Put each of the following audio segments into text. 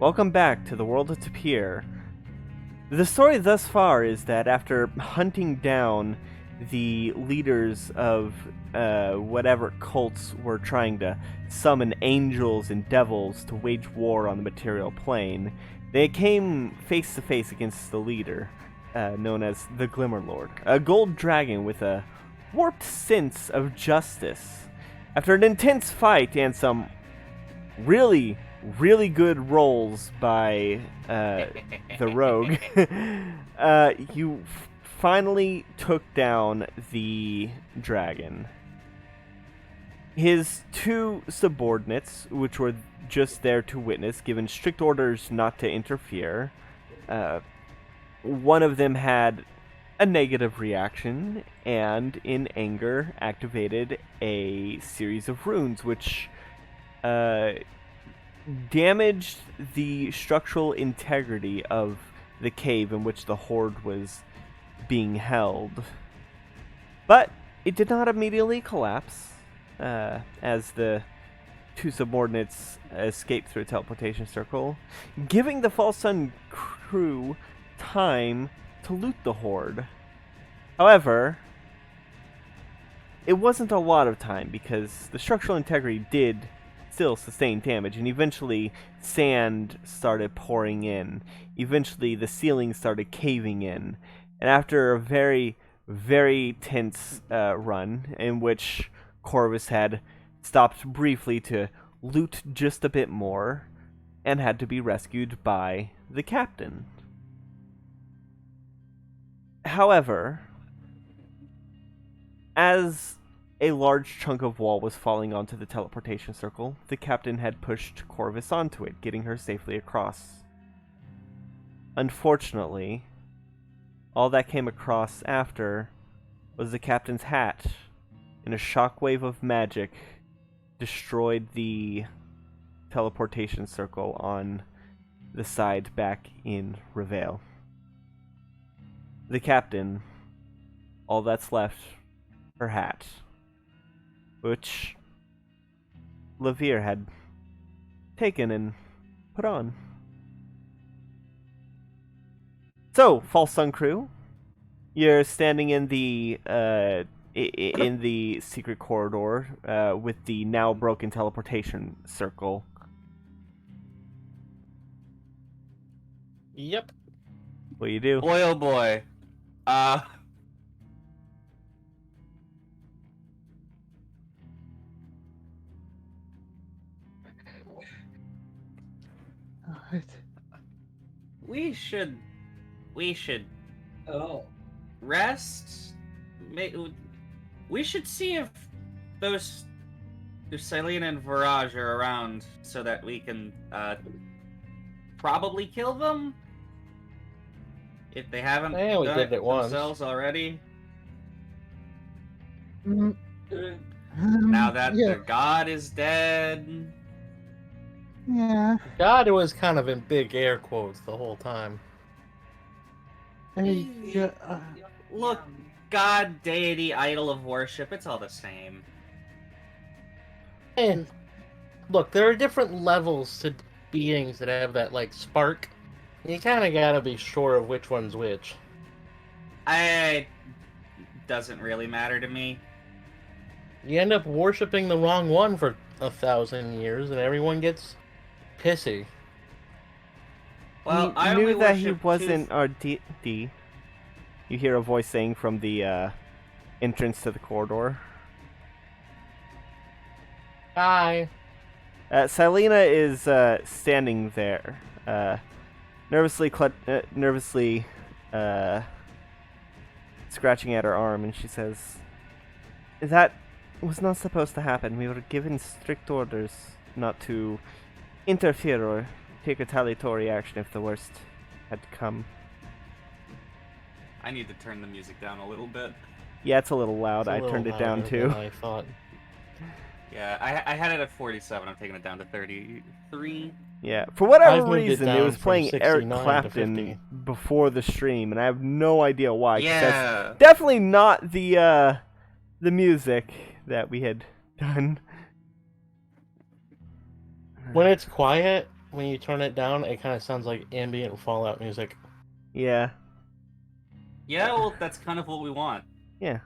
Welcome back to the world of Tapir. The story thus far is that after hunting down the leaders of whatever cults were trying to summon angels and devils to wage war on the material plane, they came face to face against the leader, known as the Glimmer Lord, a gold dragon with a warped sense of justice. After an intense fight and some really good rolls by the rogue, you finally took down the dragon. His two subordinates, which were just there to witness, given strict orders not to interfere, one of them had a negative reaction and, in anger, activated a series of runes which damaged the structural integrity of the cave in which the horde was being held. But it did not immediately collapse, as the two subordinates escaped through a teleportation circle, giving the False Sun crew time to loot the horde. However, it wasn't a lot of time because the structural integrity did still sustain damage, and eventually sand started pouring in. Eventually the ceiling started caving in, and after a very tense run in which Corvus had stopped briefly to loot just a bit more and had to be rescued by the captain. However, as a large chunk of wall was falling onto the teleportation circle, the captain had pushed Corvus onto it, getting her safely across. Unfortunately, all that came across after was the captain's hat, and a shockwave of magic destroyed the teleportation circle on the side back in Reveil. The captain, all that's left, her hat, which Levere had taken and put on. So, False Sun crew, you're standing in the secret corridor with the now broken teleportation circle. Yep. What do you do? Boy, oh boy. We should Oh. rest. We should see if those Selena and Virage are around so that we can probably kill them if they haven't Yeah, we done did it once. themselves already. Um, Now that yeah, their god is dead. yeah. God was kind of in big air quotes the whole time. Yeah, Look, god, deity, idol of worship, it's all the same. Look, there are different levels to beings that have that, like, spark. You kind of gotta be sure of which one's which. It doesn't really matter to me. You end up worshipping the wrong one for 1,000 years, and everyone gets pissy. Well, you I knew only that he worship wasn't our D. You hear a voice saying from the entrance to the corridor. Hi. Selena is standing there, nervously scratching at her arm, and she says, "That was not supposed to happen. We were given strict orders not to interfere or take retaliatory action if the worst had come." I need to turn the music down a little bit. Yeah, it's a little loud. It's a I little turned it down louder too. than I thought. Yeah, I had it at 47. I'm taking it down to 33. Yeah, for whatever I've moved it reason, it down was from playing Eric 69 to Clapton 50. before the stream, and I have no idea why. 'Cause that's Yeah. definitely not the music that we had done. When it's quiet, when you turn it down, it kind of sounds like ambient Fallout music. Yeah. Yeah, well, that's kind of what we want. Yeah.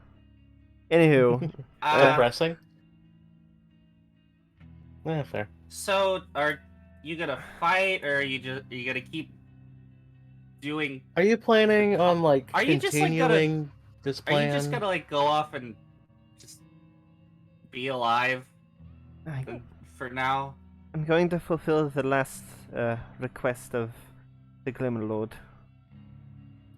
Anywho, Depressing? Yeah, fair. So, are you gonna fight, or are you gonna keep doing? Are you planning on, like, Are you just, like, continuing this Are plan? you just gonna like go off and just be alive for now? I'm going to fulfill the last request of the Glimmer Lord.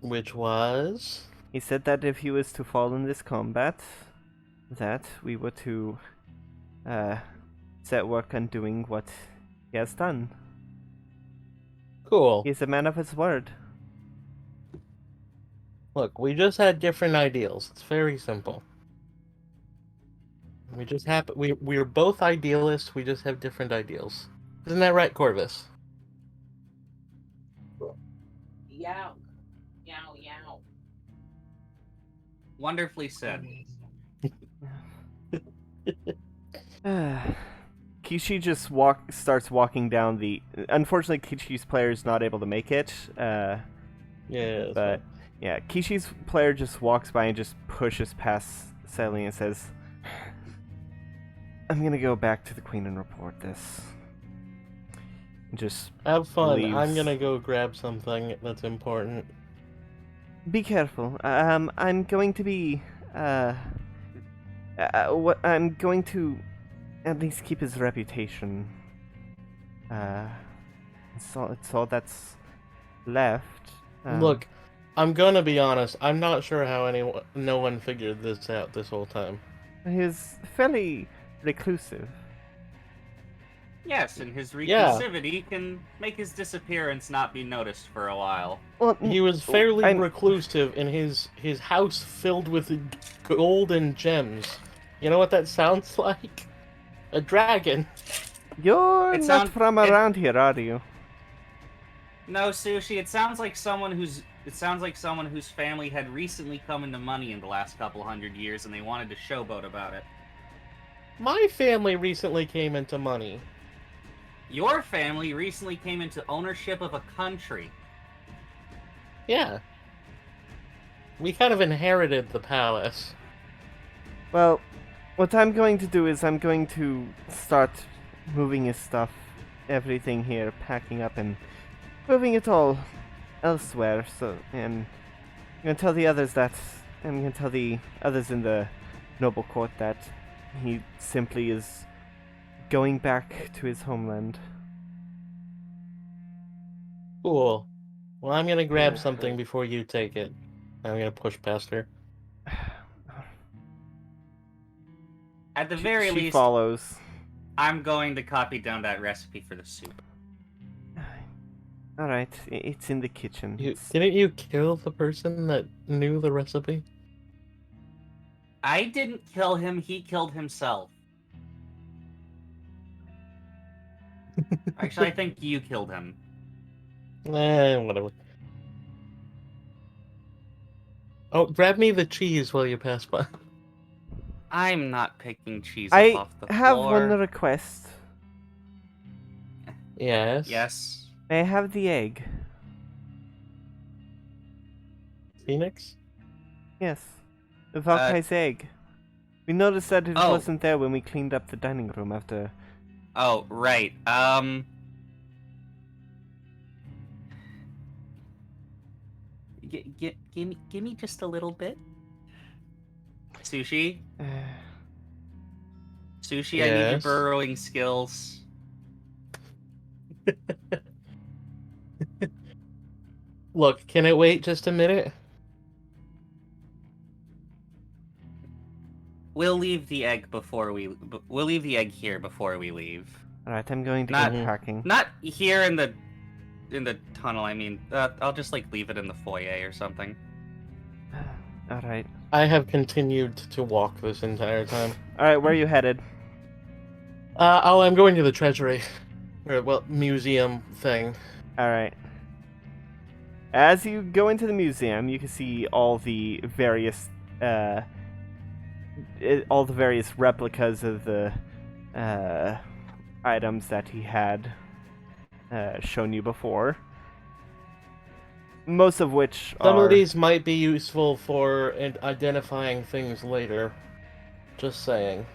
Which was? He said that if he was to fall in this combat, that we were to set work on doing what he has done. Cool. He's a man of his word. Look, we just had different ideals. It's very simple. We just happen we're both idealists, we just have different ideals. Isn't that right, Corvus? Yow. Yow, yow. Wonderfully said. Kishi just starts walking down the. Unfortunately, Kishi's player is not able to make it. Yeah. But yeah, Kishi's player just walks by and just pushes past Sally and says, "I'm gonna go back to the Queen and report this." And just have fun. leaves. I'm gonna go grab something that's important. Be careful. I'm going to be. I'm going to at least keep his reputation. It's all that's left. Look, I'm gonna be honest. I'm not sure how no one figured this out this whole time. He was fairly reclusive. Yes, and his reclusivity can make his disappearance not be noticed for a while. Well, He was fairly reclusive in his house filled with gold and gems. You know what that sounds like? A dragon. You're not from around here, are you? No, Sushi. It sounds like someone whose family had recently come into money in the last couple hundred years, and they wanted to showboat about it. My family recently came into money. Your family recently came into ownership of a country. Yeah. We kind of inherited the palace. Well, what I'm going to do is I'm going to start moving his stuff, everything here, packing up and moving it all elsewhere. And I'm going to tell the others I'm going to tell the others in the noble court that he simply is going back to his homeland. Cool. Well, I'm gonna grab something before you take it. I'm gonna push past her. At the very she least, follows. I'm going to copy down that recipe for the soup. Alright, it's in the kitchen. Didn't you kill the person that knew the recipe? I didn't kill him, he killed himself. Actually, I think you killed him. Whatever. Oh, grab me the cheese while you pass by. I'm not picking cheese I off the have floor. one request. Yes? Yes. May I have the egg? Phoenix? Yes. The Valkai's egg. We noticed that it Oh. wasn't there when we cleaned up the dining room after. Oh, right. Give me just a little bit. Sushi? Sushi, I need your Yes? burrowing skills. Look, can it wait just a minute? We'll leave the egg We'll leave the egg here before we leave. Alright, I'm going to Not- go packing. Not here in the tunnel. I mean, I'll just like leave it in the foyer or something. Alright. I have continued to walk this entire time. Alright, where are you headed? I'm going to the treasury. Or, well, museum thing. Alright. As you go into the museum, you can see all the various replicas of the items that he had. shown you before. Most of which Some are... of these might be useful for identifying things later. Just saying.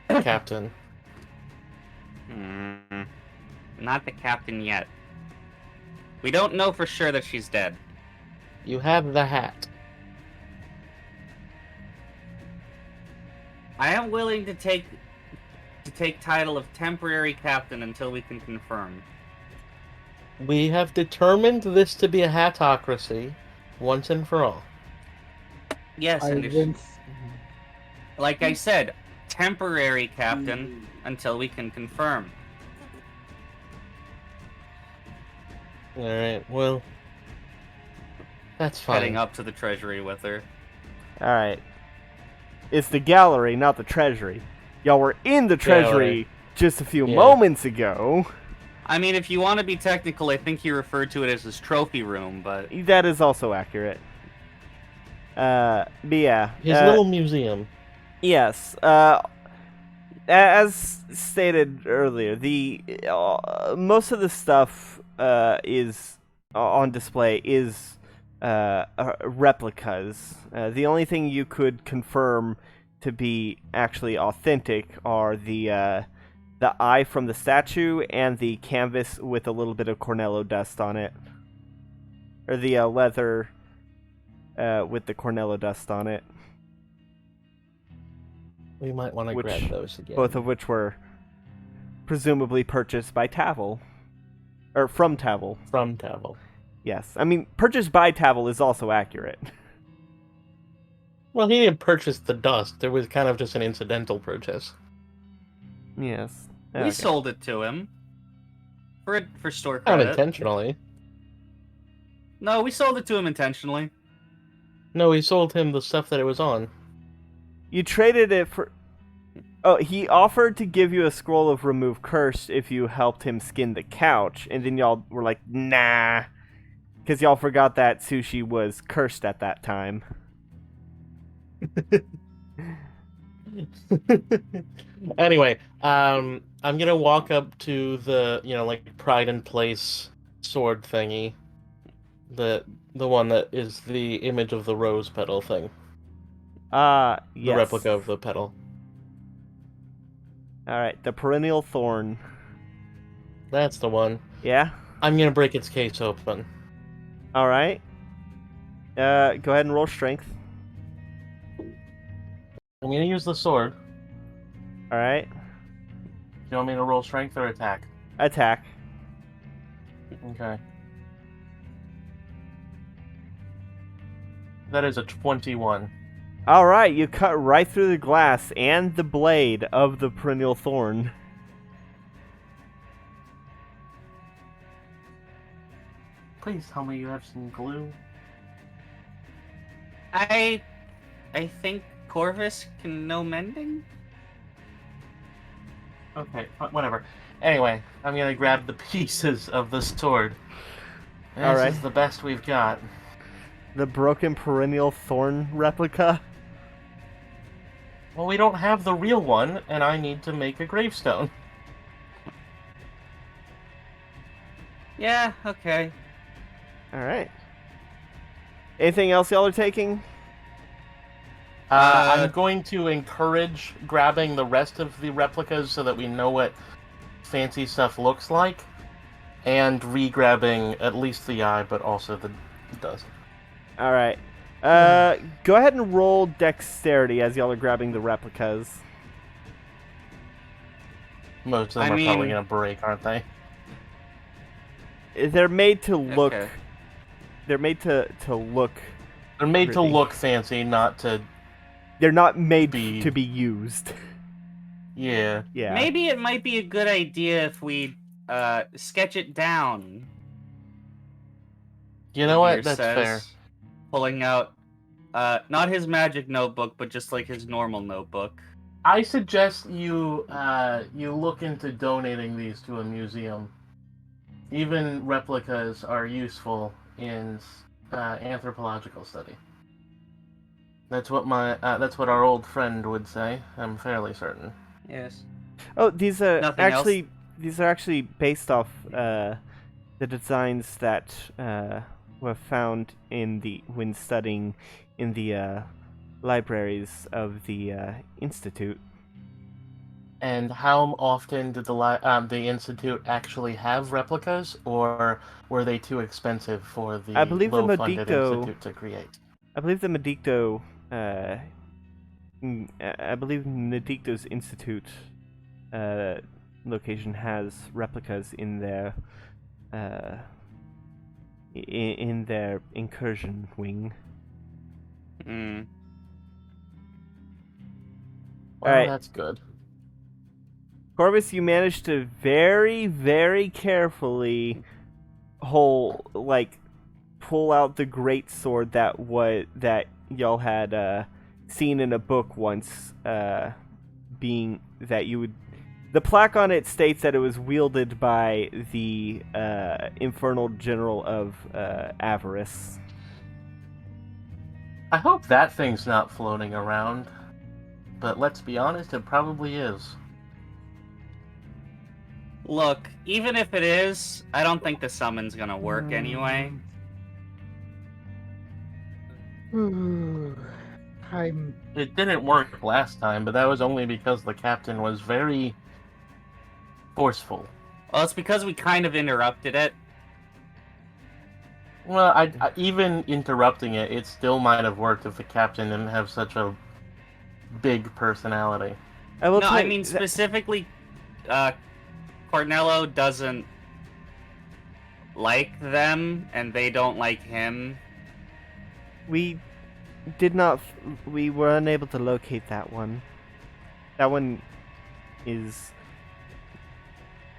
Captain. Not the captain yet. We don't know for sure that she's dead. You have the hat. I am willing to take title of temporary captain until we can confirm. We have determined this to be a hatocracy once and for all. Yes, and like I said, temporary captain until we can confirm. Alright, well... That's fine. Heading up to the treasury with her. Alright. It's the gallery, not the treasury. Y'all were in the treasury just a few moments ago. I mean, if you want to be technical, I think he referred to it as his trophy room, but... That is also accurate. But yeah. His little museum. Yes. As stated earlier, the most of the stuff is on display is replicas. The only thing you could confirm to be actually authentic are the eye from the statue and the canvas with a little bit of Cornello dust on it, or the leather with the Cornello dust on it. We might want to grab those again. Both of which were presumably purchased by Tavel. Or from Tavel. From Tavel. Yes. I mean, purchased by Tavel is also accurate. Well, he didn't purchase the dust. It was kind of just an incidental purchase. Yes. We sold it to him. For store credit. Not intentionally. No, we sold it to him intentionally. No, we sold him the stuff that it was on. You traded it for... Oh, he offered to give you a scroll of Remove Curse if you helped him skin the couch, and then y'all were like, nah. Because y'all forgot that Sushi was cursed at that time. Anyway, I'm gonna walk up to the, like, Pride and Place sword thingy. The one that is the image of the rose petal thing. Yes. The replica of the petal. Alright, the perennial thorn. That's the one. Yeah? I'm gonna break its case open. Alright. Go ahead and roll strength. I'm gonna use the sword. Alright. Do you want me to roll strength or attack? Attack. Okay. That is a 21. Alright, you cut right through the glass and the blade of the perennial thorn. Please tell me you have some glue. I think Corvus can know mending? Okay, whatever. Anyway, I'm gonna grab the pieces of the sword. This Alright. is the best we've got. The broken perennial thorn replica? Well, we don't have the real one, and I need to make a gravestone. Yeah, okay. Alright. Anything else y'all are taking? I'm going to encourage grabbing the rest of the replicas so that we know what fancy stuff looks like, and re-grabbing at least the eye, but also the dust. Alright. Go ahead and roll dexterity as y'all are grabbing the replicas. Most of them are probably going to break, aren't they? They're made to look... Okay. They're made to look... They're made to pretty. look fancy, not to... They're not made to be used. Yeah. Yeah. Maybe it might be a good idea if we sketch it down. You know what? Tapir That's fair. Pulling out, not his magic notebook, but just like his normal notebook. I suggest you look into donating these to a museum. Even replicas are useful in anthropological study. That's what our old friend would say. I'm fairly certain. Yes. Oh, these Nothing actually, these are actually based off the designs that were found when studying in the libraries of the institute. And how often did the institute actually have replicas, or were they too expensive for the I believe the low-funded Medicto- institute to create? I believe the Medicto, I believe Medicto's institute location has replicas in their in their incursion wing. Mm. Well, Alright. that's good. Corvus, you managed to very, very carefully pull out the great sword that y'all had seen in a book once. Being that you would, the plaque on it states that it was wielded by the infernal general of Avarice. I hope that thing's not floating around, but let's be honest, it probably is. Look, even if it is, I don't think the summon's gonna work anyway. I'm It didn't work last time, but that was only because the captain was very forceful. Well, it's because we kind of interrupted it. Well, I even interrupting it, it still might have worked if the captain didn't have such a big personality. I will No, tell I you mean that- specifically, Cornello doesn't like them, and they don't like him. we were unable to locate that one. That one is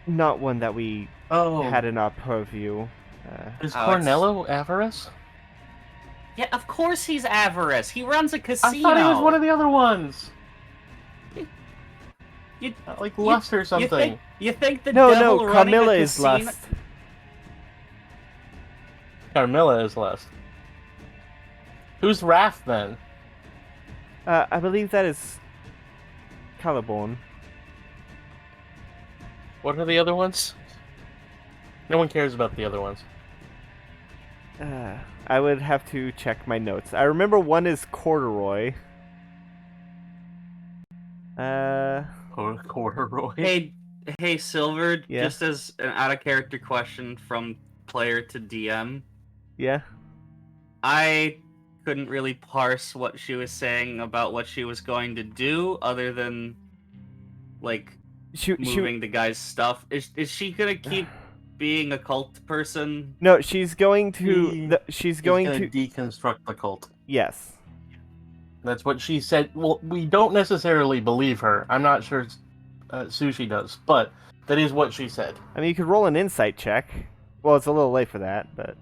not one that we Oh, had in our purview. is Oh, it's- Cornello Avarice? Yeah, of course he's Avarice. He runs a I casino. thought he was one of the other ones. You- Like Lust or something. You think the No, devil running Carmilla a is casino? Lust. Carmilla is Lust. Who's Wrath then? I believe that is Caliborn. What are the other ones? No one cares about the other ones. I would have to check my notes. I remember one is Corduroy. Or Corduroy. Hey, Silver. Yeah. Just as an out of character question from player to DM, Yeah. I couldn't really parse what she was saying about what she was going to do, other than like moving the guy's stuff. Is she gonna keep being a cult person? No, she's going to. He- She's He's going gonna to. deconstruct the cult. Yes. That's what she said. Well, we don't necessarily believe her. I'm not sure Sushi does, but that is what she said. I mean, you could roll an insight check. Well, it's a little late for that, but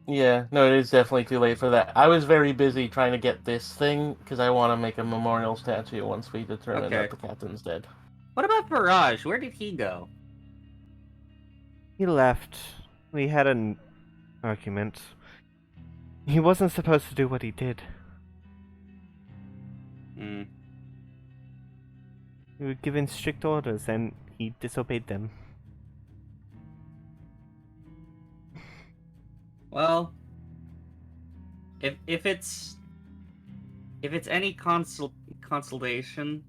Yeah, no, it is definitely too late for that. I was very busy trying to get this thing because I want to make a memorial statue once we determine Okay. that the captain's dead. What about Barrage? Where did he go? he left. We had an argument. He wasn't supposed to do what he did. Hmm. We were given strict orders, and he disobeyed them. Well, if it's any consolation,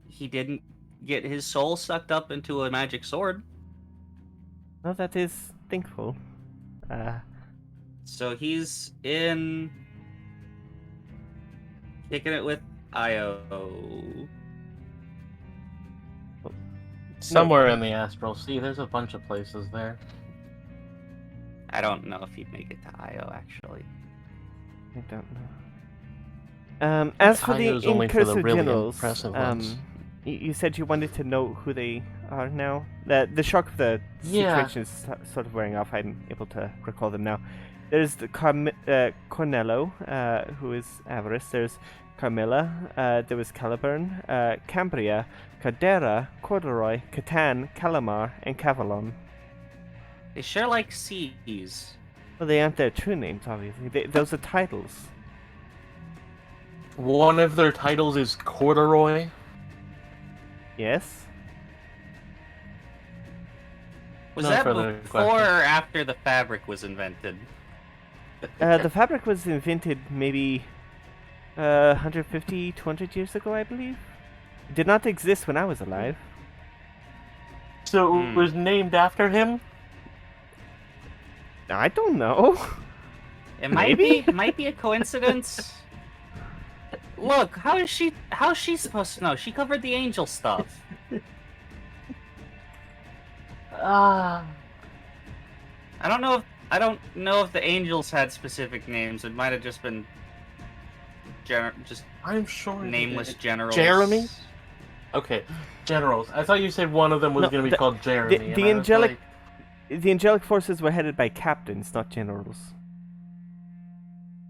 he didn't get his soul sucked up into a magic sword, Well, that is thankful. so he's in kicking it with Io. Somewhere in the astral sea, there's a bunch of places there. I don't know if he'd make it to Io actually. I don't know. As for the Io's only for the Incursed really Generals, impressive ones. you said you wanted to know who they are now? The shock of the Yeah. situation is sort of wearing off. I'm able to recall them now. There's the Cornello, who is Avarice. There's Carmilla. There was Caliburn, Cambria, Cadera, Corduroy, Catan, Calamar, and Cavalon. They sure like seas. Well, they aren't their true names, obviously. Those are titles. One of their titles is Corduroy. Yes. Was No that further before questions. or after the fabric was invented? The fabric was invented maybe 150, 200 years ago, I believe. It did not exist when I was alive. So it was named after him? I don't know. It Maybe? might be a coincidence. Look, how's she supposed to know? She covered the angel stuff. Ah. I don't know if the angels had specific names. It might have just been just I'm sure. nameless generals. Jeremy? Okay, generals. I thought you said one of them was No, going to be called Jeremy. The angelic, the angelic forces were headed by captains, not generals.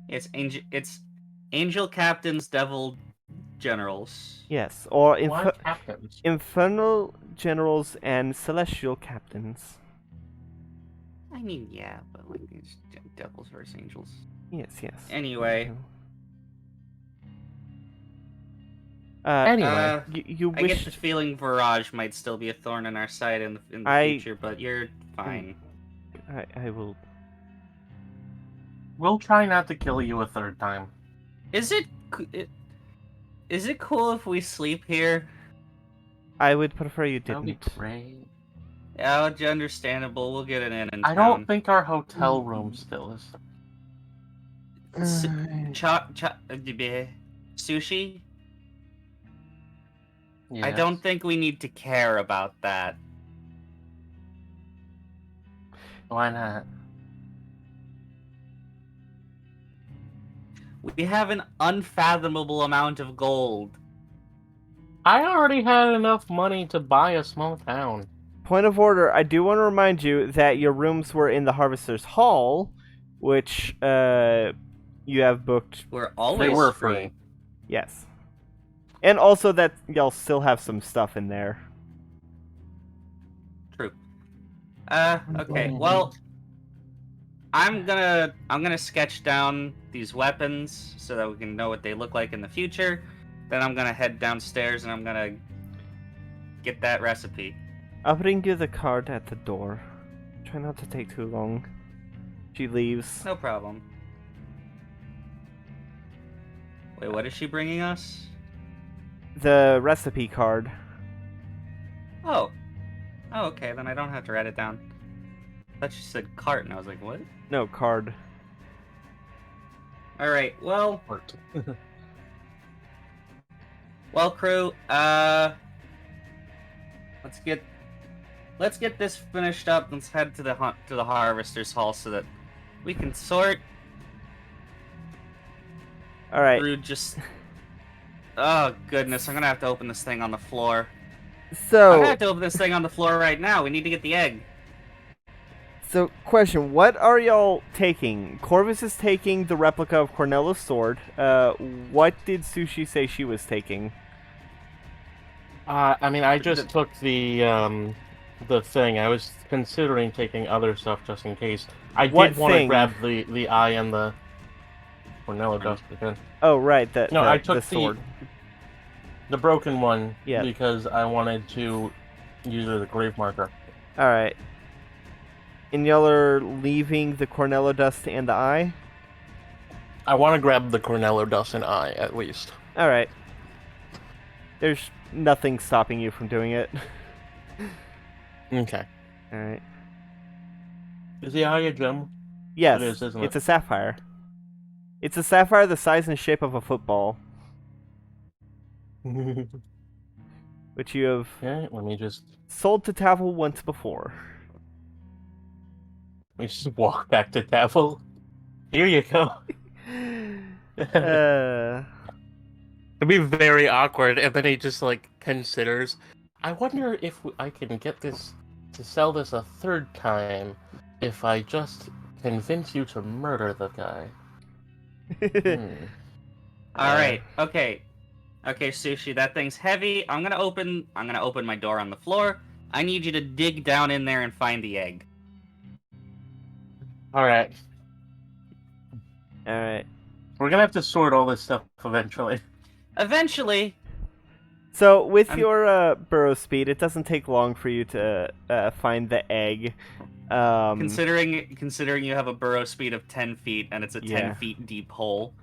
It's angel captains, devil generals. Yes, or Why captains? infernal generals and celestial captains. I mean, yeah, but like it's devils versus angels. Yes, yes. Anyway. Anyway, you I wish get the feeling Virage might still be a thorn in our side in the future, but you're fine. I will. we'll try not to kill you a third time. Is it cool if we sleep here? I would prefer you That'll be didn't. great. Yeah, it's understandable. We'll get an inn in I town. don't think our hotel room still is. Sushi? Yes. I don't think we need to care about that. Why not? We have an unfathomable amount of gold. I already had enough money to buy a small town. Point of order, I do want to remind you that your rooms were in the Harvester's Hall, which you have booked. We're always They were free. free. Yes. And also that y'all still have some stuff in there. True. Okay. Well, I'm gonna sketch down these weapons so that we can know what they look like in the future. Then I'm gonna head downstairs and I'm gonna get that recipe. I'll bring you the card at the door. Try not to take too long. She leaves. No problem. Wait, what is she bringing us? The recipe card. Oh. Oh, okay, then I don't have to write it down. I thought she said cart, and I was like, what? No, card. Alright, well, Worked. crew, let's get this finished up. Let's head to the Harvester's Hall so that we can sort All right. through just... Oh, goodness, I'm gonna have to open this thing on the floor. I'm So, gonna have to open this thing on the floor right now. We need to get the egg. question: what are y'all taking? Corvus is taking the replica of Cornella's sword. What did Sushi say she was taking? I mean, I just took the thing. I was considering taking other stuff just in case. I What did want to thing? grab the eye and the Cornella dust again. Oh, right, I took the sword. the broken one Yeah. because I wanted to use it as a grave marker. All right. And y'all are leaving the Cornello dust and the eye? I want to grab the Cornello dust and eye at least. All right. There's nothing stopping you from doing it. Okay. All right. Is the eye a gem? Yes, It is, isn't it's it? a sapphire. It's a sapphire the size and shape of a football, which you have Okay, let me just sold to Tavel once before. walk back to Tavel. Here you go. It'd be very awkward, and then he just like considers. I wonder if I can get this to sell this a third time if I just convince you to murder the guy. Alright, okay. Okay, Sushi, that thing's heavy. I'm gonna open my door on the floor. I need you to dig down in there and find the egg. All right. All right. We're gonna have to sort all this stuff eventually. Eventually. So with your burrow speed, it doesn't take long for you to find the egg. Considering you have a burrow speed of 10 feet and it's a 10 feet deep hole.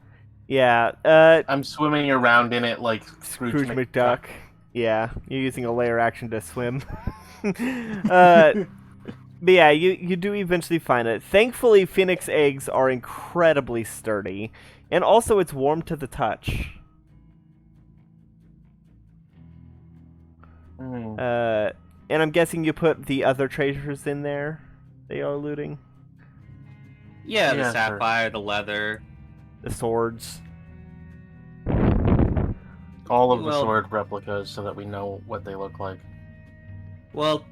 Yeah. I'm swimming around in it like Scrooge McDuck. Yeah, you're using a layer action to swim. But yeah, you do eventually find it. Thankfully, phoenix eggs are incredibly sturdy, and also it's warm to the touch. And I'm guessing you put the other treasures in there they are looting? Yeah, the sapphire, the leather. The swords. All of the sword replicas so that we know what they look like. Well,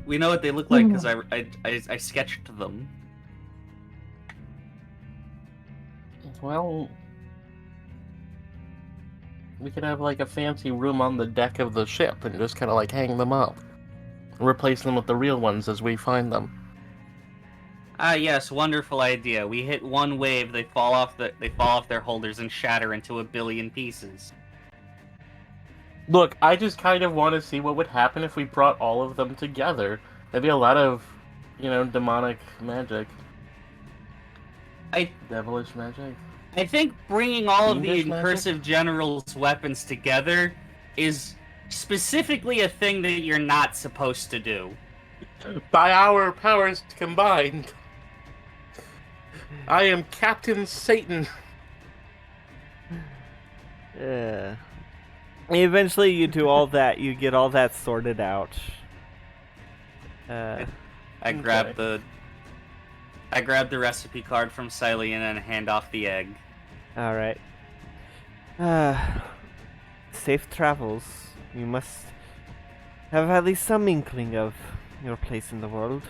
we know what they look like because I sketched them. Well, we could have like a fancy room on the deck of the ship and just kind of like hang them up. Replace them with the real ones as we find them. Ah, yes, wonderful idea. We hit one wave, they fall off their holders and shatter into a billion pieces. Look, I just kind of want to see what would happen if we brought all of them together. There'd be a lot of, demonic magic. Devilish magic. I think bringing all of the Fiendish Incursive General's weapons together is specifically a thing that you're not supposed to do. By our powers combined, I am Captain Satan. Yeah. Eventually, you do all that. You get all that sorted out. I grab the recipe card from Cylian and hand off the egg. All right. Safe travels. You must have at least some inkling of your place in the world,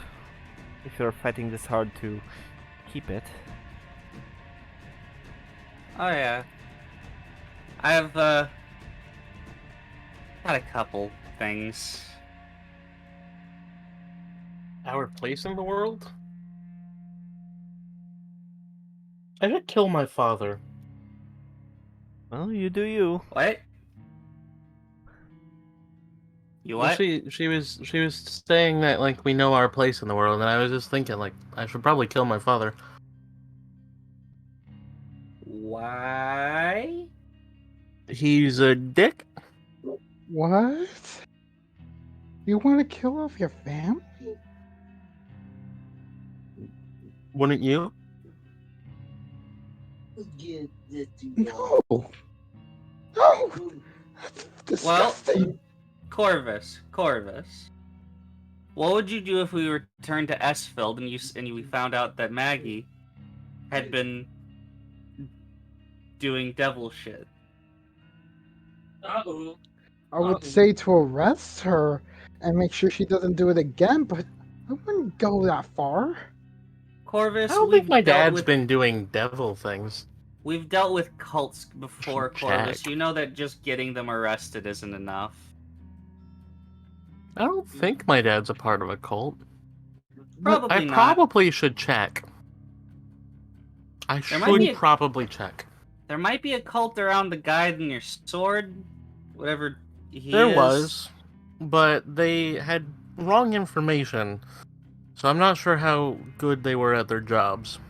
if you're fighting this hard to keep it. Oh yeah. I've got a couple things. Our place in the world? I did kill my father. Well, you do you. What? You what? Well, she was saying that like we know our place in the world, and I was just thinking like I should probably kill my father. Why? He's a dick. What? You want to kill off your family? Wouldn't you? No. No. That's disgusting. Corvus. What would you do if we returned to Esfield and we found out that Maggie had been doing devil shit? I would say to arrest her and make sure she doesn't do it again, but I wouldn't go that far. Corvus, I don't think my dad's been doing devil things. We've dealt with cults before, Corvus. Check. You know that just getting them arrested isn't enough. I don't think my dad's a part of a cult. Probably I not. probably should check. I should probably check. There might be a cult around the guy in your sword, whatever he is. There was, but they had wrong information, so I'm not sure how good they were at their jobs.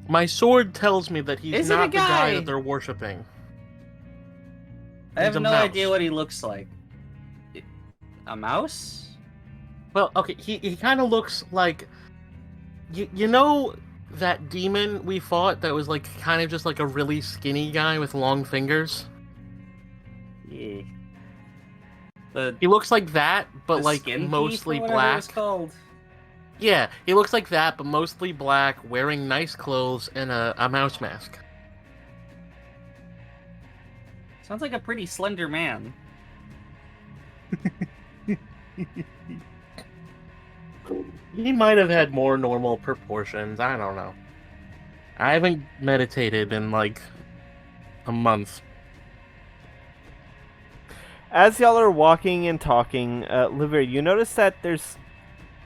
My sword tells me that he's not the guy that they're worshipping. I have no idea what he looks like. A mouse? Well, okay, he kind of looks like... You know that demon we fought that was like kind of just like a really skinny guy with long fingers? Yeah. He looks like that, but like mostly black. Yeah, he looks like that, but mostly black, wearing nice clothes and a mouse mask. Sounds like a pretty slender man. He might have had more normal proportions. I don't know. I haven't meditated in like a month. As y'all are walking and talking, Livia, you notice that there's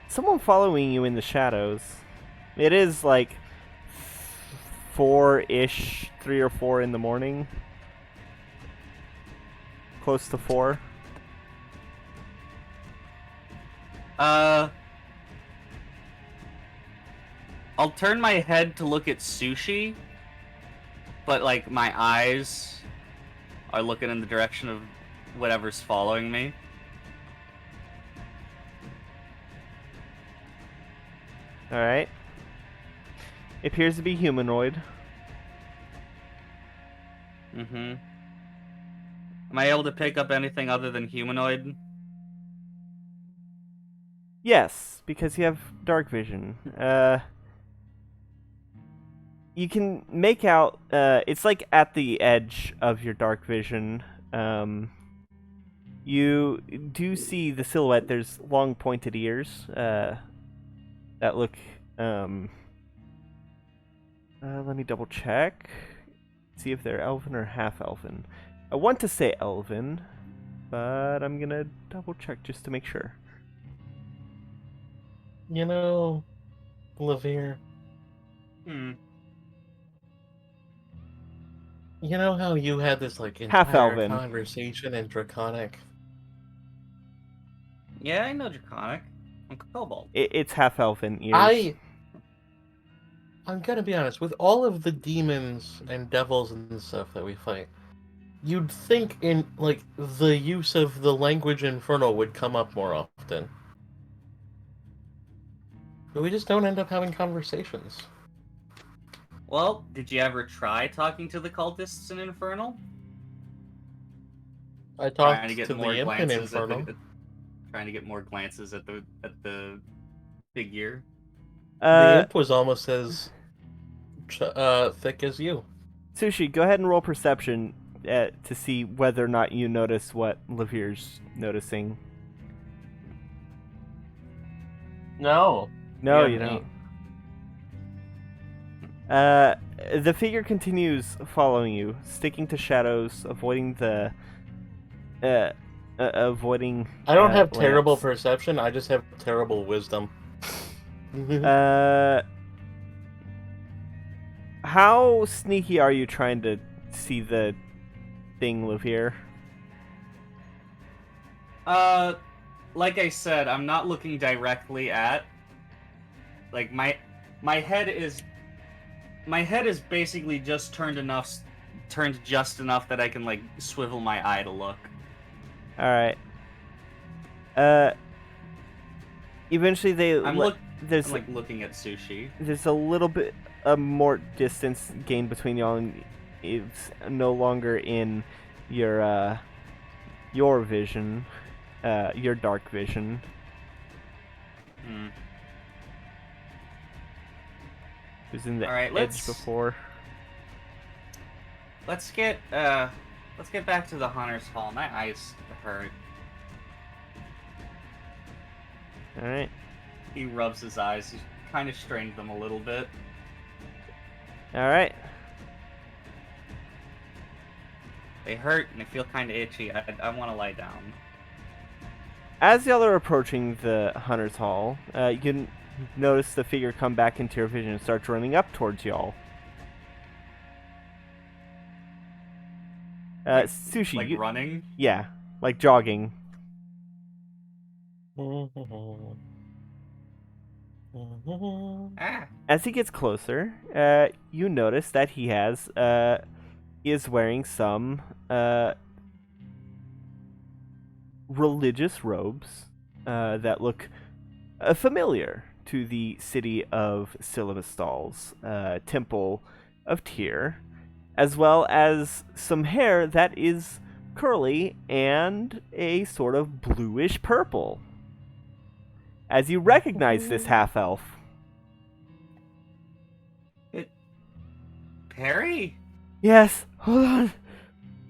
someone following you in the shadows. It is like 4-ish, 3 or 4 in the morning. Close to 4. I'll turn my head to look at Sushi, but like my eyes are looking in the direction of whatever's following me. Alright. It appears to be humanoid. Mm-hmm. Am I able to pick up anything other than humanoid? Yes, because you have dark vision. You can make out, it's like at the edge of your dark vision. You do see the silhouette. There's long pointed ears, that look, let me double check. See if they're elven or half elven. I want to say elven, but I'm gonna double check just to make sure. You know, Lavere, Hmm. you know how you had this like Half entire elven. conversation in Draconic? Yeah, I know Draconic. I'm Cobalt. It's half elven ears. I'm gonna be honest, with all of the demons and devils and stuff that we fight, you'd think in like the use of the language infernal would come up more often. But we just don't end up having conversations. Well, did you ever try talking to the cultists in Infernal? I Trying talked to get to more the imp in glances at Infernal. trying to get more glances at the figure. The imp was almost as thick as you. Sushi, go ahead and roll perception to see whether or not you notice what Lavere's noticing. No. No, Yeah, you me. don't. The figure continues following you, sticking to shadows, avoiding the avoiding. I don't have terrible lamps. perception, I just have terrible wisdom. How sneaky are you trying to see the thing live here? Like I said, I'm not looking directly at. Like my head is basically just turned just enough that I can like swivel my eye to look. All right. Eventually I'm there's like looking at Sushi. There's a little bit more distance gained between y'all, and it's no longer in your vision, your dark vision. Hmm. It was in the All right, edge before. Let's get back to the Hunter's Hall. My eyes hurt. All right. He rubs his eyes. He kind of strained them a little bit. All right. They hurt and they feel kind of itchy. I want to lie down. As y'all are approaching the Hunter's Hall, you notice the figure come back into your vision and starts running up towards y'all. Sushi, Like running? Yeah, like jogging. Ah. As he gets closer, you notice that he is wearing some religious robes that look familiar to the city of Silivastal's temple of Tyr, as well as some hair that is curly and a sort of bluish purple. As you recognize this half-elf. Perry? Yes, hold on.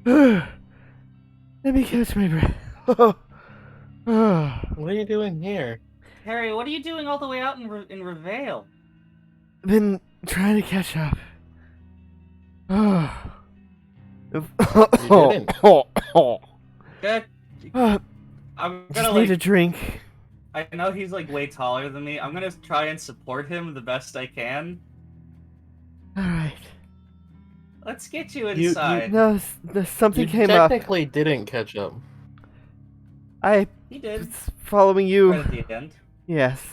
Let me catch my breath. What are you doing here? Perry, what are you doing all the way out in Revale? Been trying to catch up. You didn't. Good. I'm Just gonna need like. a drink. I know he's like way taller than me. I'm gonna try and support him the best I can. All right. Let's get you inside. No, something You came up. technically didn't catch up. He did. was following you. Right at the end. Yes.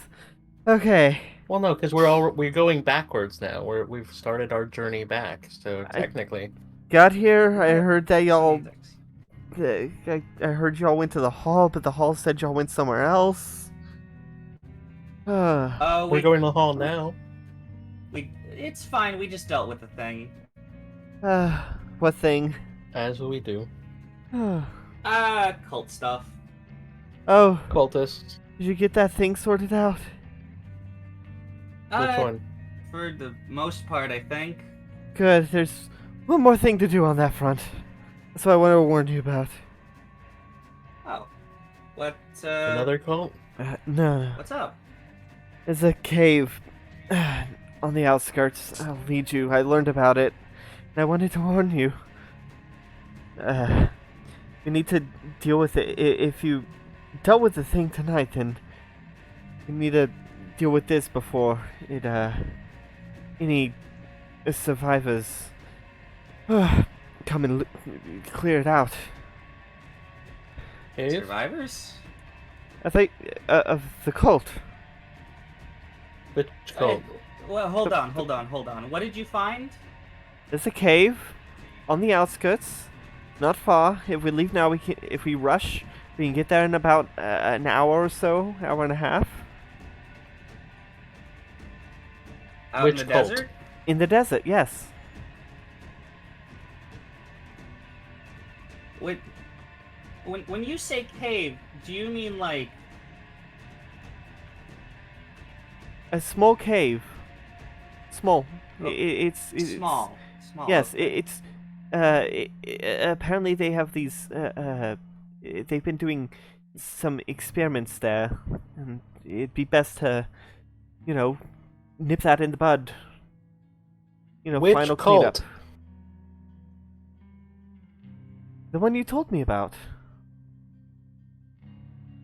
Okay. Well, no, because we're going backwards now. We've started our journey back, so technically. Got here. I heard that y'all. Semantics. I heard y'all went to the hall, but the hall said y'all went somewhere else. We're going to the hall now. It's fine. We just dealt with the thing. What thing? As we do. Cult stuff. Oh, Cultists. did you get that thing sorted out? Which one? For the most part, I think. Good. There's one more thing to do on that front. That's what I wanted to warn you about. Oh. What, Another cult? No. What's up? There's a cave on the outskirts. I'll lead you. I learned about it, and I wanted to warn you. You need to deal with it. If you dealt with the thing tonight, then you need to deal with this before it, any survivors come and clear it out. Cave? Survivors? I think of the cult. Which cult? Well, hold on. What did you find? There's a cave on the outskirts, not far. If we leave now, if we rush, we can get there in about an hour or so, hour and a half. Out Which in the cult? desert? In the desert, yes. When you say cave, do you mean like A small cave. Small. Oh, It's small? Yes, Okay. apparently they have these. They've been doing some experiments there, and it'd be best to, nip that in the bud. Which Final cleanup. cult? The one you told me about.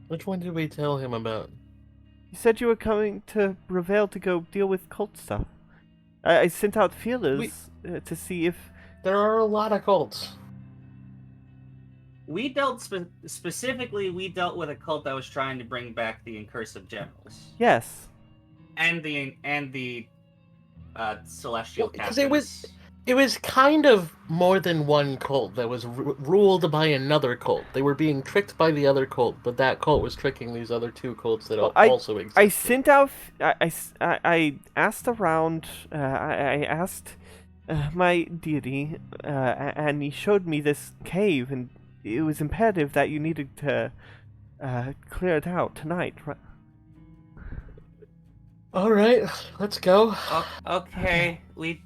Which one did we tell him about? You said you were coming to Reveal to go deal with cult stuff. I sent out feelers to see if. There are a lot of cults. We dealt specifically. We dealt with a cult that was trying to bring back the Incursive Generals Yes. and the Celestial Because Captains. it was kind of more than one cult that was ruled by another cult. They were being tricked by the other cult, but that cult was tricking these other two cults that also existed. I sent out. I asked around. I asked my deity, and he showed me this cave, and it was imperative that you needed to clear it out tonight. Right? All right, let's go. Okay, we.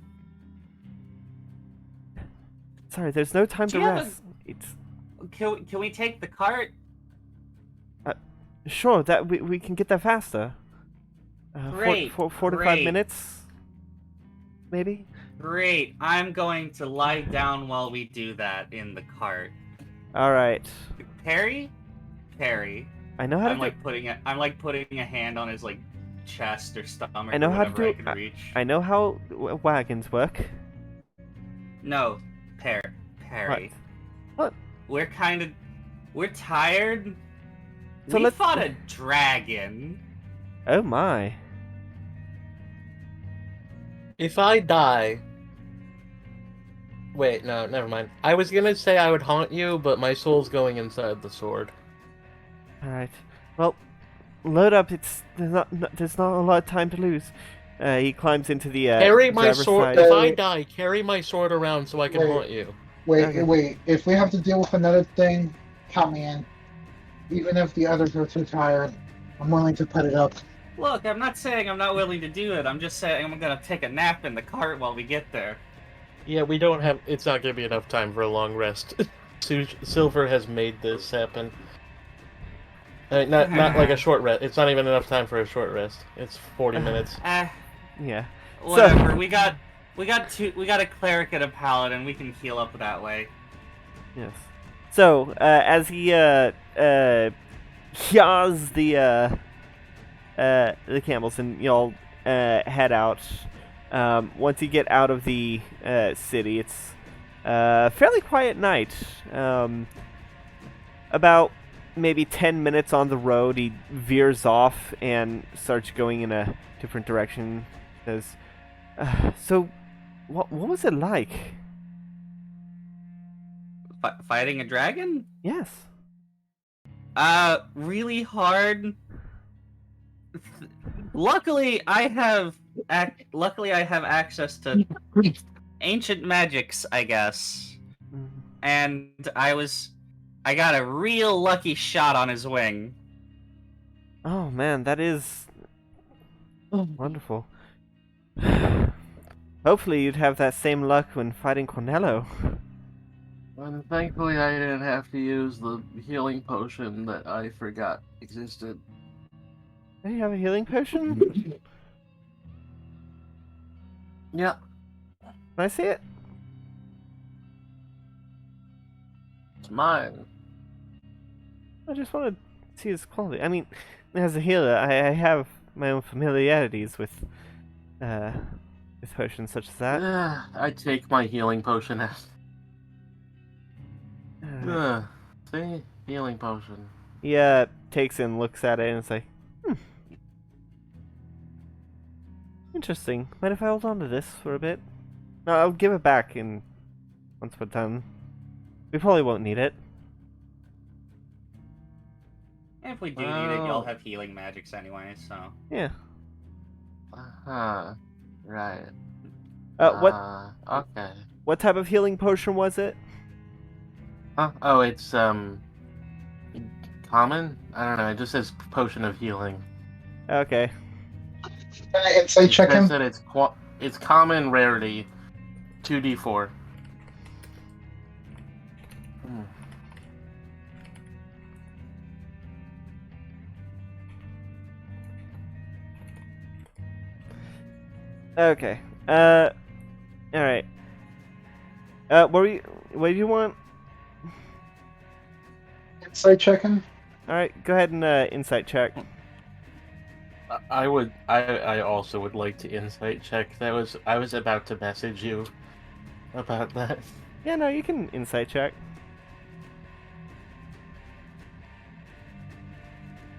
Sorry, there's no time Do to you have rest. It's Can we take the cart? sure that we can get there faster. Great, 45 great. minutes, maybe. Great. I'm going to lie down while we do that in the cart. All right. Perry. I know how to I'm do. like putting a hand on his like chest or stomach. I know or how to whatever do. I can reach. I know how wagons work. No, Perry. What? We're tired. So We let's- fought a dragon. Oh my. If I die... Wait, no, never mind. I was gonna say I would haunt you, but my soul's going inside the sword. All right. Well, load up. There's not a lot of time to lose. He climbs into the Carry my driver's sword. side. If I die, carry my sword around so I can haunt you. Wait. If we have to deal with another thing, count me in. Even if the others are too tired, I'm willing to put it up. Look, I'm not saying I'm not willing to do it. I'm just saying I'm gonna take a nap in the cart while we get there. Yeah, we don't have... It's not gonna be enough time for a long rest. Silver has made this happen. Not like a short rest. It's not even enough time for a short rest. It's 40 minutes. Yeah. Whatever. We got a cleric and a paladin. We can heal up that way. Yes. So as he yaws the the camels, and y'all head out. Once you get out of the city, it's fairly quiet night. About maybe 10 minutes on the road, he veers off and starts going in a different direction. Says, "So, what was it like?" Fighting a dragon? Yes. Really hard. Luckily, I have access to ancient magics, I guess. And I got a real lucky shot on his wing. Oh man, that is wonderful. Hopefully you'd have that same luck when fighting Cornello. And thankfully, I didn't have to use the healing potion that I forgot existed. Do you have a healing potion? Yeah. Can I see it? It's mine. I just want to see its quality. I mean, as a healer, I have my own familiarities with potions such as that. I take my healing potion as. See? Healing potion. He takes it and looks at it and is like, interesting. Mind if I hold on to this for a bit? No, I'll give it back once we're done. We probably won't need it. If we do need it, y'all have healing magics anyway, so. Yeah. Right. Okay. What type of healing potion was it? Oh, it's common? I don't know, it just says potion of healing. Okay. Can I insight check him? It says that it's common rarity, 2d4. Okay. Alright. What do you want? Insight check him? Alright, go ahead and insight check. I also would like to insight check. I was about to message you about that. Yeah, no, you can insight check.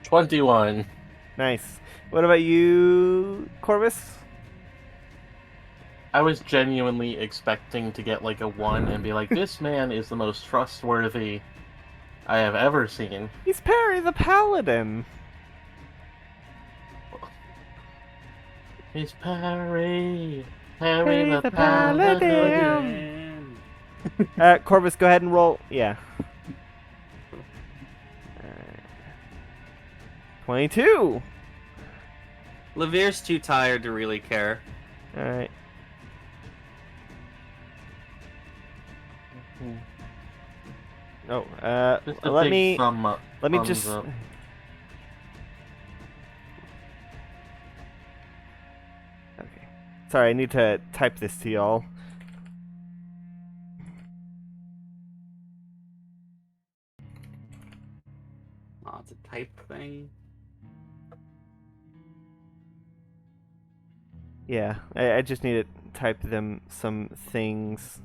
21. Nice. What about you, Corvus? I was genuinely expecting to get like a 1 and be like, this man is the most trustworthy I have ever seen. He's Perry the Paladin. He's Perry the Paladin. Corvus, go ahead and roll. Yeah. 22. Lavir's too tired to really care. Alright. Oh, let me just. Up. Okay. Sorry, I need to type this to y'all. Oh, it's a type thing. Yeah, I just need to type them some things.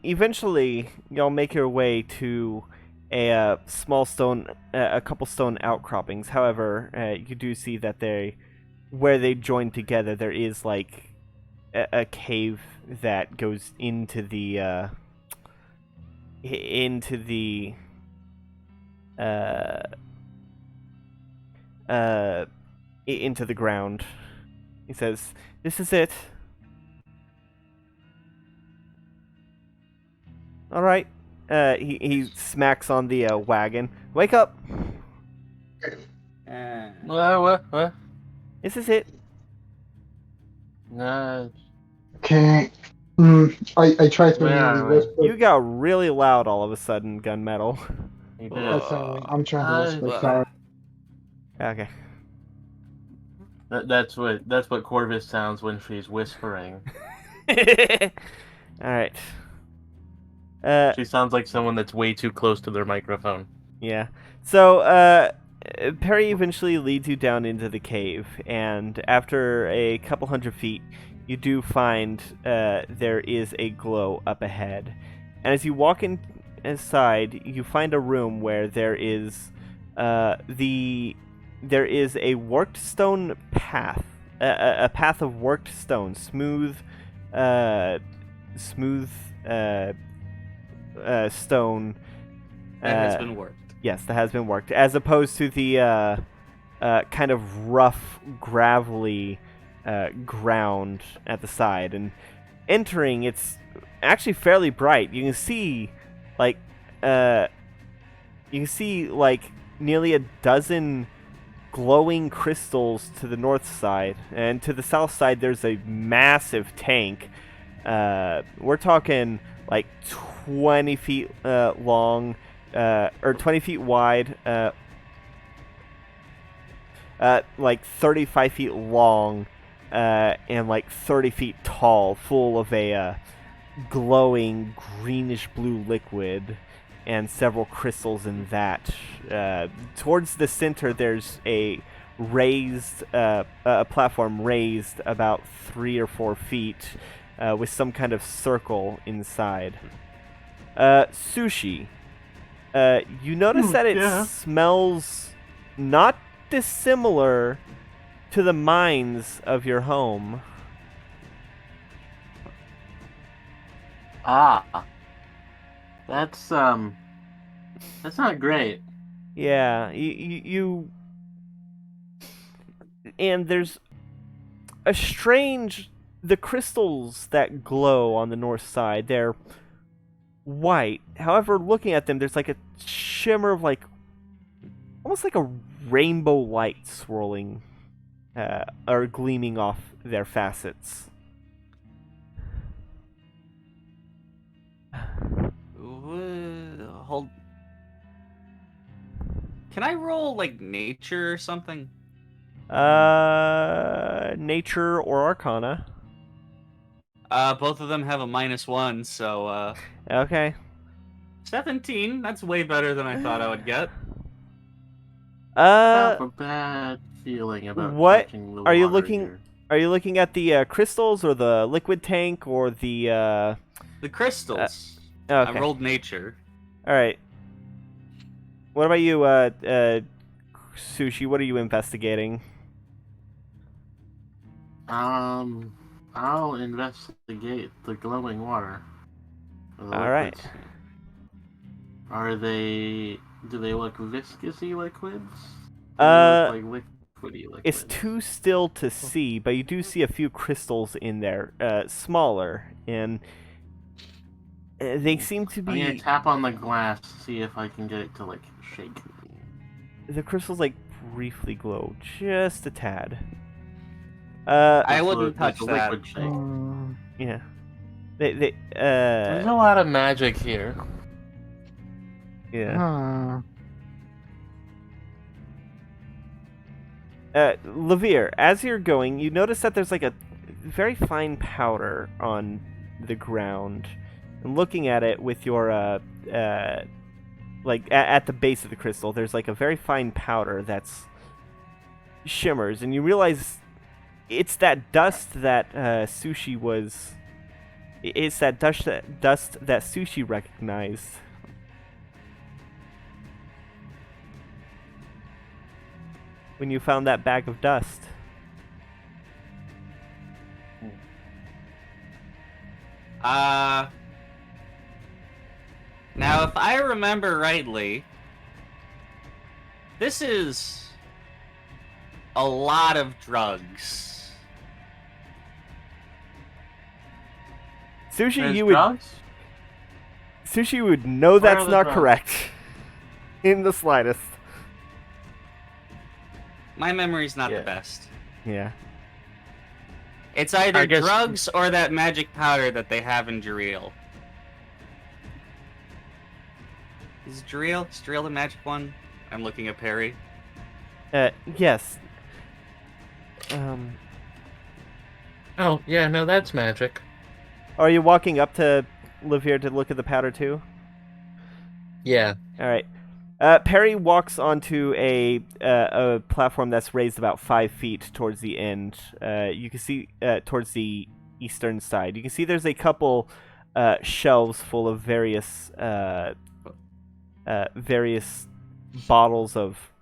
Eventually, y'all make your way to a small stone, a couple stone outcroppings. However, you do see that where they join together, there is like a cave that goes into the into the ground. He says, "This is it." All right. He smacks on the wagon. Wake up. What? This is it. No. Okay. I try to immediately whisper. You got really loud all of a sudden, Gunmetal. That's all. I'm trying to whisper. Sorry. Okay. That's what Corvus sounds when she's whispering. All right. She sounds like someone that's way too close to their microphone. Yeah. So, Perry eventually leads you down into the cave, and after a couple hundred feet, you do find there is a glow up ahead. And as you walk inside, you find a room where there is there is a worked stone path, a path of worked stone, smooth stone. That has been worked. Yes, that has been worked, as opposed to the kind of rough, gravelly ground at the side. And entering, it's actually fairly bright. You can see, like, nearly a dozen glowing crystals to the north side, and to the south side, there's a massive tank. We're talking like 20 feet long. Or 20 feet wide, like 35 feet long, and like 30 feet tall, full of a glowing greenish blue liquid, and several crystals in that. Towards the center, there's a raised, a platform raised about 3 or 4 feet, with some kind of circle inside. Sushi. You notice that it smells not dissimilar to the mines of your home. Ah. That's not great. Yeah, you and there's a strange, the crystals that glow on the north side, they're white. However, looking at them, there's like a shimmer of like almost like a rainbow light swirling or gleaming off their facets. Hold. Can I roll like nature or something? Nature or Arcana. Both of them have a -1, so Okay. 17. That's way better than I thought I would get. I have a bad feeling about what touching the are you water looking? here. Are you looking at the crystals or the liquid tank or the? The crystals. Okay. I rolled nature. All right. What about you, Sushi? What are you investigating? I'll investigate the glowing water. All right. Are they? Do they look viscousy liquids? Uh, Look like liquidy liquids. It's too still to see, but you do see a few crystals in there, smaller, and they seem to be. I'm gonna tap on the glass, see if I can get it to like shake. The crystals like briefly glow, just a tad. I wouldn't touch a that. liquid shake. Yeah. They There's a lot of magic here. Yeah. Levere, as you're going, you notice that there's like a very fine powder on the ground. And looking at it with your, like, at the base of the crystal, there's like a very fine powder that's shimmers, and you realize it's that dust that Sushi was... It's that dust that Sushi recognized. When you found that bag of dust. Now, if I remember rightly, this is a lot of drugs. Sushi, There's you would... drugs? Sushi would know Where that's are the not drugs? correct. In the slightest. My memory's not Yeah. the best. Yeah. It's either I guess- drugs or that magic powder that they have in Jareel. Is Jareel the magic one? I'm looking at Perry. Yes. Oh, yeah, no, that's magic. Are you walking up to live here to look at the powder too? Yeah. All right. Perry walks onto a platform that's raised about 5 feet towards the end. You can see towards the eastern side. You can see there's a couple shelves full of various bottles of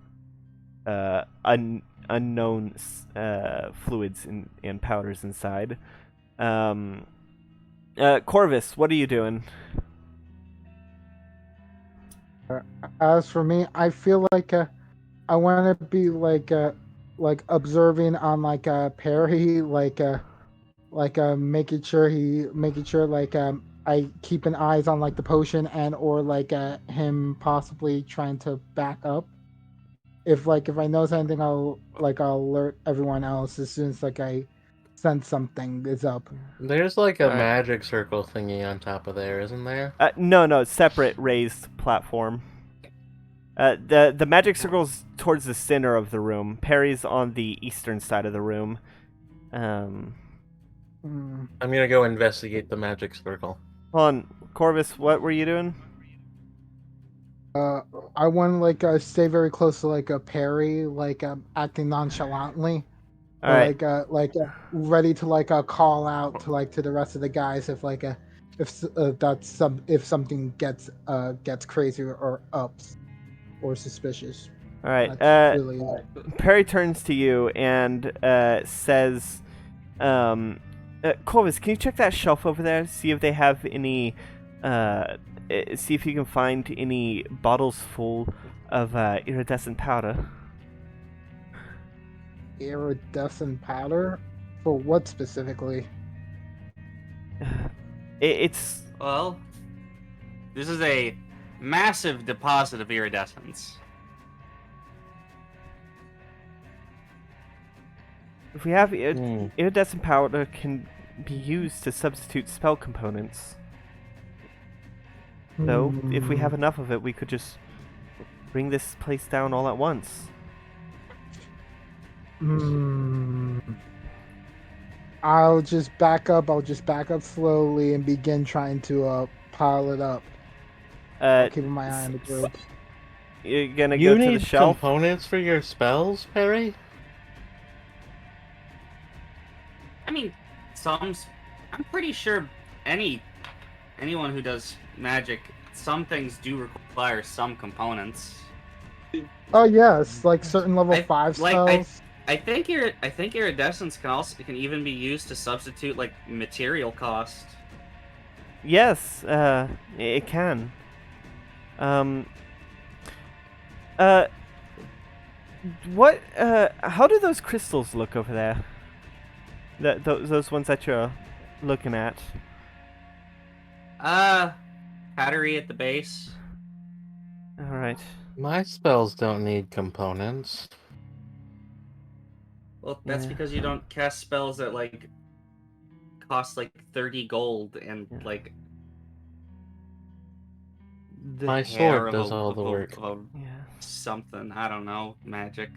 unknown fluids and powders inside. Corvus, what are you doing? As for me, I feel like I want to be like observing on Perry, making sure I keep an eyes on the potion and or him possibly trying to back up. If I notice anything, I'll alert everyone else as soon as I sense something is up. There's a Alright. magic circle thingy on top of there, isn't there? No, separate raised platform. The magic circle's towards the center of the room. Perry's on the eastern side of the room. I'm gonna go investigate the magic circle. Hold on, Corvus, what were you doing? I want to stay very close to Perry, acting nonchalantly. All right. Ready to call out to the rest of the guys if if something gets crazy or ups or suspicious. All right. Really Perry turns to you and says, "Corvus, can you check that shelf over there? See if they have any. See if you can find any bottles full of iridescent powder." Iridescent powder? For what specifically? It's Well, this is a massive deposit of iridescence. if we have iridescent powder can be used to substitute spell components. So if we have enough of it, we could just bring this place down all at once. I'll just back up. I'll just back up slowly and begin trying to pile it up. Keeping my eye on the group. You're gonna You go to need the shelf. components for your spells, Perry? I mean, I'm pretty sure anyone who does magic, some things do require some components. Oh yes, certain level 5 like, spells. I think iridescence can even be used to substitute material cost. Yes, it can. What? How do those crystals look over there? Those ones that you're looking at. Battery at the base. All right. My spells don't need components. Well, that's Yeah. because you don't cast spells that cost 30 gold and My hair sword of does a- all the of a- work. of Yeah. something, I don't know, magic.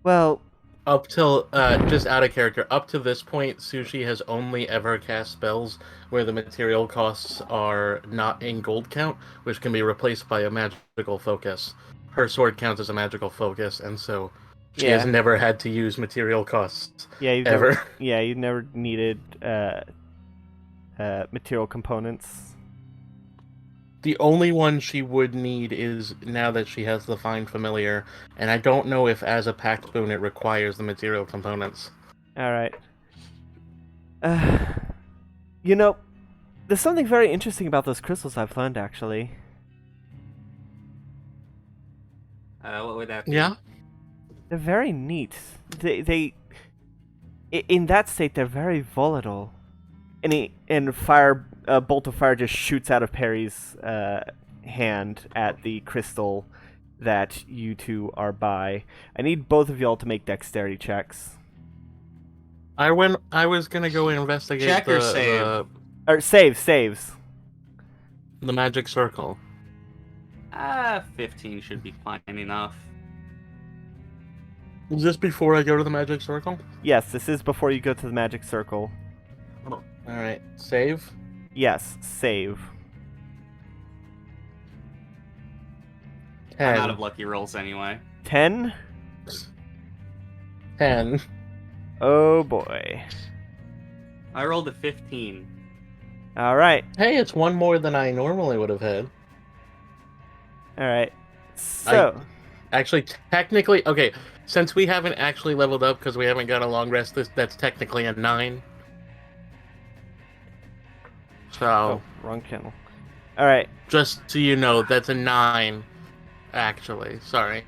Well, Up till, just out of character, up to this point, Sushi has only ever cast spells where the material costs are not in gold count, which can be replaced by a magical focus. Her sword counts as a magical focus, and so she has never had to use material costs. yeah, you ever. you never needed material components. The only one she would need is now that she has the Find Familiar, and I don't know if as a Pact Boon it requires the material components. All right. There's something very interesting about those crystals I've learned, actually. What would that be? Yeah? They're very neat. In that state, they're very volatile. A bolt of fire just shoots out of Perry's hand at the crystal that you two are by. I need both of y'all to make dexterity checks. I was gonna go investigate Check or save? Or saves. The magic circle. 15 should be fine enough. Is this before I go to the magic circle? Yes, this is before you go to the magic circle. Alright, save. Yes, save. 10. I'm out of lucky rolls anyway. 10? 10. Oh boy. I rolled a 15. Alright. Hey, it's one more than I normally would have had. Alright. So. Actually, technically, okay, since we haven't actually leveled up because we haven't got a long rest, that's technically a 9. So, Oh, wrong channel. Alright. just so you know, that's a 9, actually. Sorry.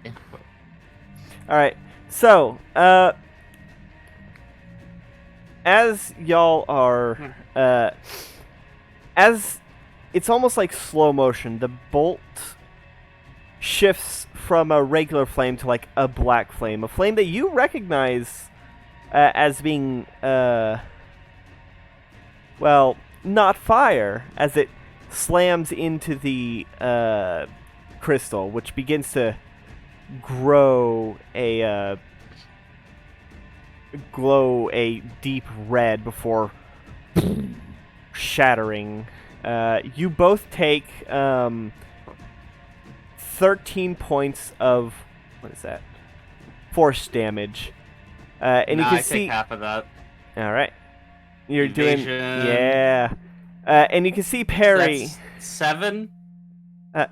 Alright. So, as y'all are, as it's almost like slow motion, the bolt shifts from a regular flame to like a black flame, a flame that you recognize as being, well, not fire, as it slams into the crystal, which begins to grow glow a deep red before shattering. You both take 13 points of, what is that? Force damage. And you can I see take half of that. All right. You're Evasion. doing, yeah. And you can see Perry. That's 7? Uh,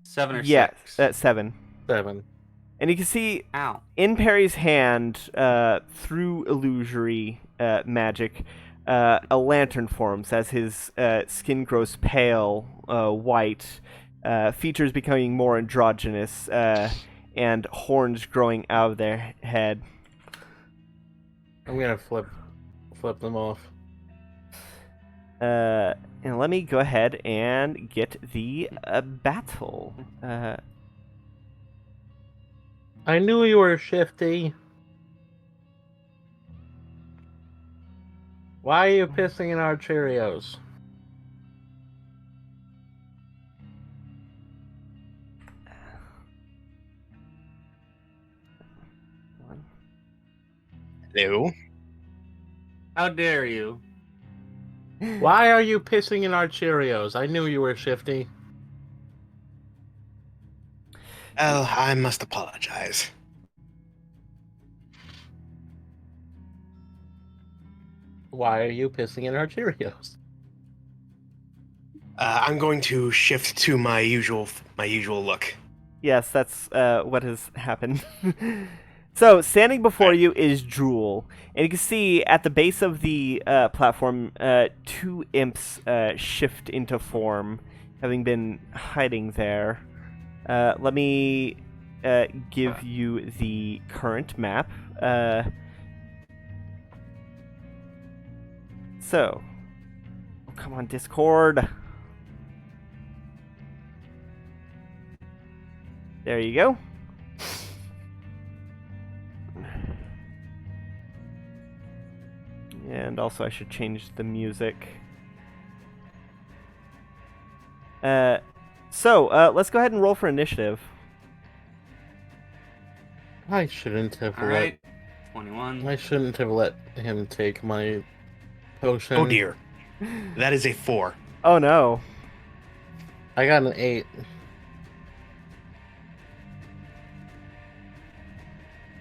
7 or yeah, 6? that's 7. 7. And you can see Ow. in Perry's hand, through illusory magic, a lantern forms as his skin grows pale white, features becoming more androgynous, and horns growing out of their head. I'm gonna flip them off. And let me go ahead and get the battle. I knew you were shifty. Why are you pissing in our Cheerios? Hello. How dare you? Why are you pissing in our Cheerios? I knew you were shifty. Oh, I must apologize. Why are you pissing in our Cheerios? I'm going to shift to my usual look. Yes, that's what has happened. So, standing before you is Jewel, and you can see at the base of the platform, 2 imps shift into form, having been hiding there. Let me give you the current map. So, oh, come on, Discord. There you go. And also I should change the music. So, let's go ahead and roll for initiative. I shouldn't have Alright. 21. I shouldn't have let him take my potion. Oh dear. That is a 4. Oh no. I got an 8.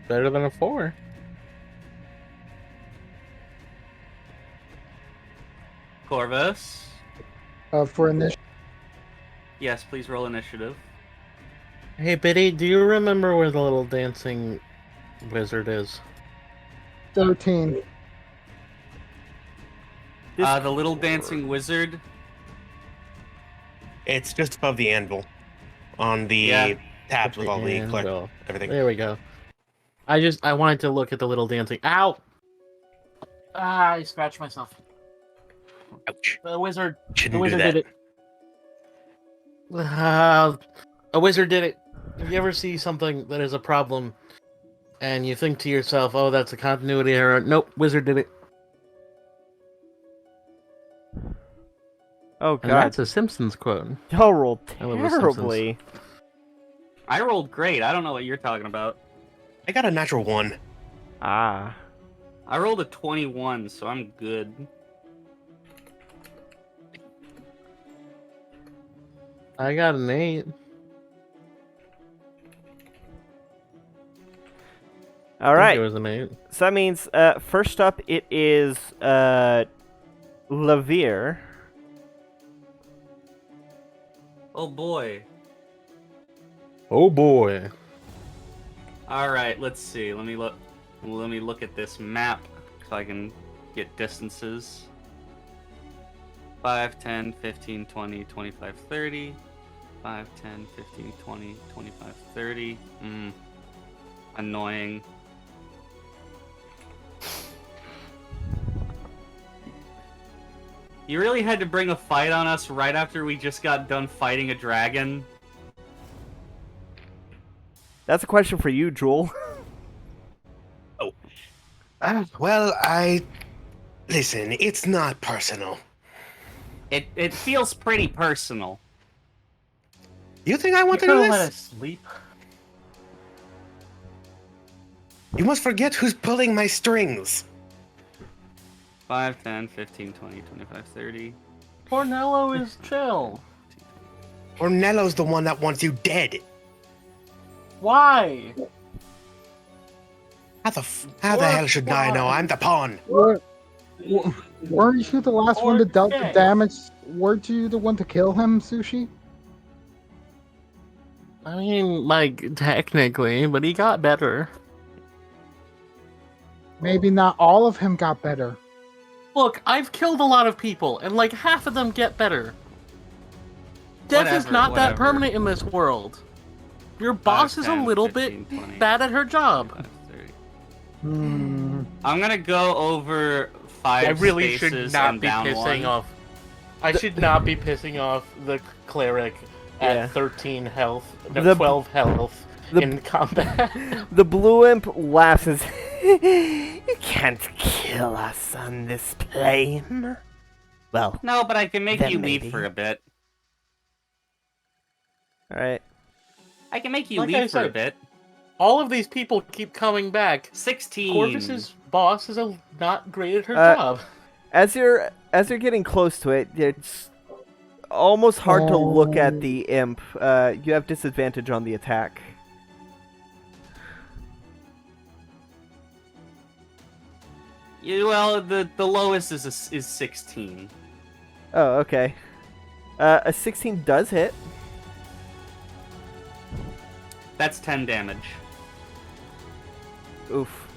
Better than a 4. Corvus? For initiative. Yes, please roll initiative. Hey, Biddy, do you remember where the little dancing wizard is? 13. The little dancing wizard. It's just above the anvil, on the Yeah. tabs with all the Anvil. everything. There we go. I wanted to look at the little dancing. Ow! Ah, I scratched myself. Ouch! The wizard. Shouldn't The wizard do that. did it. A wizard did it. If you ever see something that is a problem, and you think to yourself, "Oh, that's a continuity error," nope, wizard did it. Oh And god. that's a Simpsons quote. Y'all rolled I love The Simpsons. terribly. I rolled great. I don't know what you're talking about. I got a natural 1. Ah. I rolled a 21, so I'm good. I got an 8. All I think right. it was an 8. So that means first up it is Lavir. Oh boy. Oh boy. All right, let's see. Let me look at this map so I can get distances. 5, 10, 15, 20, 25, 30. 5, 10, 15, 20, 25, 30. Annoying. You really had to bring a fight on us right after we just got done fighting a dragon? That's a question for you, Jewel. Well, listen, it's not personal. It feels pretty personal. You think I want to You do could've let this? us sleep. You must forget who's pulling my strings. 5, 10, 15, 20, 25, 30. Cornello is chill. Ornello's the one that wants you dead. Why? How the hell should I know? I'm the pawn. Weren't you the last one that dealt the Okay. damage? Weren't you the one to kill him, Sushi? I mean, like, technically, but he got better. Maybe not all of him got better. Look, I've killed a lot of people, and like half of them get better. Death is Whatever, not that whatever. permanent in this world. Your boss is a 10, little 15, bit 20, bad at her job. 25, 30. Hmm. I'm gonna go over 5 I really spaces should not and be down pissing 1. off. I should not be pissing off the cleric at Yeah. 13 health, no, The- 12 health the- in combat. The blue imp laughs and says, "You can't kill us on this plane." Well, No, but I can make Then you maybe. leave for a bit. all right. I can make you Like I leave for a said, bit. All of these people keep coming back. 16. Corvus's boss is not great at her job. As you're getting close to it, it's almost hard to look at the imp. You have disadvantage on the attack. Yeah, well, the lowest is 16. Oh, okay. A 16 does hit. That's 10 damage. Oof.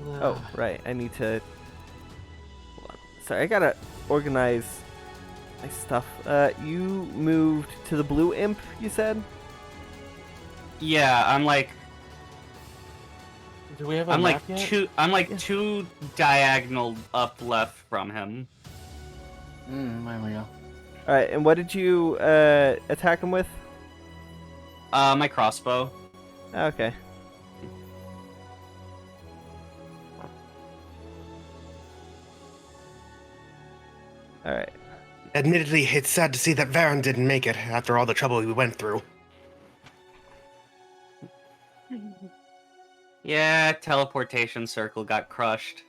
Oh, right. I need to. Hold on. Sorry, I gotta organize my stuff. You moved to the blue imp, you said? Yeah, I'm like Do we have a map yet? two diagonal up left from him. There we go. All right. And what did you attack him with? My crossbow. Okay. All right. Admittedly, it's sad to see that Varen didn't make it after all the trouble we went through. Yeah, teleportation circle got crushed.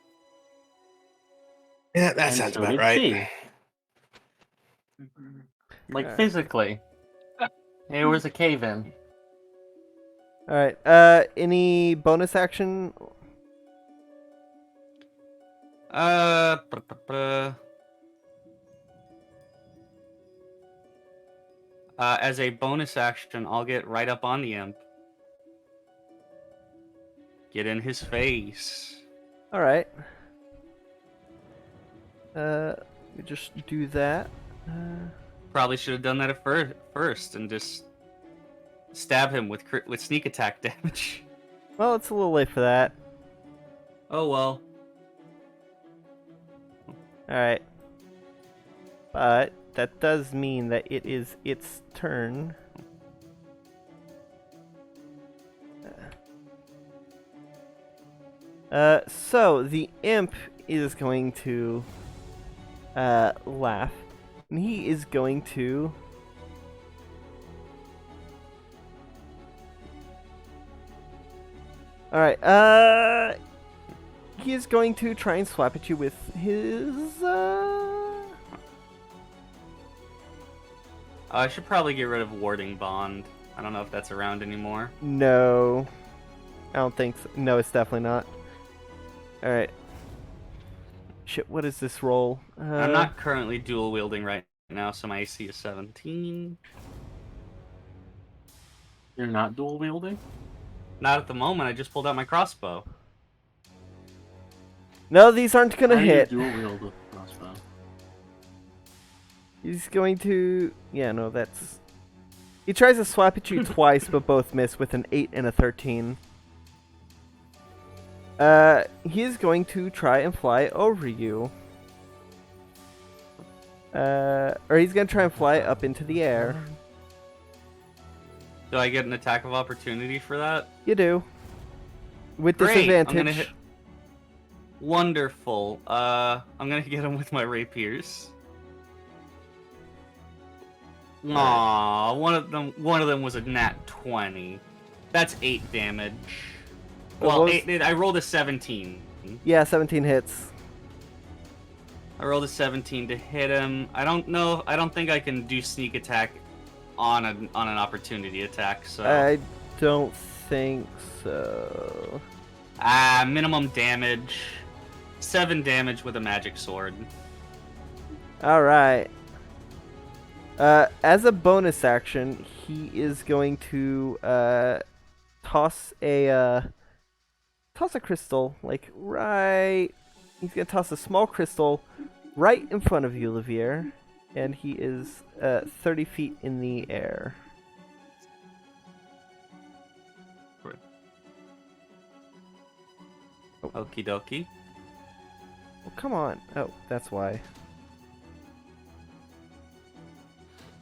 Yeah, that And sounds so about did right. she. Like, Alright. physically. There was a cave-in. All right. Any bonus action? As a bonus action, I'll get right up on the imp. Get in his face. All right. We just do that. Probably should have done that at first and just stab him with sneak attack damage. Well, it's a little late for that. Oh well. All right. But that does mean that it is its turn. So the imp is going to laugh, and he is going to all right. He is going to try and swap at you with his I should probably get rid of Warding Bond. I don't know if that's around anymore. No. I don't think so. No, it's definitely not. Alright. Shit, what is this roll? I'm not currently dual wielding right now, so my AC is 17. You're not dual wielding? Not at the moment, I just pulled out my crossbow. No, these aren't gonna How do you hit. dual wield a crossbow? He's going to... Yeah, no, that's... He tries to swap at you twice, but both miss with an 8 and a 13. He is going to try and fly over you. Or he's going to try and fly up into the air. Do I get an attack of opportunity for that? You do. With Great, disadvantage. I'm gonna hit... Wonderful. I'm gonna get him with my rapiers. Aww, one of them was a nat 20. That's 8 damage. Well, I rolled a 17. Yeah, 17 hits. I rolled a 17 to hit him. I don't think I can do sneak attack on an opportunity attack, so... I don't think so. Minimum damage. 7 damage with a magic sword. Alright. As a bonus action, he is going to toss a crystal, like right... He's going to toss a small crystal right in front of you, Lavier. And he is 30 feet in the air. Okie dokie. Oh, come on. Oh, that's why.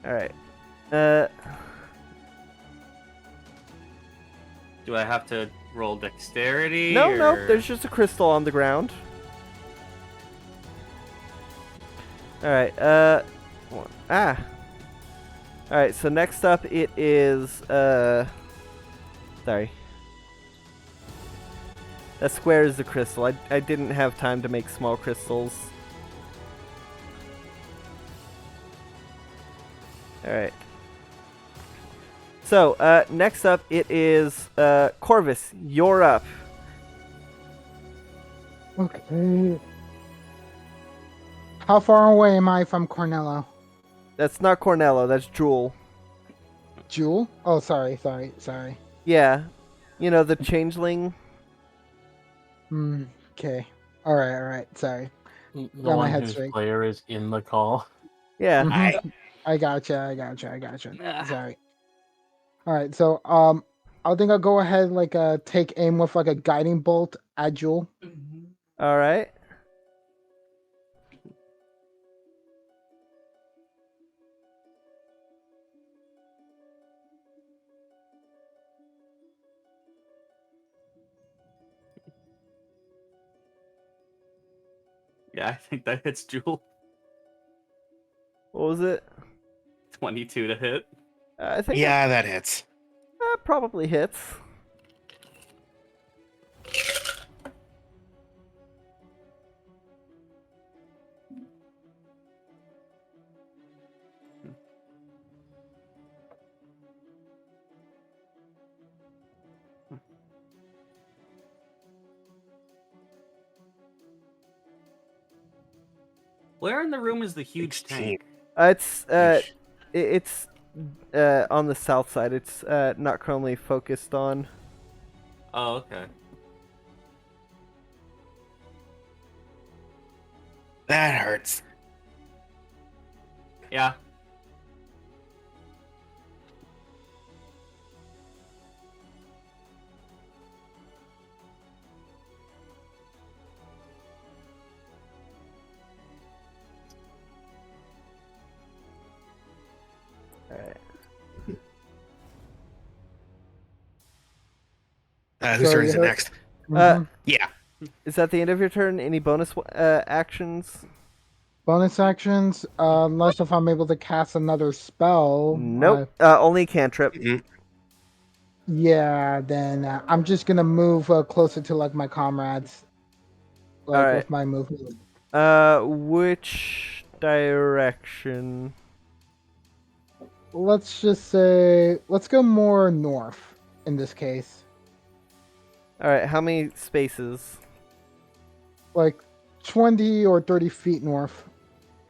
Alright. Do I have to roll dexterity? No, or... no, there's just a crystal on the ground. Alright, Alright, so next up it is, sorry. That square is the crystal. I didn't have time to make small crystals. Alright. So, next up it is, Corvus, you're up. Okay. How far away am I from Cornello? That's not Cornello, that's Jewel. Jewel? Oh, sorry. Yeah. You know, the changeling. Okay. Alright, sorry. The Got my one head whose straight. player is in the call. Yeah. I gotcha. Sorry. Alright, so, I think I'll go ahead, like, take aim with, like, a guiding bolt at Jewel. Alright. Yeah, I think that hits Jewel. What was it? 22 to hit. I think Yeah, that hits. that probably hits. Where in the room is the huge 16. tank? It's on the south side. It's not currently focused on. Oh, okay. That hurts. Yeah. Alright. Whose So turn is you it hurt- next? Mhm. Yeah. Is that the end of your turn? Any bonus actions? Bonus actions, unless if I'm able to cast another spell. Nope. Only cantrip. Mhm. Yeah, then I'm just gonna move closer to like my comrades, like Alright. with my movement. Which direction? let's just say, let's go more north in this case. All right, how many spaces? Like 20 or 30 feet north.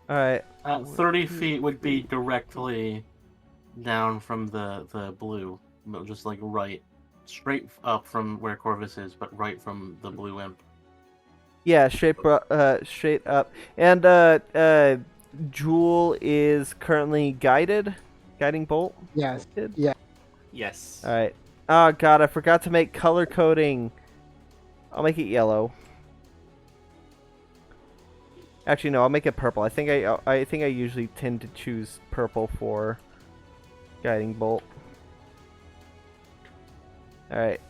All right. 30 feet would be directly down from the blue, just like right, straight up from where Corvus is, but right from the blue imp. Yeah, straight up. And Jewel is currently guiding bolt. Yes. Good. Yeah. Yes. All right. Oh god, I forgot to make color coding. I'll make it yellow. Actually, no, I'll make it purple. I think I usually tend to choose purple for guiding bolt. All right.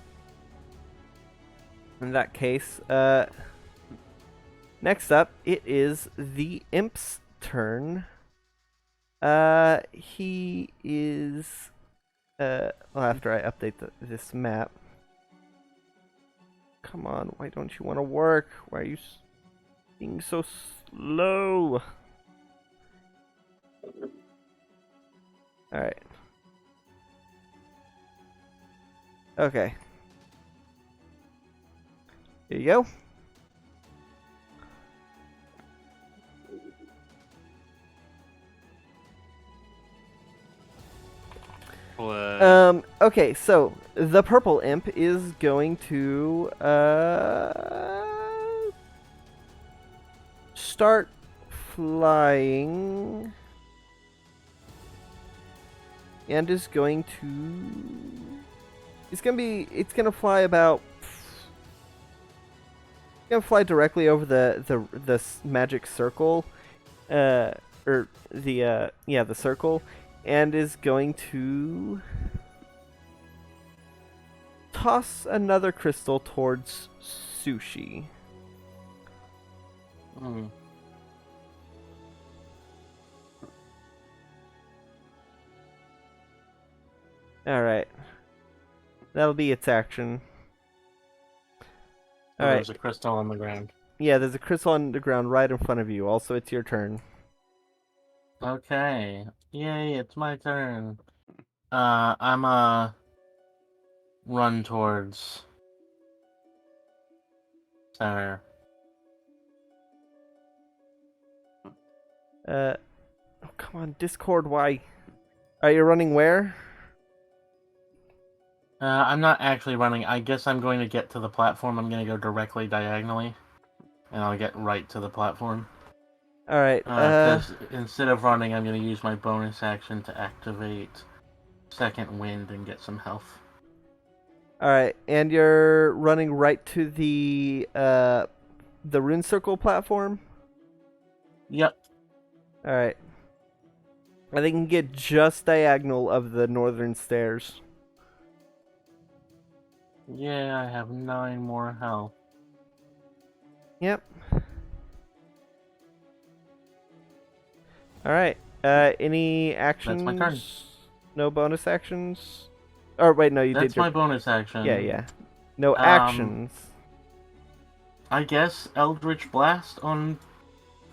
In that case, next up, it is the imp's turn. He is well, after I update this map. Come on, why don't you want to work? Why are you being so slow? All right. Okay. Here you go. Okay, so the purple imp is going to start flying and is going to it's gonna fly about directly over the magic circle, or the circle, and is going to toss another crystal towards Sushi. Hmm. Alright. That'll be its action. So Alright. there's a crystal on the ground. Yeah, there's a crystal on the ground right in front of you. Also, it's your turn. Okay. Yay, it's my turn. I'm run towards center. Oh, come on, Discord, why? Are you running where? I'm not actually running. I guess I'm going to get to the platform. I'm going to go directly diagonally, and I'll get right to the platform. Alright, Because instead of running, I'm going to use my bonus action to activate Second Wind and get some health. Alright, and you're running right to the rune circle platform? Yep. Alright. I think you can get just diagonal of the northern stairs. Yeah, I have 9 more health. Yep. Alright. Any actions? That's my turn. No bonus actions? Or wait, no, you That's did your... my bonus action. Yeah. No actions. I guess Eldritch Blast on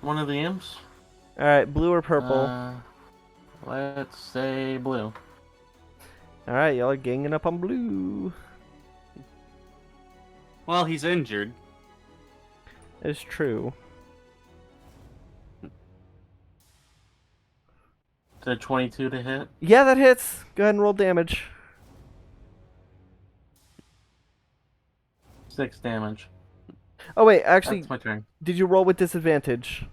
one of the imps. Alright, blue or purple? Let's say blue. Alright, y'all are ganging up on blue. Well, he's injured. It's true. Is it 22 to hit? Yeah, that hits. Go ahead and roll damage. 6 damage. Oh wait, actually, That's my turn. did you roll with disadvantage?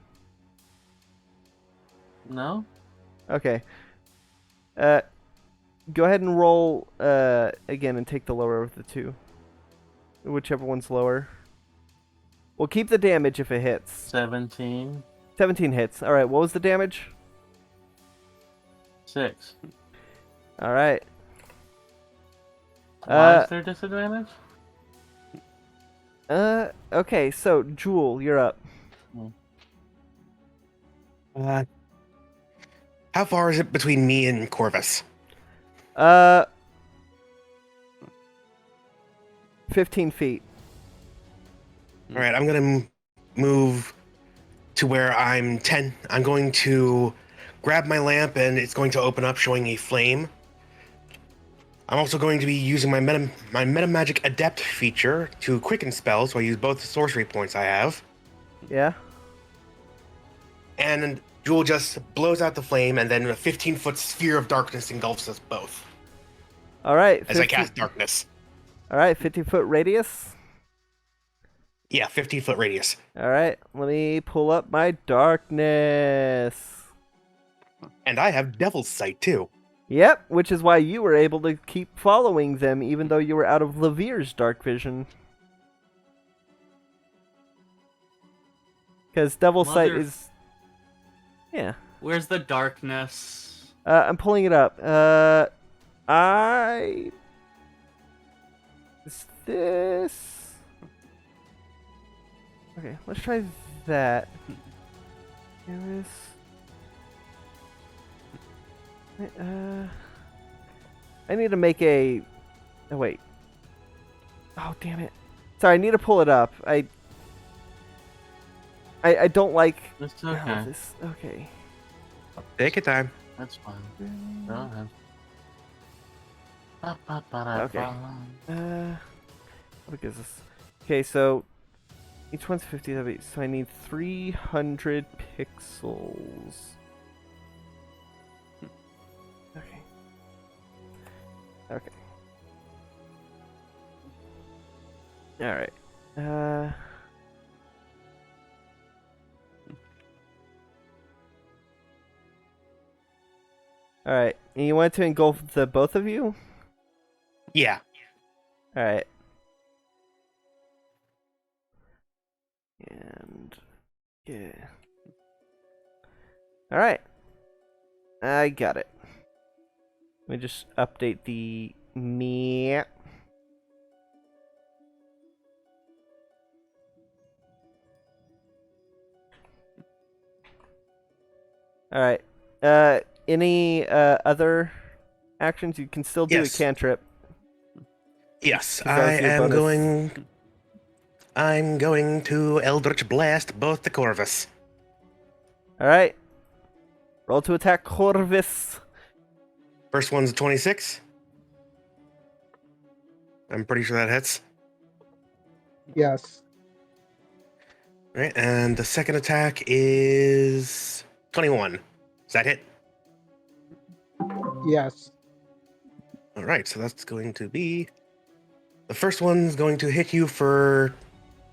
No? Okay. Go ahead and roll again and take the lower of the two. Whichever one's lower. We'll keep the damage if it hits. 17. 17 hits. Alright, what was the damage? 6. Alright. Why is there disadvantage? Okay, so, Jewel, you're up. How far is it between me and Corvus? 15 feet. All right, I'm gonna move to where I'm 10. I'm going to grab my lamp, and it's going to open up, showing a flame. I'm also going to be using my meta magic adept feature to quicken spells, so I use both the sorcery points I have. Yeah. And Jewel just blows out the flame, and then a 15-foot sphere of darkness engulfs us both. All right. As I cast darkness. All right, 50-foot radius. Yeah, 15-foot radius. All right, let me pull up my darkness. And I have Devil's Sight, too. Yep, which is why you were able to keep following them even though you were out of Levere's dark vision. Because Devil's Sight is... Yeah. Where's the darkness? I'm pulling it up. Is this... Okay, let's try that. Iris. I need to make a... Oh, wait. Oh, damn it. Sorry, I need to pull it up. I don't like... It's okay. This. Okay. Take your time. That's fine. Go ahead. Okay. What is this? Okay, so each one's 50, so I need 300 pixels. Okay. Okay. Alright. Alright. And you want to engulf the both of you? Yeah. Alright. And yeah. Alright. I got it. Let me just update the map. Alright. Any other actions? You can still do Yes. a cantrip. Yes, 'Cause that was your bonus. I'm going to Eldritch Blast both the Corvus. Alright. Roll to attack Corvus. First one's a 26. I'm pretty sure that hits. Yes. Right, and the second attack is 21. Does that hit? Yes. All right, so that's going to be... The first one's going to hit you for...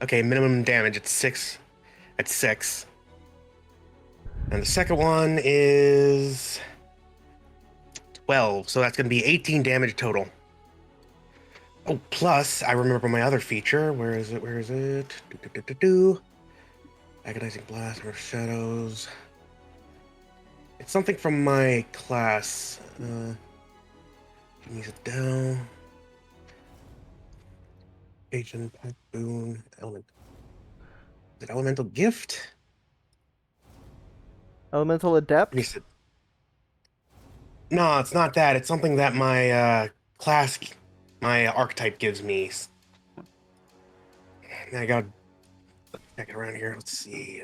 Okay, minimum damage at 6. At 6. And the second one is... 12, so that's going to be 18 damage total. Oh, plus, I remember my other feature. Where is it? Where is it? Agonizing Blast or Shadows. It's something from my class. Use it down. Agent, Pack, Boon, Element. Is it Elemental Gift? Elemental Adept? No, it's not that. It's something that my class, my archetype gives me. I got check it around here. Let's see.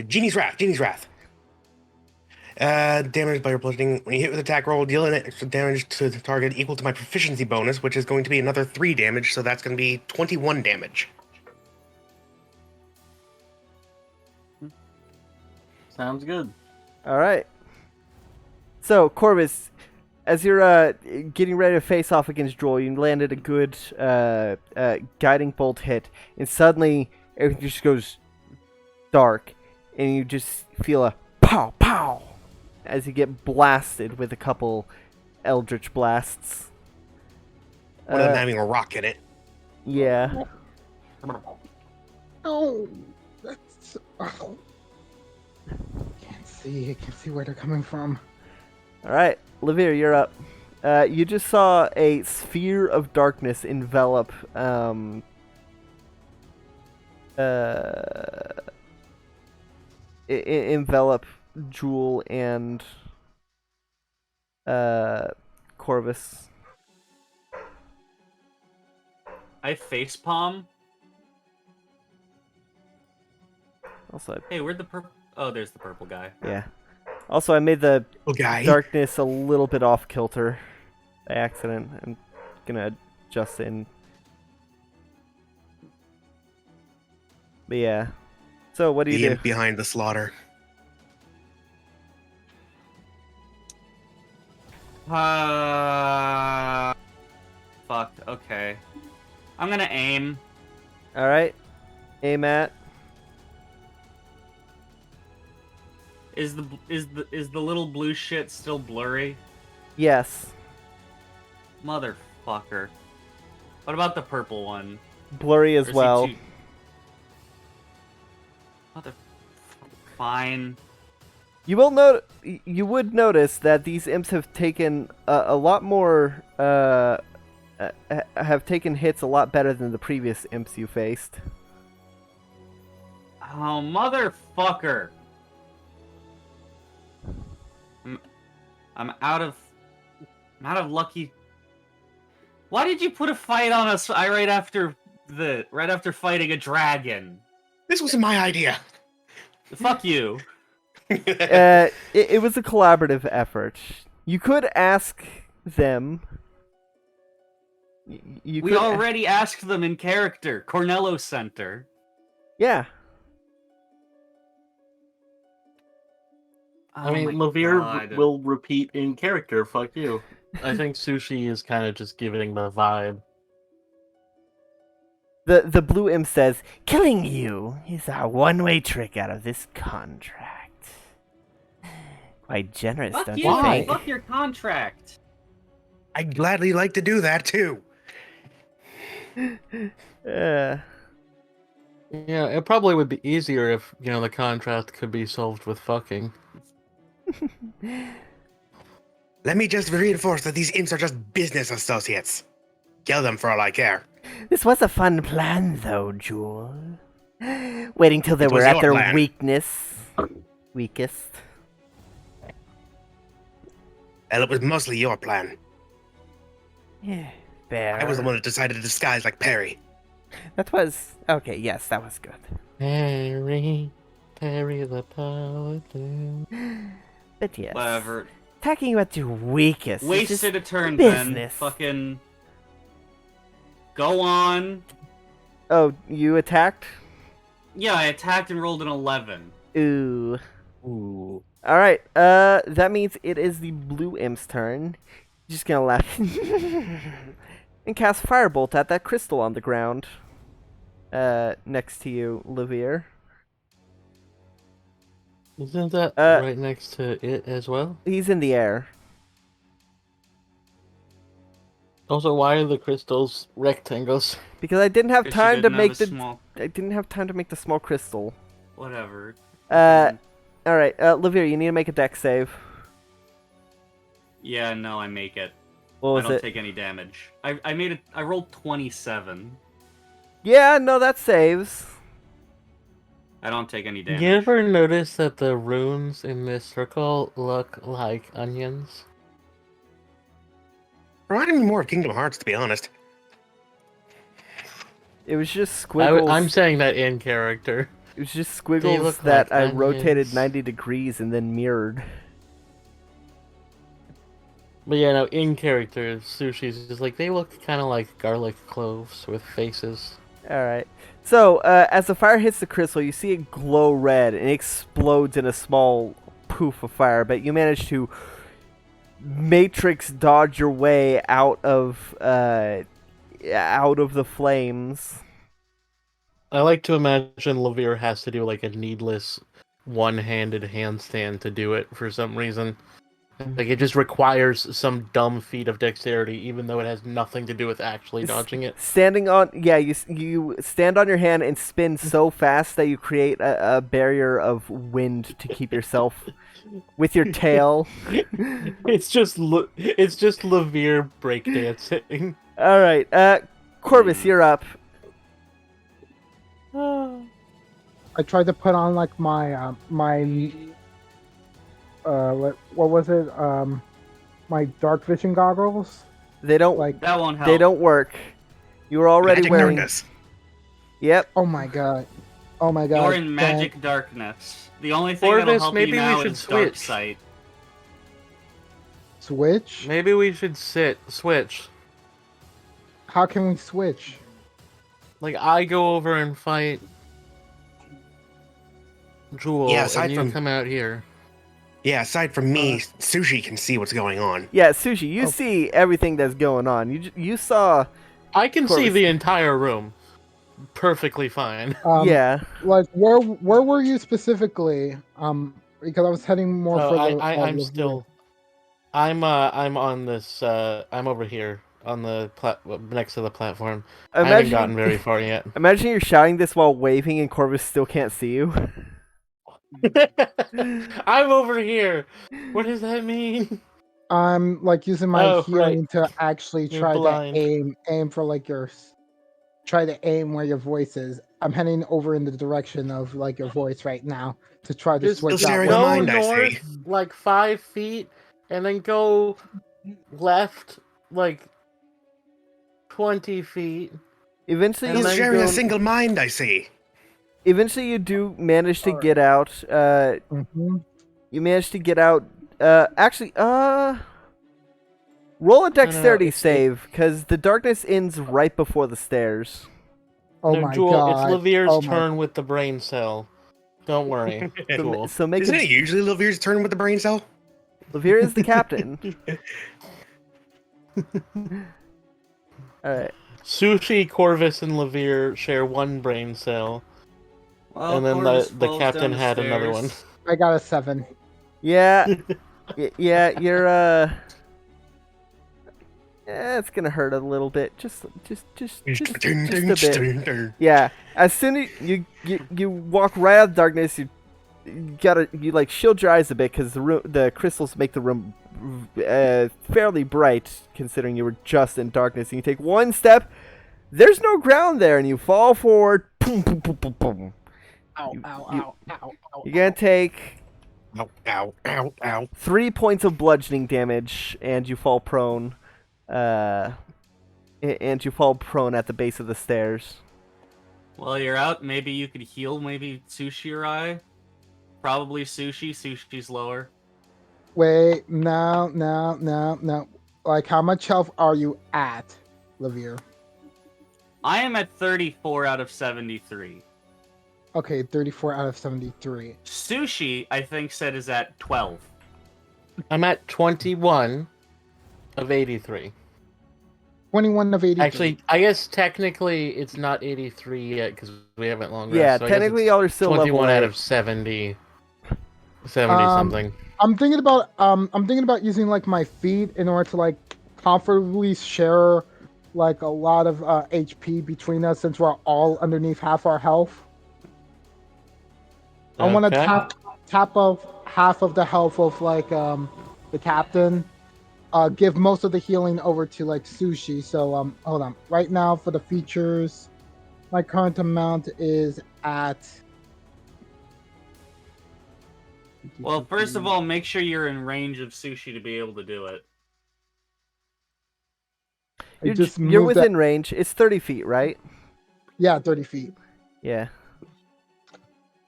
Genie's Wrath. Genie's Wrath. Damage by your bludgeoning. When you hit with attack roll, deal an extra damage to the target equal to my proficiency bonus, which is going to be another 3 damage, so that's going to be 21 damage. Sounds good. Alright. So, Corvus, as you're getting ready to face off against Droll, you landed a good guiding bolt hit, and suddenly everything just goes dark, and you just feel a pow pow as you get blasted with a couple eldritch blasts. One of them having a rock in it. Yeah. Oh, that's. Oh. I can't see where they're coming from. Alright, Levere, you're up. You just saw a sphere of darkness envelop envelop Jewel and Corvus. I facepalm. Also, Hey, where'd the Oh, there's the purple guy. Yeah. Also, I made the Okay. darkness a little bit off kilter by accident. I'm gonna adjust in. But yeah. So what do The you do? imp behind the slaughter. Fuck. Okay. I'm gonna aim. All right. Aim at. Is the little blue shit still blurry? Yes. Motherfucker. What about the purple one? Blurry Or as is he well. too- Fine. You would notice that these imps have taken a lot more. Have taken hits a lot better than the previous imps you faced. Oh, motherfucker. I'm out of lucky. Why did you put a fight on us right after fighting a dragon? This wasn't my idea. Fuck you. It was a collaborative effort. You could ask them. We could already asked them in character. Cornello Center. Yeah. I mean, Lavir will repeat in character. Fuck you. I think Sushi is kind of just giving the vibe. The blue imp says, "Killing you is our one-way trick out of this contract." Quite generous, Fuck don't you. you think? Fuck your contract. I'd gladly like to do that too. Yeah, it probably would be easier if, the contract could be solved with fucking. Let me just reinforce that these imps are just business associates. Kill them for all I care. This was a fun plan, though, Jewel. Waiting till they It were was at your their plan. weakest. Well, it was mostly your plan. Yeah, fair. I was the one that decided to disguise like Perry. That was okay. Yes, that was good. Perry the Paladin. But yes, Whatever. attacking you at your weakest. is just Wasted a turn, then. business. Fucking. Go on. Oh, you attacked? Yeah, I attacked and rolled an 11. Ooh. Ooh. All right. That means it is the blue imp's turn. Just gonna laugh and cast firebolt at that crystal on the ground. Next to you, Lavir. Isn't that right next to it as well? He's in the air. Also, why are the crystals rectangles? Because I didn't have time to make the small... I didn't have time to make the small crystal. Whatever. All right, Lavir, you need to make a dex save. Yeah, no, I make it. What was I don't it? take any damage. I made it. I rolled 27. Yeah, no, that saves. I don't take any damage. You ever notice that the runes in this circle look like onions? Reminded me more of Kingdom Hearts, to be honest. It was just squiggles. I'm saying that in character. It was just They squiggles look that like I rotated onions. 90 degrees and then mirrored. But yeah, no, in character, Sushi's just like, they look kind of like garlic cloves with faces. Alright. So, as the fire hits the crystal, you see it glow red and it explodes in a small poof of fire, but you manage to matrix dodge your way out of the flames. I like to imagine Lavir has to do like a needless one-handed handstand to do it for some reason. Like, it just requires some dumb feat of dexterity, even though it has nothing to do with actually dodging it. Standing on, you stand on your hand and spin so fast that you create a barrier of wind to keep yourself with your tail. It's just Lavir breakdancing. All right, Corvus, you're up. I tried to put on like my what was it? My dark vision goggles. They don't Like, That won't help. They don't work. You were already Magic wearing. darkness. Yep. oh my god. Oh my god. You're in magic darkness. The only thing Orvis, that'll help maybe you we now should is dark switch. sight. Switch? Maybe we should switch. How can we switch? Like, I go over and fight Jewel, Yeah, and aside you from- come out here. Yeah, aside from me, Sushi can see what's going on. Yeah, Sushi, you Oh. see everything that's going on. You saw. I can see Corvus. the entire room perfectly fine. Yeah. Like where were you specifically? Because I was heading more Oh, for the. I'm the still. I'm on this. I'm over here on the next to the platform. I haven't gotten very far yet. Imagine you're shouting this while waving, and Corvus still can't see you. I'm over here. What does that mean? I'm like using my Oh, hearing right. to actually You're try blind. to aim for like try to aim where your voice is. I'm heading over in the direction of like your voice right now to try to Just switch Just out. sharing with- my go mind, I north see. like 5 feet, and then go left like 20 feet. Eventually, And He's then sharing go- a single mind, I see. eventually you do manage to get out. Mhm. You manage to get out. Actually, roll a dexterity it's- save because the darkness ends right before the stairs. Oh No, my Jewel, god! it's Lavier's Oh my- turn with the brain cell. Don't worry, Jewel. So make Isn't a. it usually Lavier's turn with the brain cell? Lavir is the captain. All right. Sushi, Corvus, and Lavier share one brain cell, Well, and then Corvus the falls captain down the had another one. stairs. I got a 7. Yeah. Yeah. You're. Yeah, it's gonna hurt a little bit. Just a bit. Yeah. As soon as you walk right out of darkness, you like shield your eyes a bit because the crystals make the room fairly bright considering you were just in darkness. And you take one step, there's no ground there, and you fall forward. Boom, boom, boom, boom, boom. Ow! You- Ow! you- Ow! Ow! Ow! You're gonna take Ow, ow, ow, ow. 3 points of bludgeoning damage, and you fall prone. And you fall prone at the base of the stairs. While you're out, maybe you could heal maybe Sushi or I. Probably Sushi. Sushi's lower. Wait! No! Like, how much health are you at, Lavier? I am at 34 out of 73. Okay, 34 out of 73. Sushi, I think, said is at 12. I'm at 21 of 83. 21 of 83. Actually, I guess technically it's not 83 yet because we haven't long Yeah, rested. So I guess technically it's y'all are still 21 level out 8. of 70. 70 something. I'm thinking about using like my feet in order to like comfortably share like a lot of HP between us since we're all underneath half our health. I want to Okay. tap of half of the health of like the captain. Give most of the healing over to like Sushi. So hold on. Right now for the features, my current amount is at. Well, first of all, make sure you're in range of Sushi to be able to do it. I just You're moved within range. It's 30 feet, right? Yeah, 30 feet. Yeah.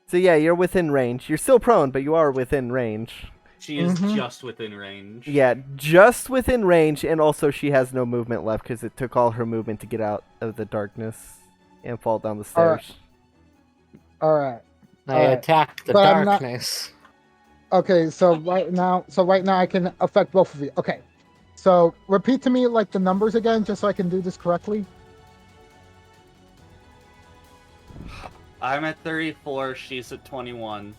So yeah, you're within range. You're still prone, but you are within range. She is Mhm. just within range. Yeah, just within range, and also she has no movement left because it took all her movement to get out of the darkness and fall down the Alright. stairs. All right. I Alright. attacked the But I'm not- darkness. Okay, so right now I can affect both of you. Okay. So repeat to me like the numbers again, just so I can do this correctly. I'm at 34, she's at 21.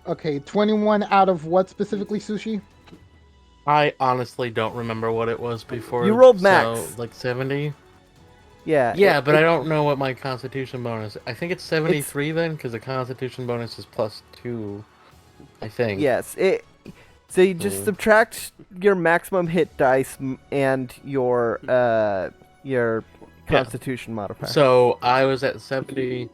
Okay, 21 out of what specifically, Sushi? I honestly don't remember what it was before. You rolled so, max. like 70? Yeah. Yeah, but I don't know what my constitution bonus. I think it's 73 then, because the constitution bonus is +2. I think. Yes. So you just subtract your maximum hit dice and your Constitution modifier. So I was at 73.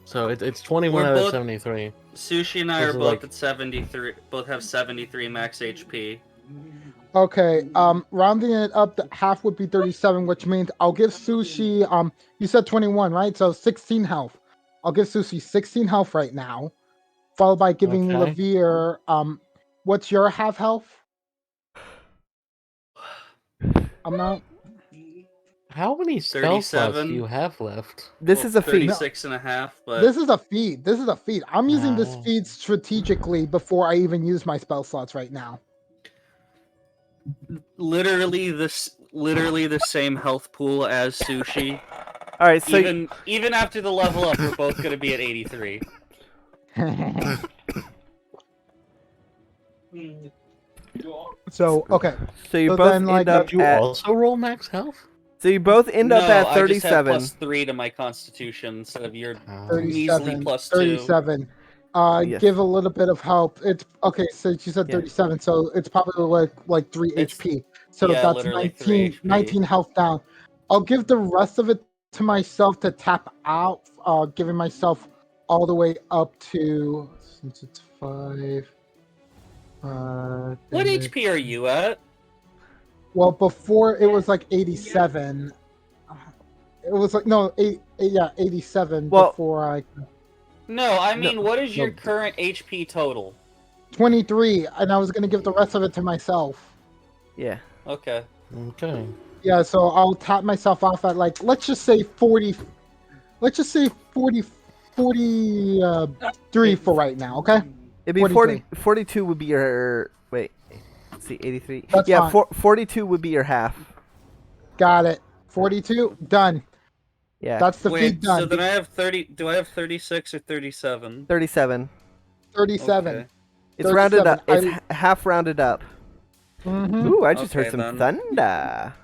So it's 21 We're out of both- 73. Sushi and I This are is both like- at 73. Both have 73 max HP. Okay, rounding it up, the half would be 37, which means I'll give Sushi, you said 21, right? So 16 health. I'll give Sushi 16 health right now, followed by giving Okay. Levere, what's your half health amount? How many spell slots do 37. you have left? This is a feat. 36 and a half, but This is a feat. This is a feat. I'm using this Oh. feat strategically before I even use my spell slots right now. literally the same health pool as Sushi. All right, so Even after the level up, we're both gonna be at 83. So, okay. so you So both then, like, end up Did you at also roll max health? so you both end up at I just have 37. +3 to my Constitution instead of your Oh. measly 37. +2. 37. Yes. Give a little bit of help. It's okay. So you said Yeah. 37, so it's probably like 3 It's- HP. So yeah, that's literally 3 19, HP. 19 health down. I'll give the rest of it to myself to tap out, giving myself all the way up to, since it's 5. What HP are you at? Well, before it was like 87. It was like, no, 87 Well- before I. No, I mean, what is your no. current HP total? 23, and I was going to give the rest of it to myself. Yeah. Okay. Okay. Yeah, so I'll tap myself off at, like, let's just say 40. Let's just say 43 for right now, okay? It'd be 43. 42 would be your wait. Let's see, 83. That's yeah, fine. 42 would be your half. Got it. 42, done. Yeah. That's the Wait, feed done. so then I have 30. Do I have 36 or 37? 37. 37. Okay. It's rounded up. 37. It's half rounded up. Mhm. Ooh, I just Okay, heard some then. thunder.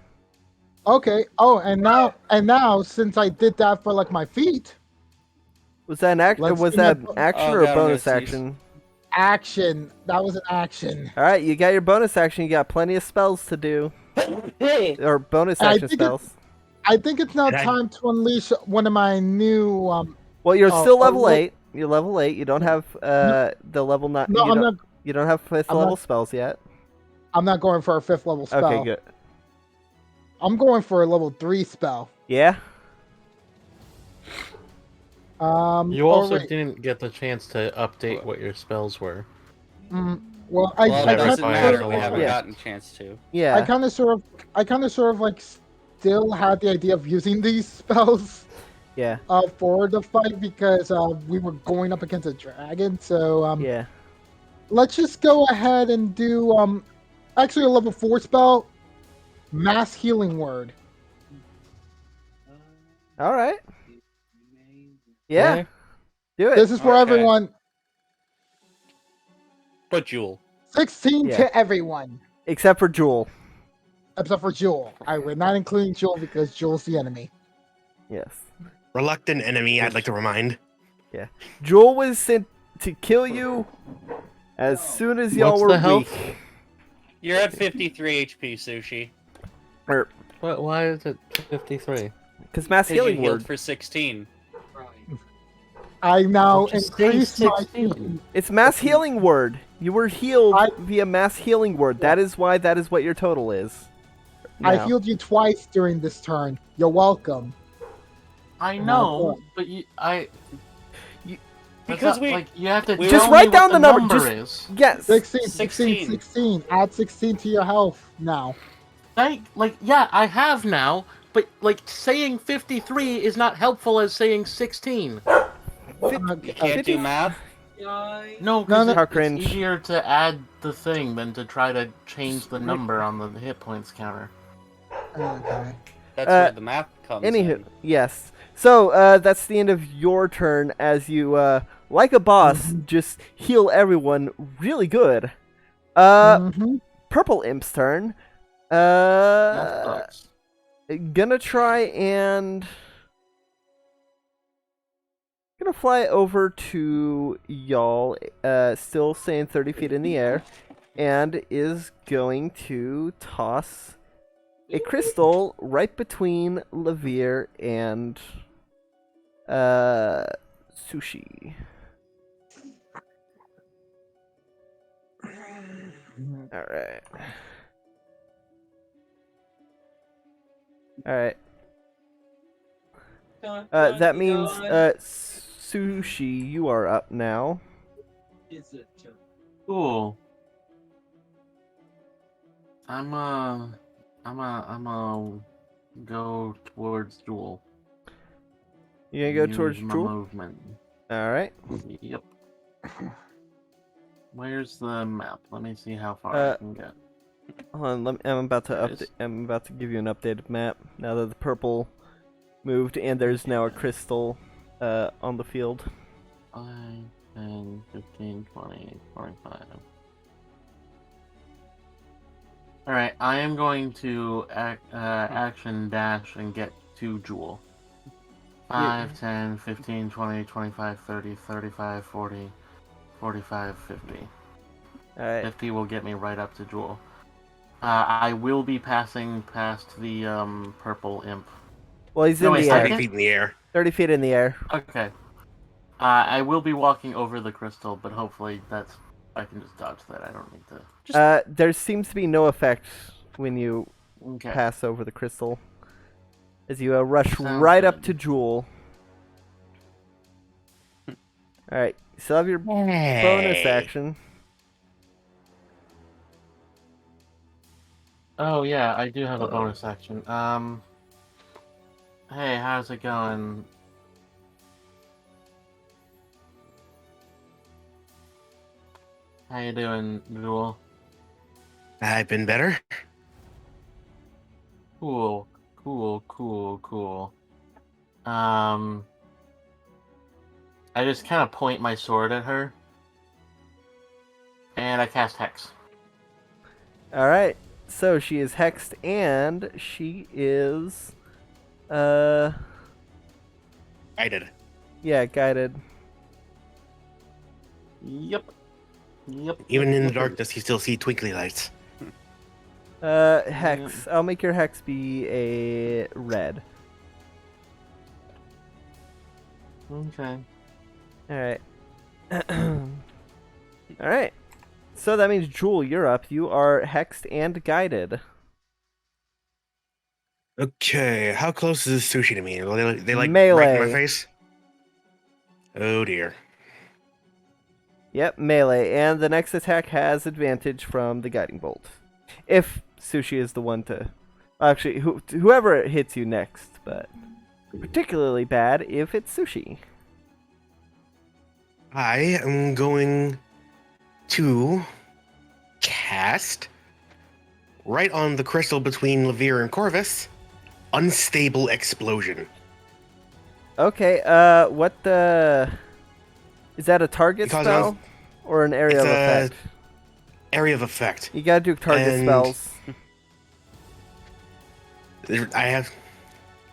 Okay. Oh, and now, since I did that for, like, my feet, Was that an action? Let's Was do that my- an action Oh, or a God, I'm bonus gonna sneeze. action? action. That was an action. All right, you got your bonus action. You got plenty of spells to do, or bonus I action think spells. I think it's now Did I- time to unleash one of my new. Well, you're still level look- 8. You're level 8. You don't have the level 9. No, I'm not. You don't have 5th I'm level not- spells yet. I'm not going for a 5th level spell. Okay, good. I'm going for a level 3 spell. Yeah. You also wait. didn't get the chance to update what your spells were. Well, I Well, it never doesn't fired matter. a We lot. haven't Yeah. gotten a chance to. Yeah. I kind of sort of like still had the idea of using these spells Yeah. for the fight because we were going up against a dragon. So Yeah. let's just go ahead and do actually a level 4 spell, mass healing word. All right. Yeah. Okay. Do it. This is for Okay. everyone. But Jewel. 16 Yeah. to everyone Except for Jewel. except for Jewel. We're not including Jewel because Jewel's the enemy. Yes. Reluctant enemy, I'd like to remind. Jewel was sent to kill you as soon as y'all What's were the health? weak. You're at 53 HP, Sushi. Or But why is it 53? because mass Because you healing healed word. for 16. I now Just say increase my 16. It's mass healing word. You were healed I- via mass healing word. That is why that is what your total is. I Now. healed you twice during this turn. You're welcome. I know, but Because you have to Just tell write me down what the number, number just- is. Yes. 16, 16. 16. Add 16 to your health now. I have now, but saying 53 is not helpful as saying 16. you can't do math. No, No, because no. How it's cringe. easier to add the thing than to try to change the number on the hit points counter. Okay. That's where the math comes Anywho, in. yes. So that's the end of your turn as you, like a boss, just heal everyone really good. Mhm. Purple Imp's turn. That sucks. Gonna try and gonna fly over to y'all, still staying 30 feet in the air, and is going to toss a crystal right between Levere and Sushi. All right. All right. Dun, That means dun. Sushi, you are up now. Cool. I'm go towards Jewel. You gonna go Use towards my Jewel? movement. All right. Yep. Where's the map? Let me see how far I can get. Hold on. I'm about to There it update. is. I'm about to give you an updated map now that the purple moved and there's now a crystal on the field. 5, 10, 15, 20, 25. Alright, I am going to action dash and get to Jewel. 5, 10, 15, 20, 25, 30, 35, 40, 45, 50. All right. 50 will get me right up to Jewel. I will be passing past the purple imp. Well, he's No, in wait, the I air. 30 feet in the air. 30 feet in the air. Okay. I will be walking over the crystal, but hopefully I can just dodge that. I don't need to. There seems to be no effect when you Okay. pass over the crystal. As you rush Sounds right up good. to Jewel. Alright, you still have your bonus Hey. action. Oh yeah, I do have a bonus action. Hey, how's it going? How you doing, Jewel? I've been better. Cool, cool. I just kind of point my sword at her, and I cast Hex. Alright, so she is hexed and she is... Guided. Yeah, guided. Yep. Even in the darkness, you still see twinkly lights. Hex. I'll make your hex be a red. Okay. Alright. Alright. So that means, Jewel, you're up. You are hexed and guided. Okay, how close is this sushi to me? Will they like right in Melee. my face? Oh dear. Yep, melee. And the next attack has advantage from the guiding bolt. If Sushi is the one to... Actually, whoever hits you next, but... Particularly bad if it's Sushi. I am going to cast right on the crystal between Levere and Corvus, Unstable Explosion. Okay, what the... Is that a target Because spell? Or an area it's of a- effect? Area of effect. You gotta do target and- spells. I have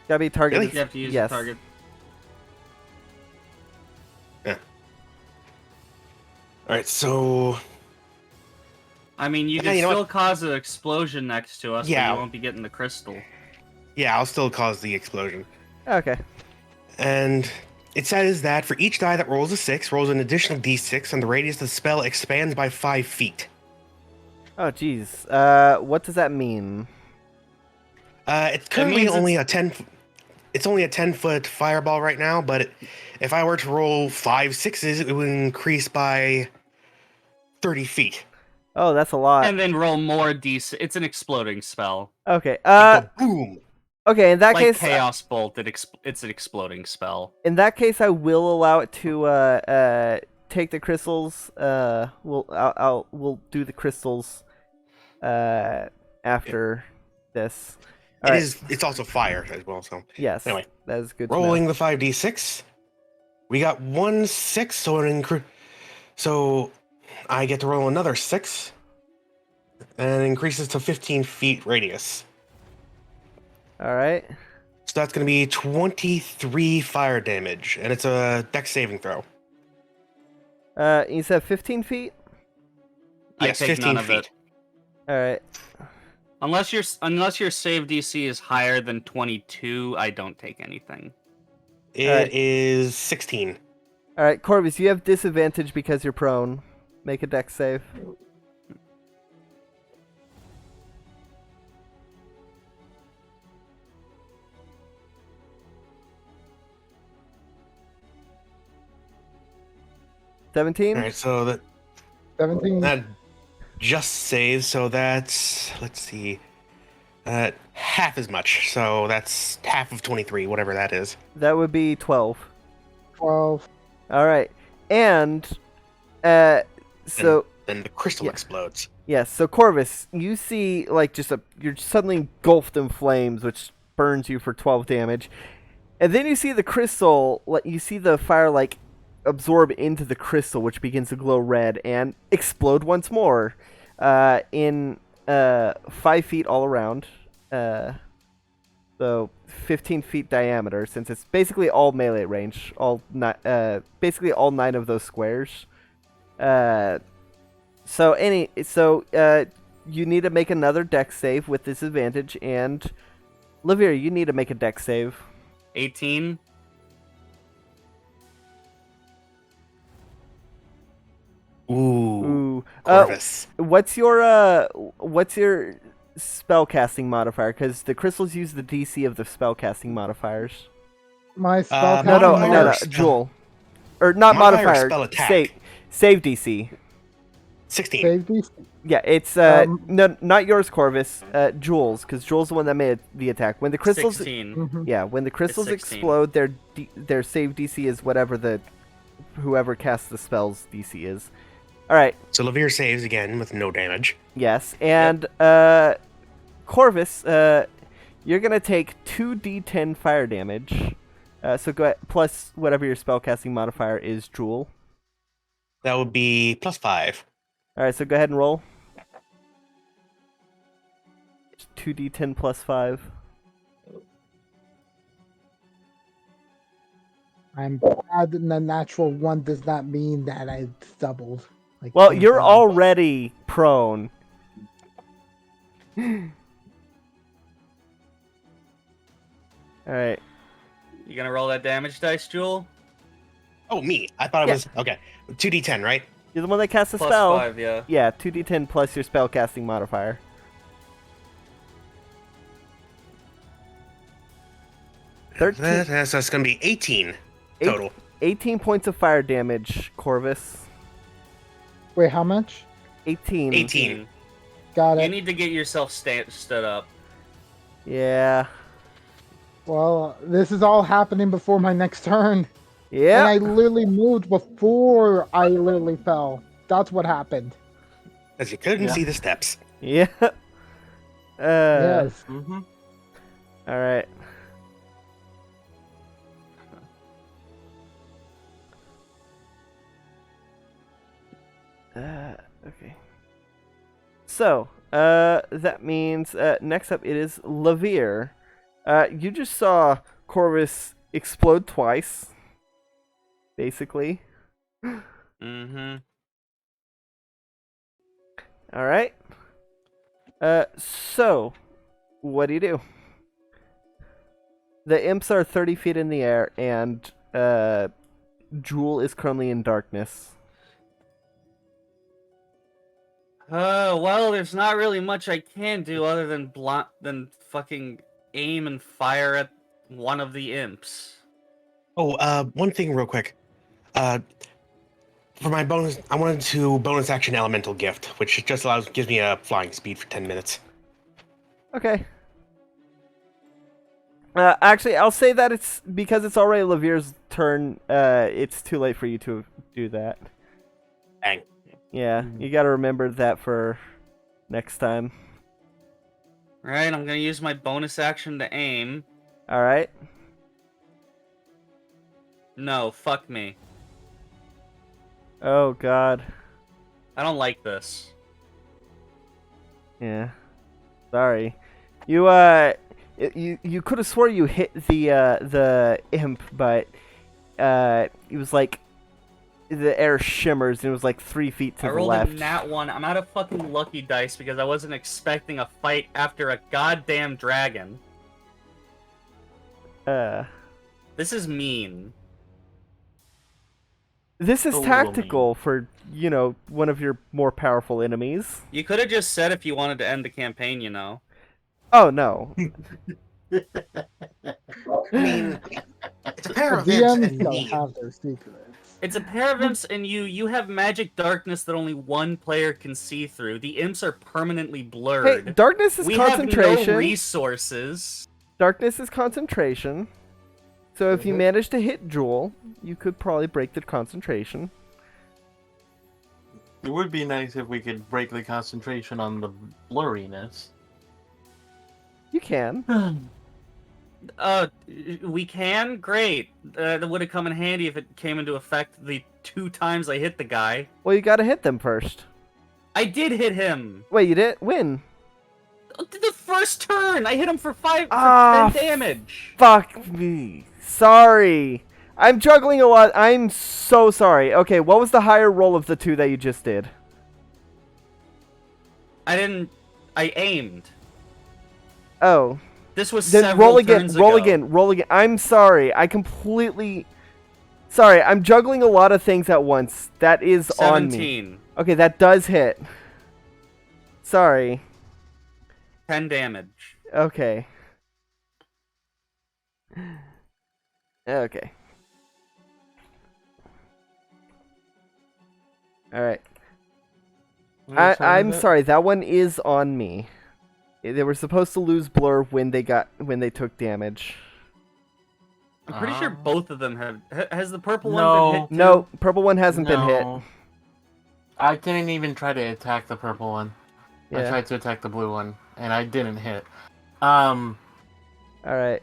Gotta be targeted. Really? You have to use yes. the target. Alright, so I mean, you Yeah, can you know still what? cause an explosion next to us, but Yeah. you won't be getting the crystal. yeah, I'll still cause the explosion. Okay. And it says that for each die that rolls a 6, rolls an additional d6, and the radius of the spell expands by 5 feet. Oh, jeez. What does that mean? It's currently means only a 10. It's only a 10-foot fireball right now, but if I were to roll 5 6s, it would increase by 30 feet. Oh, that's a lot. And then roll more d6. It's an exploding spell. Okay. Boom! Okay. In that Like case, Chaos Bolt, it's an exploding spell. in that case, I will allow it to take the crystals. We'll do the crystals after this. All right. It's also fire as well, so. Yes. Anyway, that is good. rolling the 5d6. We got 1 6, so I get to roll another 6. And it increases to 15 feet radius. All right. So that's going to be 23 fire damage, and it's a dex saving throw. You said 15 feet. Yes, I take 15 none of feet. it. All right. Unless your save DC is higher than 22, I don't take anything. It Alright. is 16. All right, Corvus, you have disadvantage because you're prone. Make a dex save. 17? All right, so 17. that just saves, so that's, let's see, half as much. So that's half of 23, whatever that is. That would be 12. 12. All right. And so Then the crystal yeah. explodes. yes, so Corvus, you see like you're suddenly engulfed in flames, which burns you for 12 damage. And then you see the crystal, you see the fire like absorb into the crystal, which begins to glow red and explode once more, in 5 feet all around. So 15 feet diameter, since it's basically all melee range, basically all 9 of those squares. So you need to make another dex save with disadvantage, and Lavir, you need to make a dex save. 18. Ooh. Corvus. What's your spellcasting modifier? Because the crystals use the DC of the spellcasting modifiers. My spell. No, Jewel, or not modifier. Spell attack. Save DC. 16. Save DC. Yeah, it's no, not yours, Corvus. Jules, because Jules is the one that made the attack. When the crystals, 16. Mhm. yeah, when the crystals 16. explode, their save DC is whatever whoever casts the spell's DC is. All right. So Lavir saves again with no damage. Yes, and Corvus, you're gonna take 2d10 fire damage. So go ahead, plus whatever your spellcasting modifier is, Jewel. That would be +5. All right, so go ahead and roll. 2d10 plus 5. I'm bad, and the natural one does not mean that I doubled. Like, Well, thank you're God. already prone. All right. You gonna roll that damage dice, Jewel? Oh, me. I thought it Yeah. was... Okay. 2d10, right? You're the one that casts the Plus spell. 5, yeah. Yeah, 2d10 plus your spellcasting modifier. 13. That's going to be 18 total. 18 points of fire damage, Corvus. Wait, how much? 18. 18. Got You it. need to get yourself stood up. Yeah. Well, this is all happening before my next turn. Yeah. And I literally moved before I literally fell. That's what happened. As you couldn't see the steps. Yeah. Yes. Mm-hmm. All right. Okay. So, that means next up it is Lavir. You just saw Corvus explode twice, basically. Mm-hmm. All right. So, what do you do? The imps are 30 feet in the air, and Jewel is currently in darkness. Well, there's not really much I can do other than fucking aim and fire at one of the imps. Oh, one thing real quick. For my bonus, I wanted to bonus action elemental gift, which just gives me a flying speed for 10 minutes. Okay. Actually, I'll say that it's because it's already Lavir's turn. It's too late for you to do that. Dang. Yeah, you got to remember that for next time. Alright, I'm gonna use my bonus action to aim. All right. No, fuck me. Oh God. I don't like this. Yeah. Sorry. You you could have swore you hit the imp, but it was like the air shimmers and it was like 3 feet to I the rolled left. a nat 1. I'm out of fucking lucky dice because I wasn't expecting a fight after a goddamn dragon. This is mean. This is A little tactical for, you know, one of your more powerful enemies. You could have just said if you wanted to end the campaign, you know. Oh no. I mean, it's a pair The of imps DMs and don't me. have their secrets. It's a pair of imps, and you have magic darkness that only one player can see through. The imps are permanently blurred. Hey, darkness is we concentration. have no resources. Darkness is concentration. So if you manage to hit Jewel, you could probably break the concentration. It would be nice if we could break the concentration on the blurriness. You can. We can? Great. That would have come in handy if it came into effect the 2 times I hit the guy. Well, you gotta hit them first. I did hit him! Wait, you did? When? The first turn! I hit him for 10 damage! Fuck me. Sorry. I'm juggling a lot. I'm so sorry. Okay, what was the higher roll of the 2 that you just did? I aimed. Oh. This was Then several roll again. turns Roll ago. again. Roll again. I'm sorry. Sorry, I'm juggling a lot of things at once. That is 17. on me. Okay, that does hit. Sorry. 10 damage. Okay. Okay. Alright. I'm sorry, that one is on me. They were supposed to lose blur when they took damage. I'm pretty sure both of them have. Has the purple No. one been hit? Too? No, purple one hasn't been hit. I didn't even try to attack the purple one. Yeah. I tried to attack the blue one, and I didn't hit. Alright.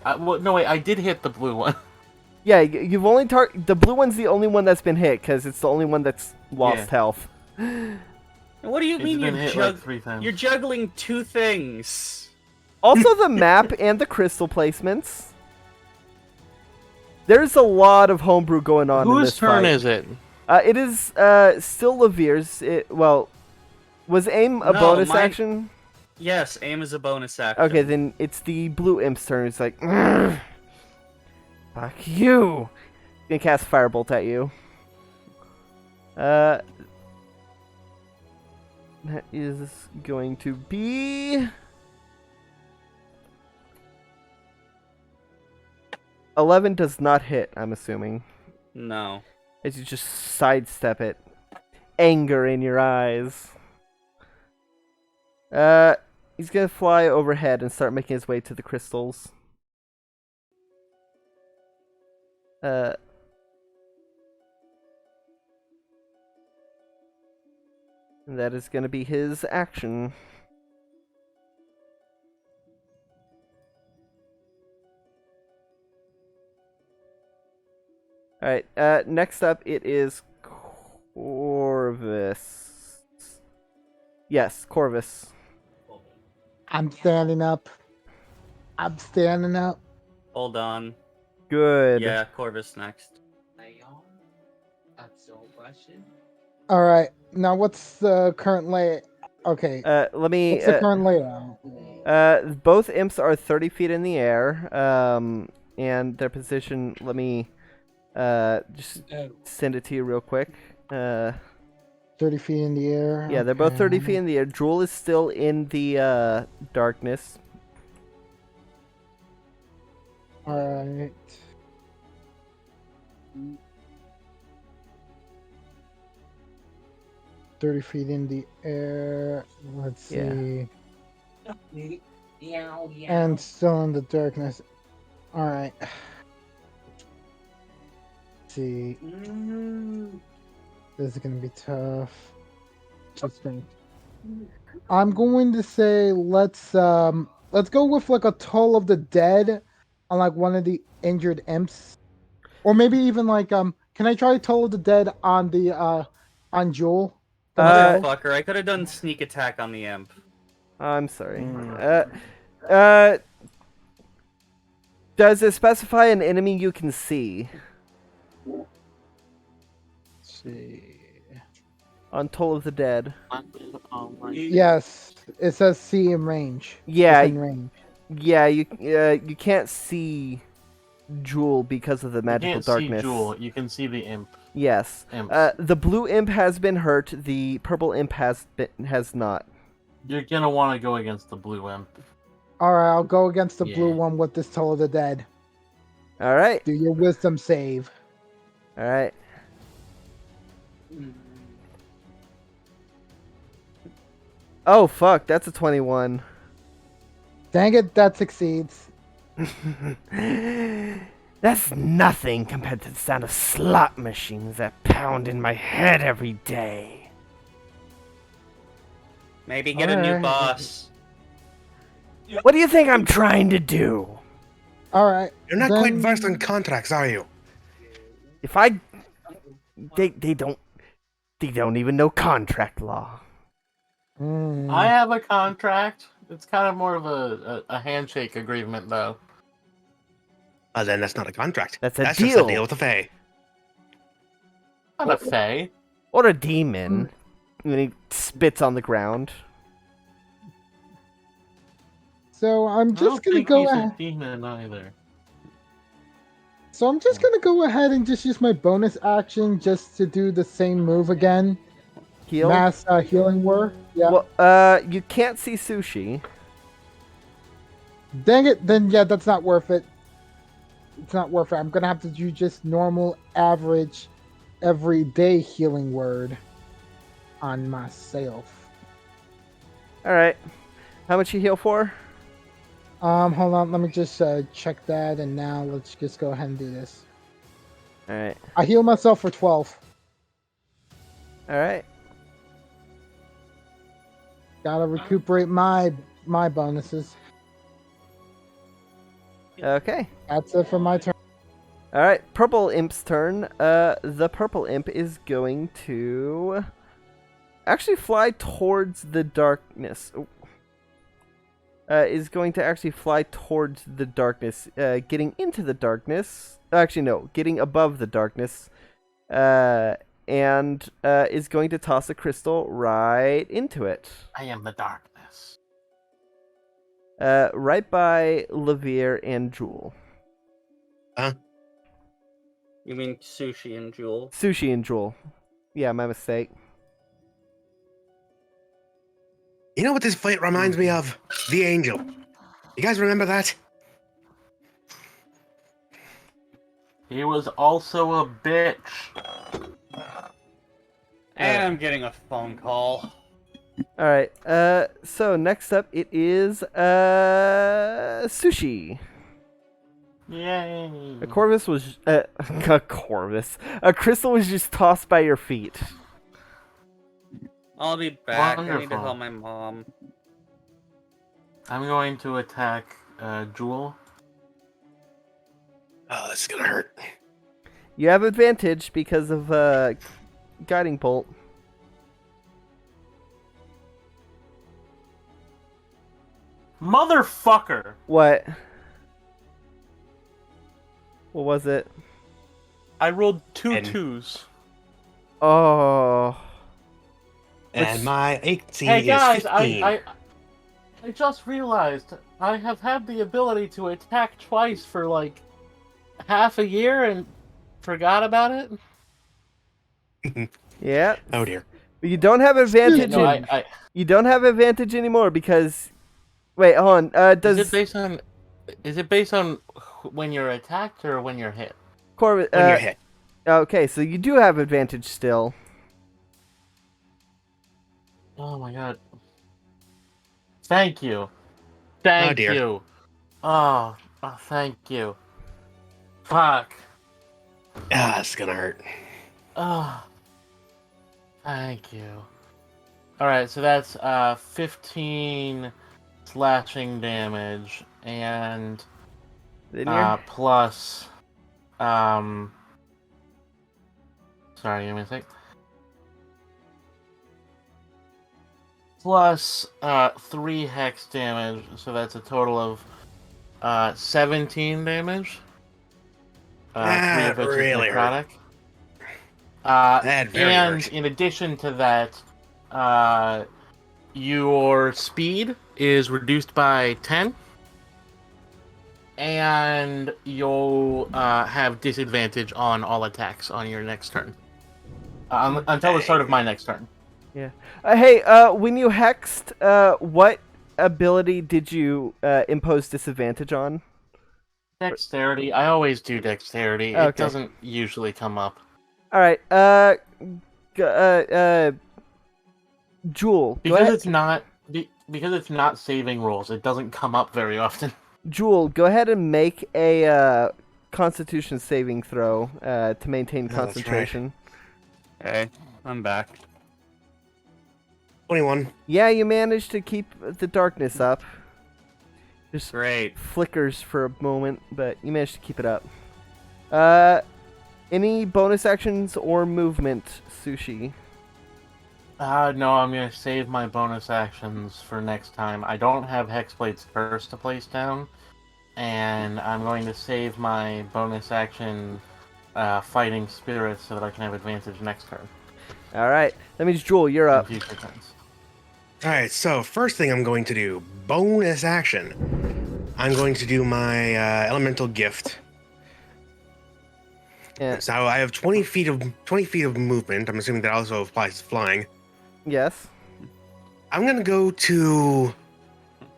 No, wait, I did hit the blue one. Yeah, you've only the blue one's the only one that's been hit, because it's the only one that's lost health. What do you mean been hit like 3 times. you're juggling 2 things? Also the map and the crystal placements. There's a lot of homebrew going on in this Whose turn fight. is it? It is still Lavir's. Was aim a No, bonus mine- action? Yes, aim is a bonus action. Okay, then it's the blue imp's turn. It's like, "Ugh, fuck you. Gonna cast Firebolt at you. That is going to be 11. Does not hit, I'm assuming. No. As you just sidestep it. Anger in your eyes. He's gonna fly overhead and start making his way to the crystals. And that is gonna be his action. Alright, next up it is Corvus. Yes, Corvus. I'm standing up. I'm standing up. Hold on. Good. Yeah, Corvus next. That's no question. All right. Now, what's the current layout? Okay. Let me. What's the current layout? Both imps are 30 feet in the air. And their position. Let me. Just send it to you real quick. 30 feet in the air. Yeah, they're both 30 feet in the air. Jewel is still in the darkness. All right. "30 feet in the air." Let's see. Yeah. And still in the darkness. All right. Let's see. This is gonna be tough. Let's think. I'm going to say let's go with like a Toll of the Dead on like one of the injured imps, or maybe even like can I try Toll of the Dead on the on Jewel? Motherfucker, I could have done sneak attack on the imp. I'm sorry. Does it specify an enemy you can see? Let's see. On Toll of the Dead. Yes, it says see in range. Yeah, Within range. yeah. You can't see Jewel because of the magical You can't darkness. see Jewel. You can see the imp. Yes. Imps. The blue imp has been hurt. The purple imp has not. You're gonna want to go against the blue imp. All right, I'll go against the blue Yeah. one with this Toll of the Dead. All right. Do your wisdom save. All right. Oh fuck, that's a 21. Dang it, that succeeds. That's nothing compared to the sound of slot machines that pound in my head every day. Maybe get a new Alright. boss. What do you think I'm trying to do? All right. You're not quite then- versed on contracts, are you? If I... They don't even know contract law. Hmm. I have a contract. It's kind of more of a handshake agreement, though. Then that's not a contract. That's a just deal. a deal with the Fae. Not a fae. Or a demon. And he spits on the ground. So I'm I just don't gonna think go he's ahead. a demon either. So I'm just gonna go ahead and just use my bonus action just to do the same move again. Heal? Mass healing word. Yeah. Well, you can't see Sushi. Dang it. Then yeah, that's not worth it. It's not worth it. I'm gonna have to do just normal, average, everyday healing word on myself. Alright. How much you heal for? Hold on. Let me just check that, and now let's just go ahead and do this. Alright. I heal myself for 12. Alright. Gotta recuperate my bonuses. Okay. That's it for my turn. Alright, Purple Imp's turn. The Purple Imp is going to actually fly towards the darkness. Is going to actually fly towards the darkness, getting into the darkness. Actually, no, getting above the darkness. And is going to toss a crystal right into it. I am the darkness. Right by Levere and Jewel. You mean Sushi and Jewel? Sushi and Jewel. Yeah, my mistake. You know what this fight reminds me of? The Angel. You guys remember that? He was also a bitch. And I'm getting a phone call. Alright, so next up it is, Sushi. Yay. A Corvus was, a Corvus. A crystal was just tossed by your feet. I'll be back. I need to Wonderful. call my mom. I'm going to attack Jewel. Oh, this is gonna hurt. You have advantage because of, Guiding Bolt. Motherfucker! What? What was it? I rolled two And- twos. Oh. And my AC Hey guys, is 15. I just realized I have had the ability to attack twice for like half a year and forgot about it. Yeah. Oh dear. But you don't have advantage. No, I You don't have advantage anymore because. Wait, hold on. Does is it based on when you're attacked or when you're hit? Corvus? When you're hit. Okay, so you do have advantage still. Oh my god. Thank you. Thank dear. you. Oh, thank you. Fuck. Ah, it's gonna hurt. Oh. Thank you. Alright, so that's 15 slashing damage and Linear? plus sorry, give me a sec. Plus 3 hex damage, so that's a total of 17 damage. 3 of which really is hurt. necrotic. That very And hurt. in addition to that, your speed is reduced by 10. And you'll have disadvantage on all attacks on your next turn. Until the start of my next turn. Yeah. Hey, when you hexed, what ability did you impose disadvantage on? Dexterity. I always do dexterity. It Okay. doesn't usually come up. All right. Jewel, go Because ahead. because it's not saving rolls, it doesn't come up very often. Jewel, go ahead and make a Constitution saving throw to maintain Oh, that's right. concentration. Okay, I'm back. 21. Yeah, you managed to keep the darkness up. Just Great. flickers for a moment, but you managed to keep it up. Any bonus actions or movement, Sushi? No, I'm gonna save my bonus actions for next time. I don't have Hexblade's Curse to place down, and I'm going to save my bonus action Fighting Spirit so that I can have advantage next turn. All right, that means Jewel, you're up. In future turns. All right, so first thing I'm going to do, bonus action. I'm going to do my elemental gift. Yeah. So I have 20 feet of movement. I'm assuming that also applies to flying. Yes. I'm going to go to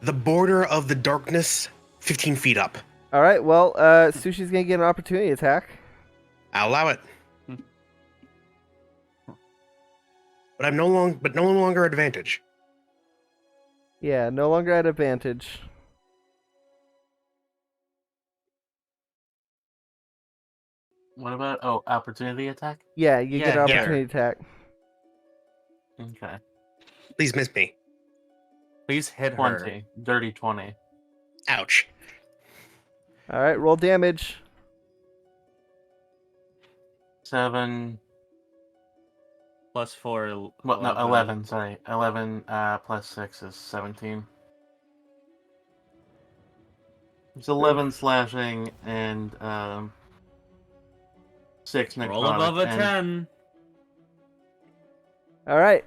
the border of the darkness, 15 feet up. All right. Well, Sushi's gonna get an opportunity attack. I'll allow it. But I'm no longer at advantage. Yeah, no longer at advantage. What about opportunity attack? Yeah, you get an Yeah, opportunity attack. Okay. Please miss me. Please hit her. 20. Dirty 20. Ouch. All right, roll damage. 7. Plus 4. Well, no, 11. Sorry, 11 plus 6 is 17. It's 11 slashing and 6 necrotic. Roll above a and 10. All right,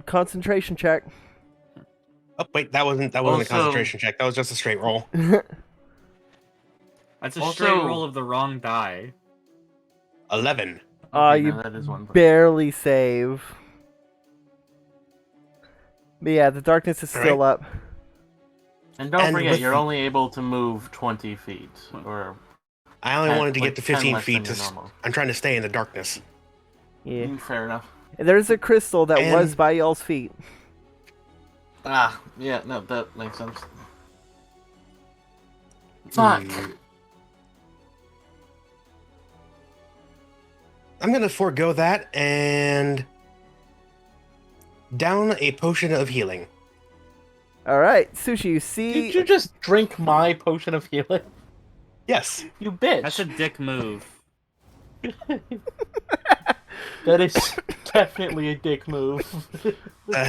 concentration check. Oh wait, that wasn't a Also- concentration check. That was just a straight roll. That's a Also- straight roll of the wrong die. 11. Okay, You no, that is one. barely save. But yeah, the darkness is still up. And don't And forget, with- you're only able to move 20 feet. Or I only 10 wanted to like get to 10 15 less feet. than your normal. I'm trying to stay in the darkness. Yeah. Fair enough. There's a crystal that And- was by y'all's feet. Ah, yeah, no, that makes sense. Fuck. I'm gonna forego that and down a potion of healing. All right, Sushi, you see. Did you just drink my potion of healing? Yes. You bitch. That's a dick move. That is definitely a dick move.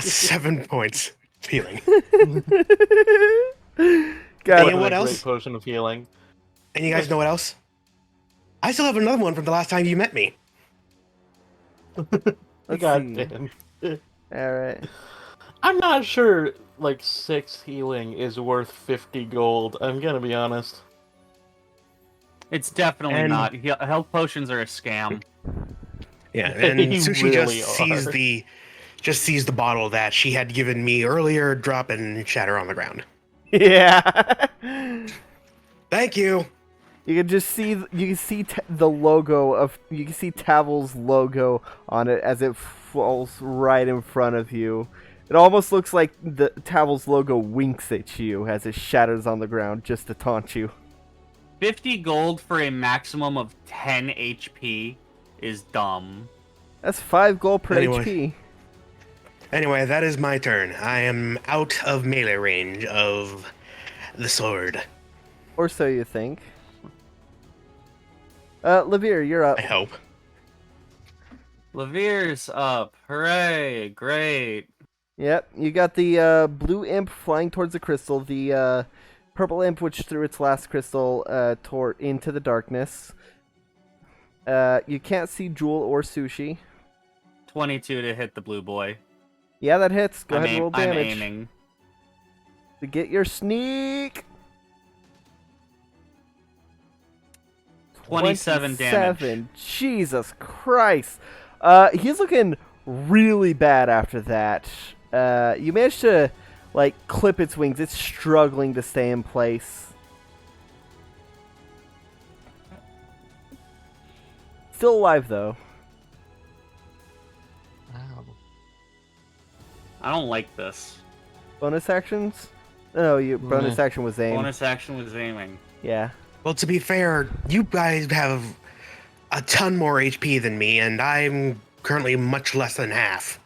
7 points of healing. Got And it. what A else? Great potion of healing. And you guys know what else? I still have another one from the last time you met me. Let's God see. damn. All right. I'm not sure, like, 6 healing is worth 50 gold. I'm gonna be honest. It's definitely And- not. Health potions are a scam. Yeah, and They Sushi really just sees the bottle that she had given me earlier drop and shatter on the ground. Yeah. Thank you. You can just see the logo of Tavel's logo on it as it falls right in front of you. It almost looks like the Tavel's logo winks at you as it shatters on the ground just to taunt you. 50 gold for a maximum of 10 HP is dumb. That's 5 gold per Anyway. HP. Anyway, that is my turn. I am out of melee range of the sword. Or so you think. Levere, you're up. I hope. Lavere's up. Hooray. Great. Yep, you got the blue imp flying towards the crystal, the purple imp which threw its last crystal into the darkness. You can't see Jewel or Sushi. 22 to hit the blue boy. Yeah, that hits. Go I'm ahead and roll I'm damage. aiming. To get your sneak. 27 damage. Jesus Christ. He's looking really bad after that. You managed to, like, clip its wings. It's struggling to stay in place. Still alive, though. I don't like this. Bonus actions? No, your bonus action was aim. Bonus action was aiming. Yeah. Well, to be fair, you guys have a ton more HP than me, and I'm currently much less than half.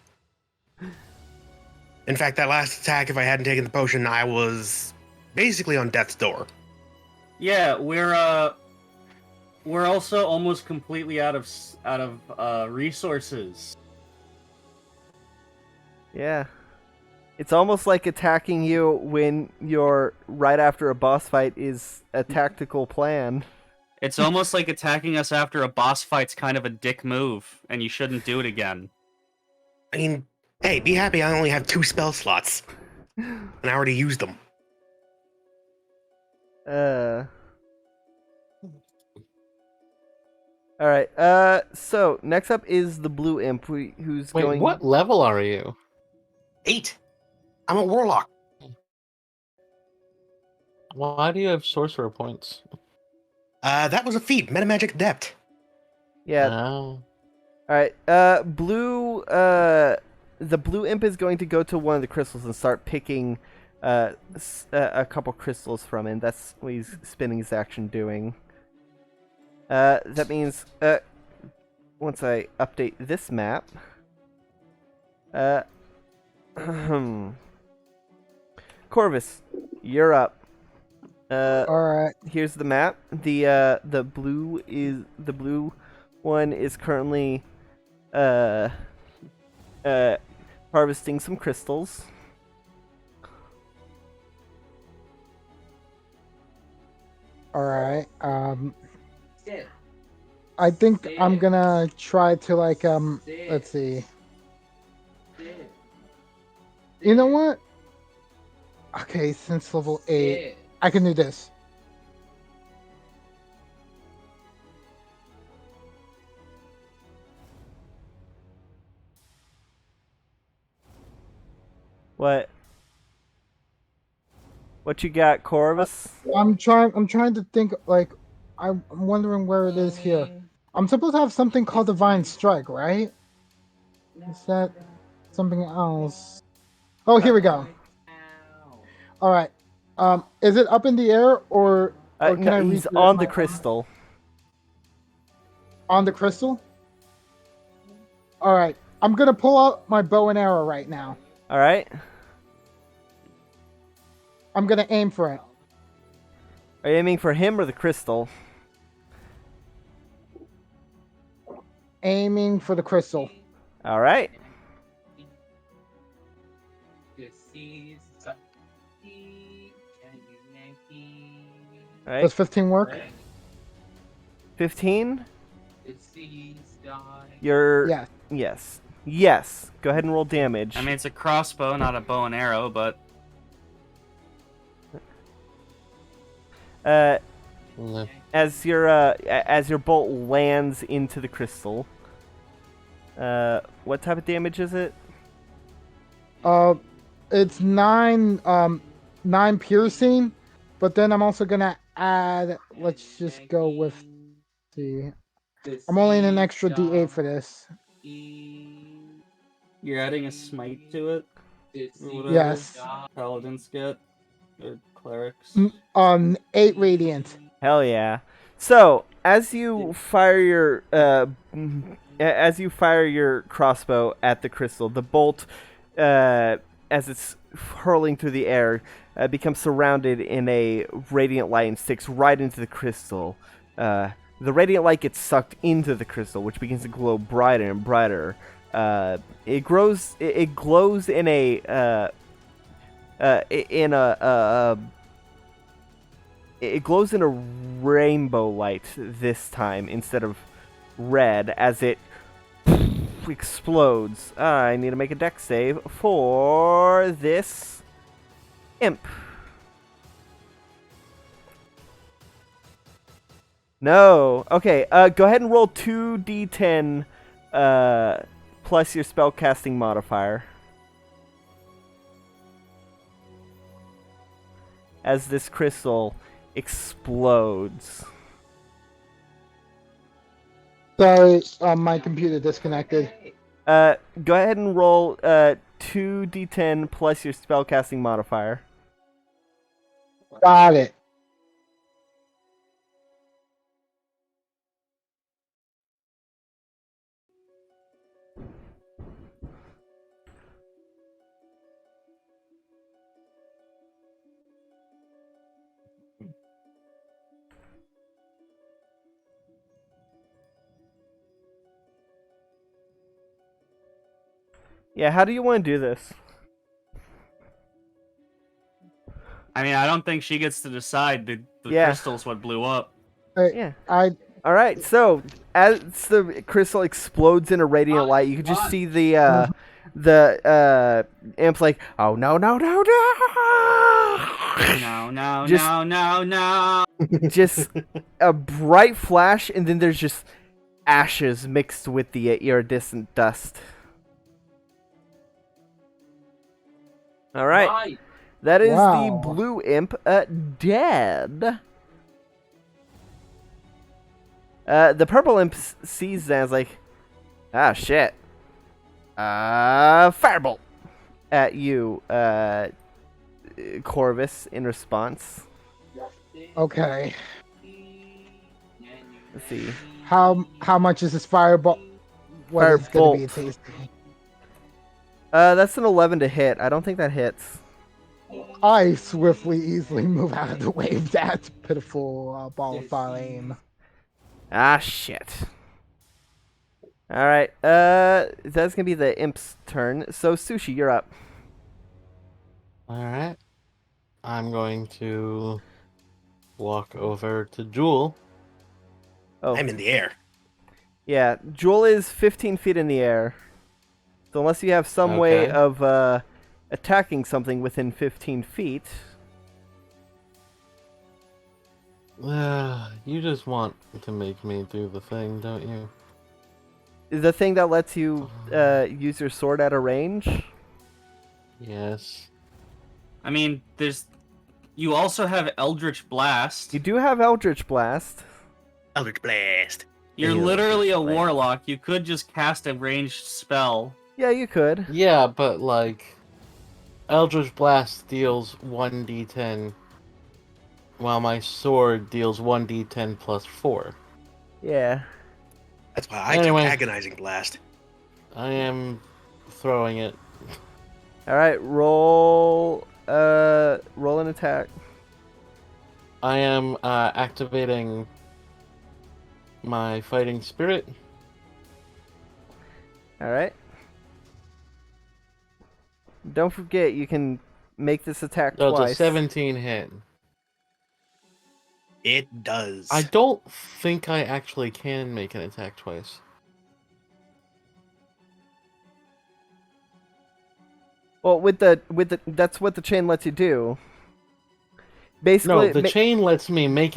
In fact, that last attack, if I hadn't taken the potion, I was basically on death's door. Yeah, we're also almost completely out of resources. Yeah. It's almost like attacking you when you're right after a boss fight is a tactical plan. It's almost like attacking us after a boss fight's kind of a dick move, and you shouldn't do it again. I mean, hey, be happy I only have 2 spell slots. And I already used them. Alright, so next up is the blue imp who's Wait, going... what level are you? 8. I'm a warlock. Why do you have sorcerer points? That was a feat, Metamagic Adept. Yeah. Oh. Alright, blue, the blue imp is going to go to one of the crystals and start picking, a couple crystals from it. That's what he's spending his action doing. That means, once I update this map, Corvus, you're up. Alright. Here's the map. The blue one is currently harvesting some crystals. Alright. I think I'm gonna try to let's see. You know what? Okay, since level 8, I can do this. What you got, Corvus? I'm trying to think, I'm wondering where it is here. I'm supposed to have something called Divine Strike, right? Is that something else? Oh, here we go. Alright. Is it up in the air, or can no, I reach he's it on with the my- crystal. On the crystal? Alright. I'm gonna pull out my bow and arrow right now. Alright. I'm gonna aim for it. Are you aiming for him or the crystal? Aiming for the crystal. Alright. Alright. Does 15 work? 15? You're... Yes. Yes. Yes. Go ahead and roll damage. I mean, it's a crossbow, not a bow and arrow, but... As your bolt lands into the crystal, what type of damage is it? It's 9 piercing, but then I'm also gonna add, let's just go with I'm only in an extra D8 for this. You're adding a smite to it? Or whatever Yes. Paladins get? Or clerics? 8 radiant. Hell yeah! So as you fire your crossbow at the crystal, the bolt, as it's hurling through the air, becomes surrounded in a radiant light and sticks right into the crystal. The radiant light gets sucked into the crystal, which begins to glow brighter and brighter. It glows in a it glows in a rainbow light this time instead of red, as it explodes. I need to make a dex save for this imp. No. Okay, go ahead and roll 2d10 plus your spellcasting modifier. As this crystal explodes. Sorry, my computer disconnected. Go ahead and roll 2d10 plus your spellcasting modifier. Got it. Yeah, how do you want to do this? I mean, I don't think she gets to decide. The Yeah. crystal's what blew up. Yeah. I All right, so as the crystal explodes in a radiant light, you can just see the imp's like, oh no no no no, No, Just- no. just a bright flash, and then there's just ashes mixed with the iridescent dust. All right, Right. that is the Wow. blue imp dead. The purple imp sees that and is like, ah, shit. Firebolt at you, Corvus, in response. okay. Let's see. How much is this fireball? What is going to be tasty? That's an 11 to hit. I don't think that hits. I swiftly, easily move out of the way of that pitiful ball of flame. Ah, shit. Alright, that's gonna be the imp's turn. So, Sushi, you're up. Alright. I'm going to walk over to Jewel. Oh, I'm in the air. yeah. Jewel is 15 feet in the air. So, unless you have some way Okay. of, attacking something within 15 feet. You just want to make me do the thing, don't you? The thing that lets you, use your sword at a range? Yes. I mean, you also have Eldritch Blast. You do have Eldritch Blast. Eldritch Blast. You're Eldritch literally a Blast. warlock. You could just cast a ranged spell. Yeah, you could. Yeah, but like, Eldritch Blast deals 1d10, while my sword deals 1d10 plus 4. Yeah. That's why I Anyway. took Agonizing Blast. I am throwing it. Alright, roll an attack. I am activating my fighting spirit. Alright. Don't forget, you can make this attack So twice. it's a 17 hit. It does. I don't think I actually can make an attack twice. Well, with the that's what the chain lets you do. Basically, No, the chain lets me make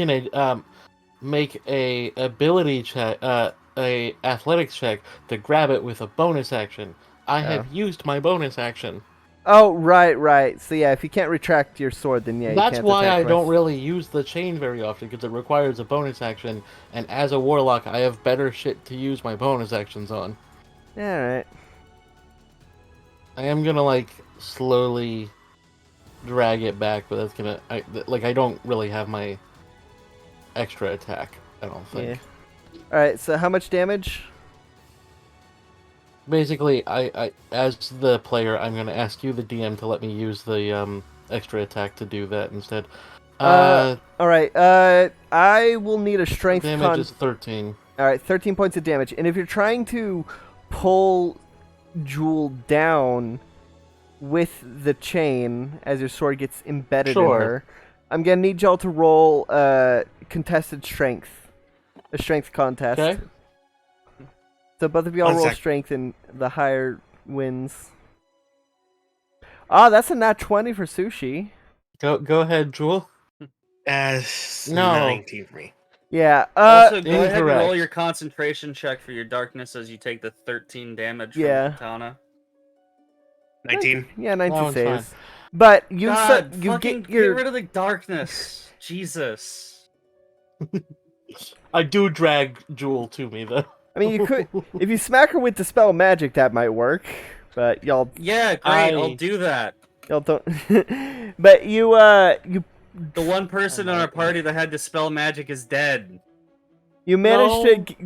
make a ability check, a athletics check to grab it with a bonus action. I have used my bonus action. Oh, right. So yeah, if you can't retract your sword, then yeah, you That's can't why attack I don't twice. really use the chain very often, because it requires a bonus action, and as a warlock, I have better shit to use my bonus actions on. Yeah, alright. I am gonna like slowly drag it back, but that's gonna I don't really have my extra attack. I don't think. Yeah. Alright, so how much damage? Basically, I as the player, I'm gonna ask you, the DM, to let me use the extra attack to do that instead. Alright, I will need a strength Damage is 13. Alright, 13 points of damage. And if you're trying to pull Jewel down with the chain as your sword gets embedded in Sure. her, I'm gonna need y'all to roll contested strength. A strength contest. Okay. So both of y'all One roll sec. strength and the higher wins. Ah, that's a nat 20 for Sushi. Go ahead, Jewel. No. 19 for me. Yeah, Also, go ahead and roll incorrect. your concentration check for your darkness as you take the 13 damage Yeah. from Katana. 19. yeah, 19 one's saves. But you God, you fucking get your rid of the darkness. Jesus. I do drag Jewel to me though. I mean, you could if you smack her with dispel magic, that might work. but y'all. Yeah, great. I'll do that. Y'all don't. But you The one person in our party that had to spell magic is dead. You managed you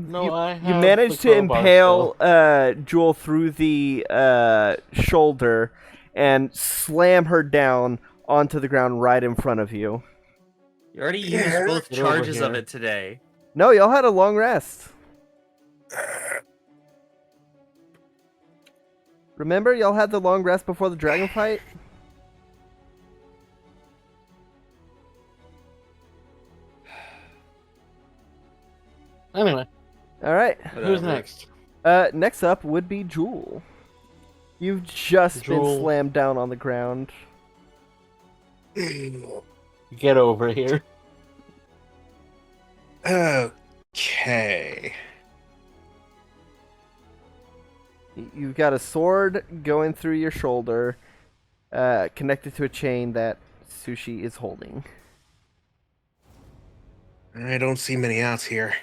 managed to impale Jewel through the shoulder and slam her down onto the ground right in front of you. You already used both charges of it today. No, y'all had a long rest. Remember, y'all had the long rest before the dragon fight? Anyway. Alright. Who's next? Next up would be Jewel. You've just been slammed down on the ground. Get over here. Okay. You've got a sword going through your shoulder, connected to a chain that Sushi is holding. I don't see many outs here.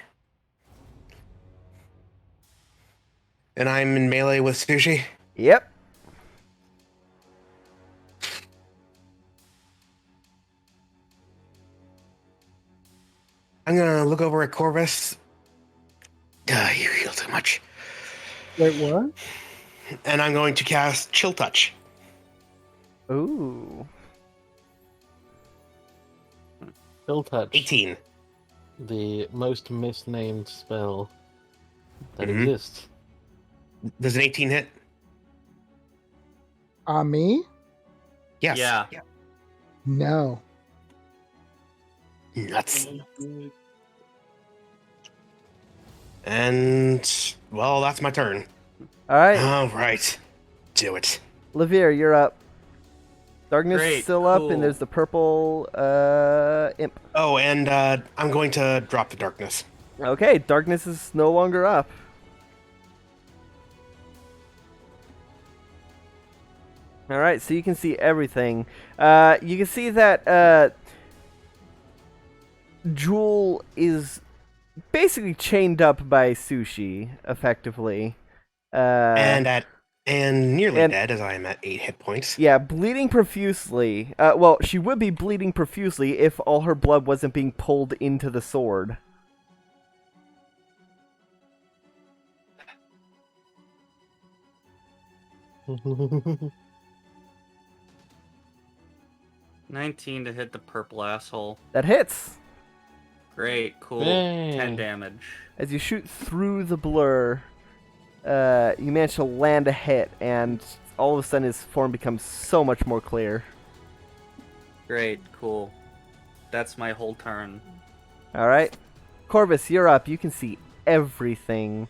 And I'm in melee with Sushi? Yep. I'm gonna look over at Corvus. You heal too much. Wait, what? And I'm going to cast Chill Touch. Ooh. Chill Touch. 18. The most misnamed spell that exists. Does an 18 hit? Me? Yes. Yeah. No. Nuts. And, well, that's my turn. Alright. All right. Do it. Levere, you're up. Darkness Great, is still up, cool. and there's the purple imp. Oh, and I'm going to drop the darkness. Okay, darkness is no longer up. Alright, so you can see everything. You can see that Jewel is basically chained up by Sushi, effectively. And nearly dead, as I am at 8 hit points. Yeah, bleeding profusely. Well, she would be bleeding profusely if all her blood wasn't being pulled into the sword. – 19 to hit the purple asshole. That hits. Great, cool. Yay. 10 damage. As you shoot through the blur, you manage to land a hit, and all of a sudden his form becomes so much more clear. Great, cool. That's my whole turn. Alright. Corvus, you're up. You can see everything.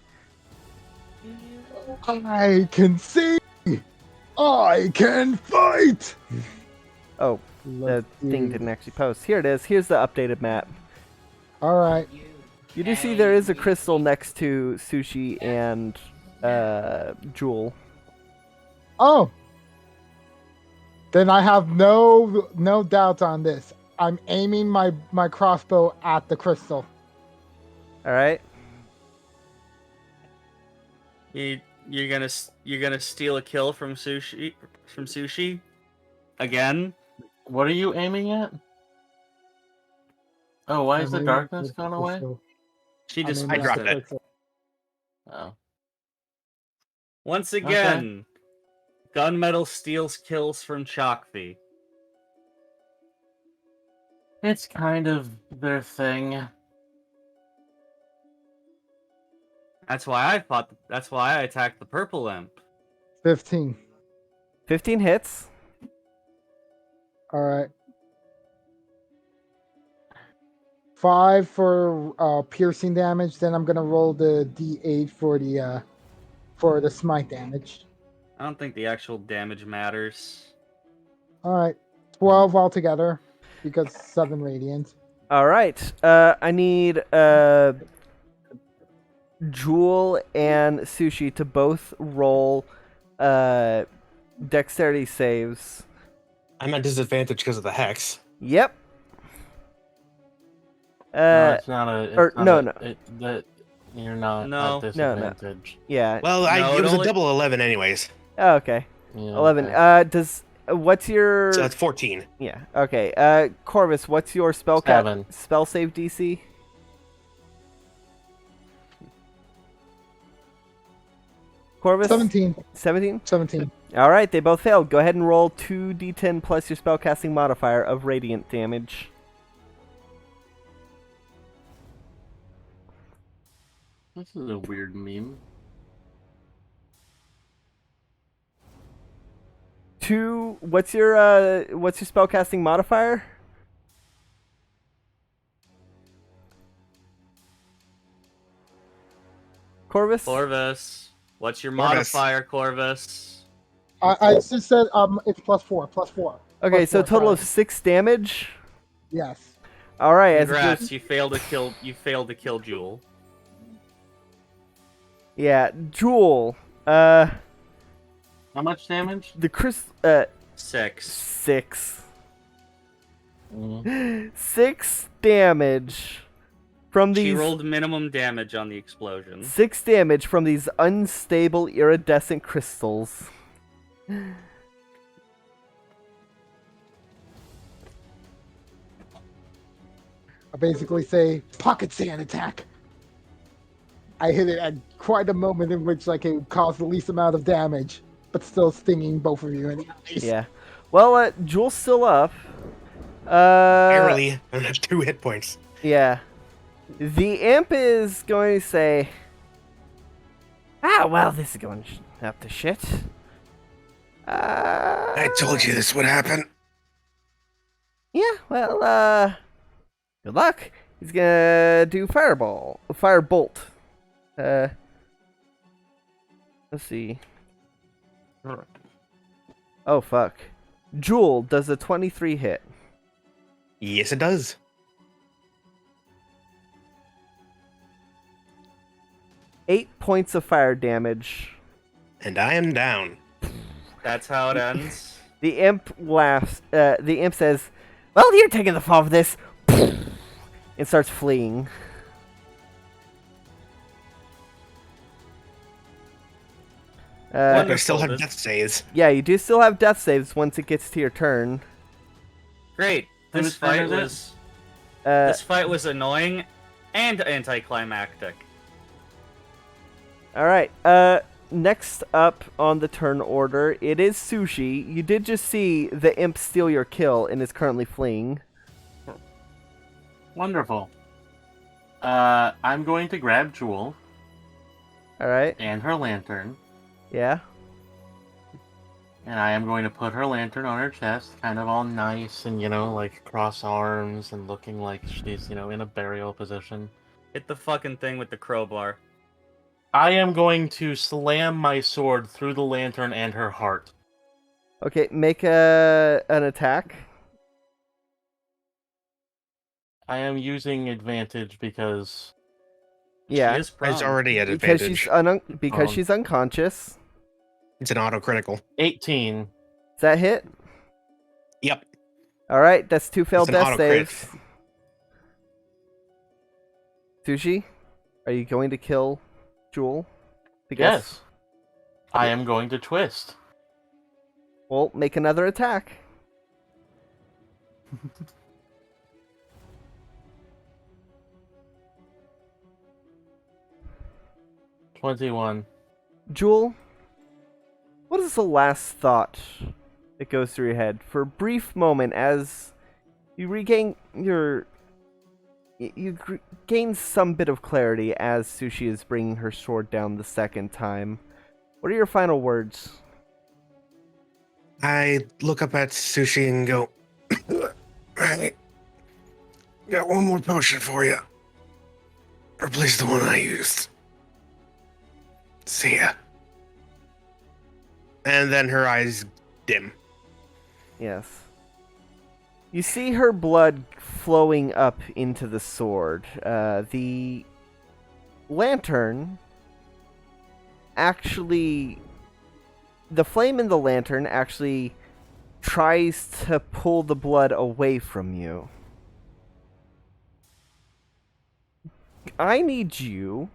I can see! I can fight! Oh, the thing didn't actually post. Here it is. Here's the updated map. Alright. You do see there is a crystal next to Sushi and Jewel. Oh! Then I have no doubt on this. I'm aiming my crossbow at the crystal. Alright. You're gonna steal a kill from Sushi? Again? What are you aiming at? Oh, why is the I'm darkness aiming gone at the away? crystal. She I'm just aiming I at dropped the it. crystal. Oh. Once again, Gunmetal steals kills from Chakvi. It's kind of their thing. That's why I attacked the purple imp. 15. 15 hits. Alright. 5 for piercing damage, then I'm gonna roll the D8 for the smite damage. I don't think the actual damage matters. Alright. 12 altogether, because 7 radiant. Alright. I need Jewel and Sushi to both roll dexterity saves. I'm at disadvantage because of the hex. Yep. No, it's not a. or- no, no. You're not No. at disadvantage. Yeah. Well, No, it was a only- double 11 anyways. Oh, okay. Yeah, 11. okay. What's your... So that's 14. Yeah, okay. Corvus, what's your spell 7. spell save DC? Corvus? 17. 17? 17. Alright, they both failed. Go ahead and roll 2d10 plus your spellcasting modifier of radiant damage. This is a weird meme. 2... What's your spellcasting modifier? Corvus? Corvus, what's your Corvus. modifier, Corvus? I just said it's +4. +4. Okay, so +4, total of sorry. 6 damage. Yes. All right, Congrats, you failed to kill Jewel. Yeah, Jewel. How much damage? The 6. 6. Mm. 6 damage from She these. rolled minimum damage on the explosion. 6 damage from these unstable iridescent crystals. I basically say pocket sand attack. I hit it at quite a moment in which like it caused the least amount of damage, but still stinging both of you in the eyes. Yeah. Well, Jewel's still up. Barely. I have 2 hit points. Yeah. The imp is going to say, well, this is going up to shit. I told you this would happen. Yeah, well, good luck. He's gonna do firebolt. Let's see. Oh, fuck. Jewel, does a 23 hit? Yes, it does. Eight points of fire damage. And I am down. That's how it ends. The imp laughs. The imp says, well, you're taking the fall for this. And starts fleeing. I still have death saves. Yeah, you do still have death saves once it gets to your turn. Great. This fight was annoying and anticlimactic. Alright, next up on the turn order, it is Sushi. You did just see the imp steal your kill and is currently fleeing. Wonderful. I'm going to grab Jewel. Alright. And her lantern. Yeah. And I am going to put her lantern on her chest, kind of all nice and, like cross arms and looking like she's, in a burial position. Hit the fucking thing with the crowbar. I am going to slam my sword through the lantern and her heart. Okay, make an attack. I am using advantage because... Yeah. She is prone. It's already at Because advantage. she's unconscious. It's an auto-critical. 18. Does that hit? Yep. Alright, that's 2 failed It's an death auto-crit. saves. Sushi, are you going to kill Jewel? Yes. I am going to twist. Well, make another attack. 21. Jewel, what is the last thought that goes through your head? For a brief moment, as you regain gain some bit of clarity as Sushi is bringing her sword down the second time. What are your final words? I look up at Sushi and go, I got one more potion for you. Replace the one I used. See ya. And then her eyes dim. Yes. You see her blood flowing up into the sword. The lantern actually... The flame in the lantern actually tries to pull the blood away from you. I need you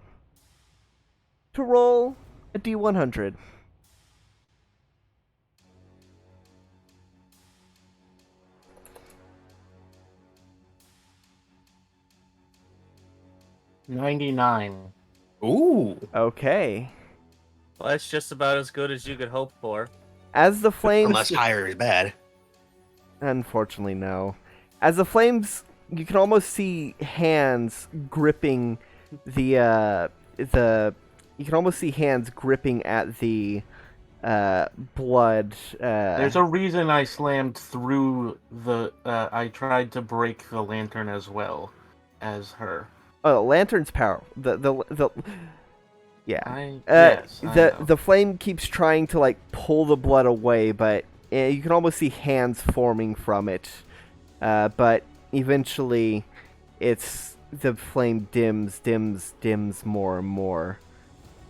to roll a D100. 99. Ooh. Okay. Well, that's just about as good as you could hope for. As the flames... Unless higher is bad. Unfortunately, no. As the flames, you can almost see hands gripping the you can almost see hands gripping at the blood. There's a reason I slammed through the. I tried to break the lantern as well as her. Oh, lantern's power. Yeah. Yes, I know. The flame keeps trying to like pull the blood away, but you can almost see hands forming from it. But eventually, the flame dims more and more,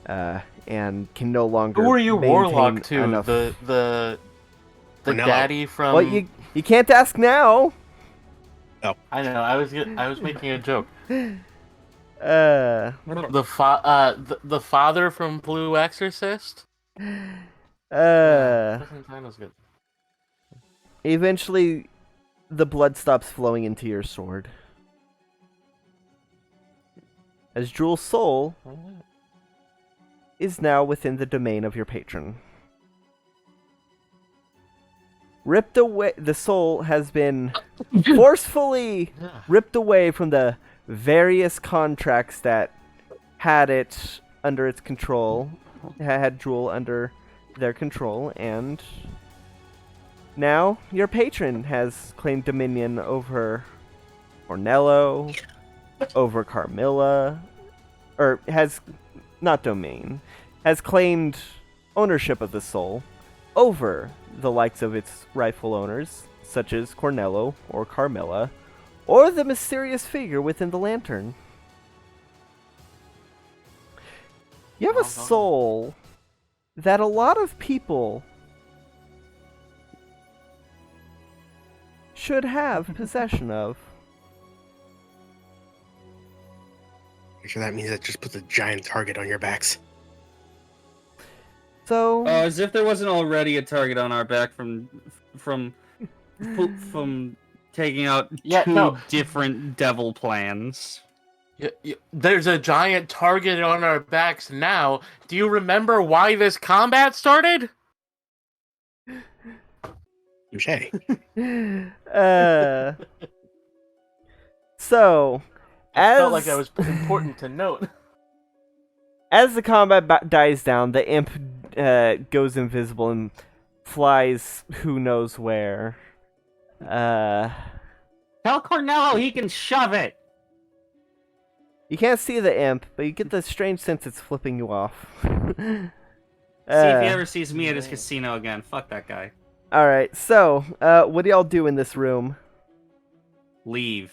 and can no longer. Who are you, maintain Warlock? To enough... the Renello. daddy from. Well, you can't ask now. I know. I was making a joke. Uh. The father from Blue Exorcist. Was good. Eventually, the blood stops flowing into your sword. As Jewel's soul is now within the domain of your patron. Ripped away, the soul has been forcefully ripped away from the various contracts that had it under its control, had Jewel under their control, and now your patron has claimed dominion over Ornello, over Carmilla, or has, not domain, has claimed ownership of the soul over the likes of its rightful owners, such as Cornello or Carmilla, or the mysterious figure within the lantern. You have a soul that a lot of people should have possession of. You sure that means it just puts a giant target on your backs? So, As if there wasn't already a target on our back from taking out two different devil plans. There's a giant target on our backs now. Do you remember why this combat started? Touché. So, I felt like that was important to note. As the combat dies down, the imp goes invisible and flies who knows where. Tell Cornello he can shove it! You can't see the imp, but you get the strange sense it's flipping you off. See if he ever sees me at his casino again. Fuck that guy. Alright, so, what do y'all do in this room? Leave.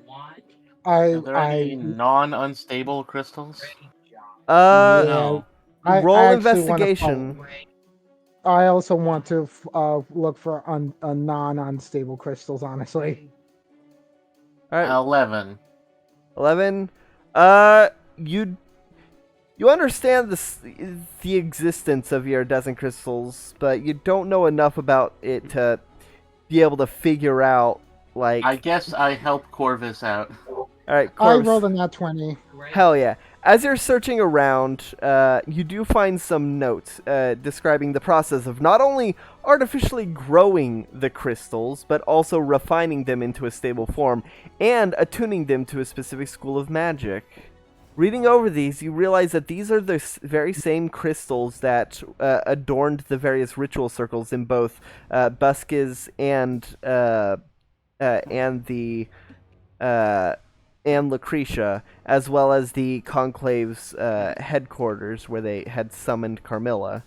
What? Are there any non-unstable crystals? No. Roll I actually investigation. I also want to look for non-unstable crystals, honestly. Alright. 11. 11. You understand the existence of iridescent crystals, but you don't know enough about it to be able to figure out, like... I guess I help Corvus out. Alright, Corvus. I rolled a nat 20. Hell yeah. As you're searching around, you do find some notes describing the process of not only artificially growing the crystals, but also refining them into a stable form and attuning them to a specific school of magic. Reading over these, you realize that these are the very same crystals that adorned the various ritual circles in both Buskis and Lucretia, as well as the Conclave's headquarters, where they had summoned Carmilla.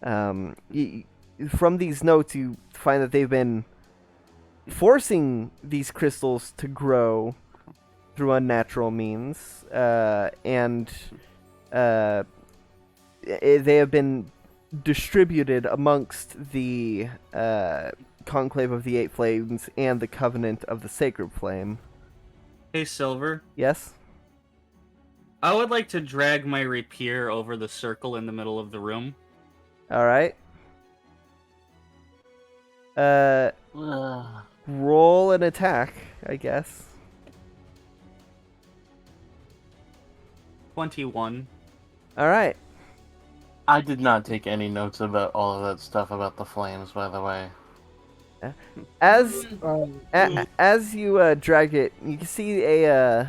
From these notes, you find that they've been forcing these crystals to grow through unnatural means, and they have been distributed amongst the Conclave of the Eight Flames and the Covenant of the Sacred Flame. Hey, Silver. Yes? I would like to drag my rapier over the circle in the middle of the room. Alright. Roll an attack, I guess. 21. All right. I did not take any notes about all of that stuff about the flames, by the way. As Uh, as you drag it, you can see you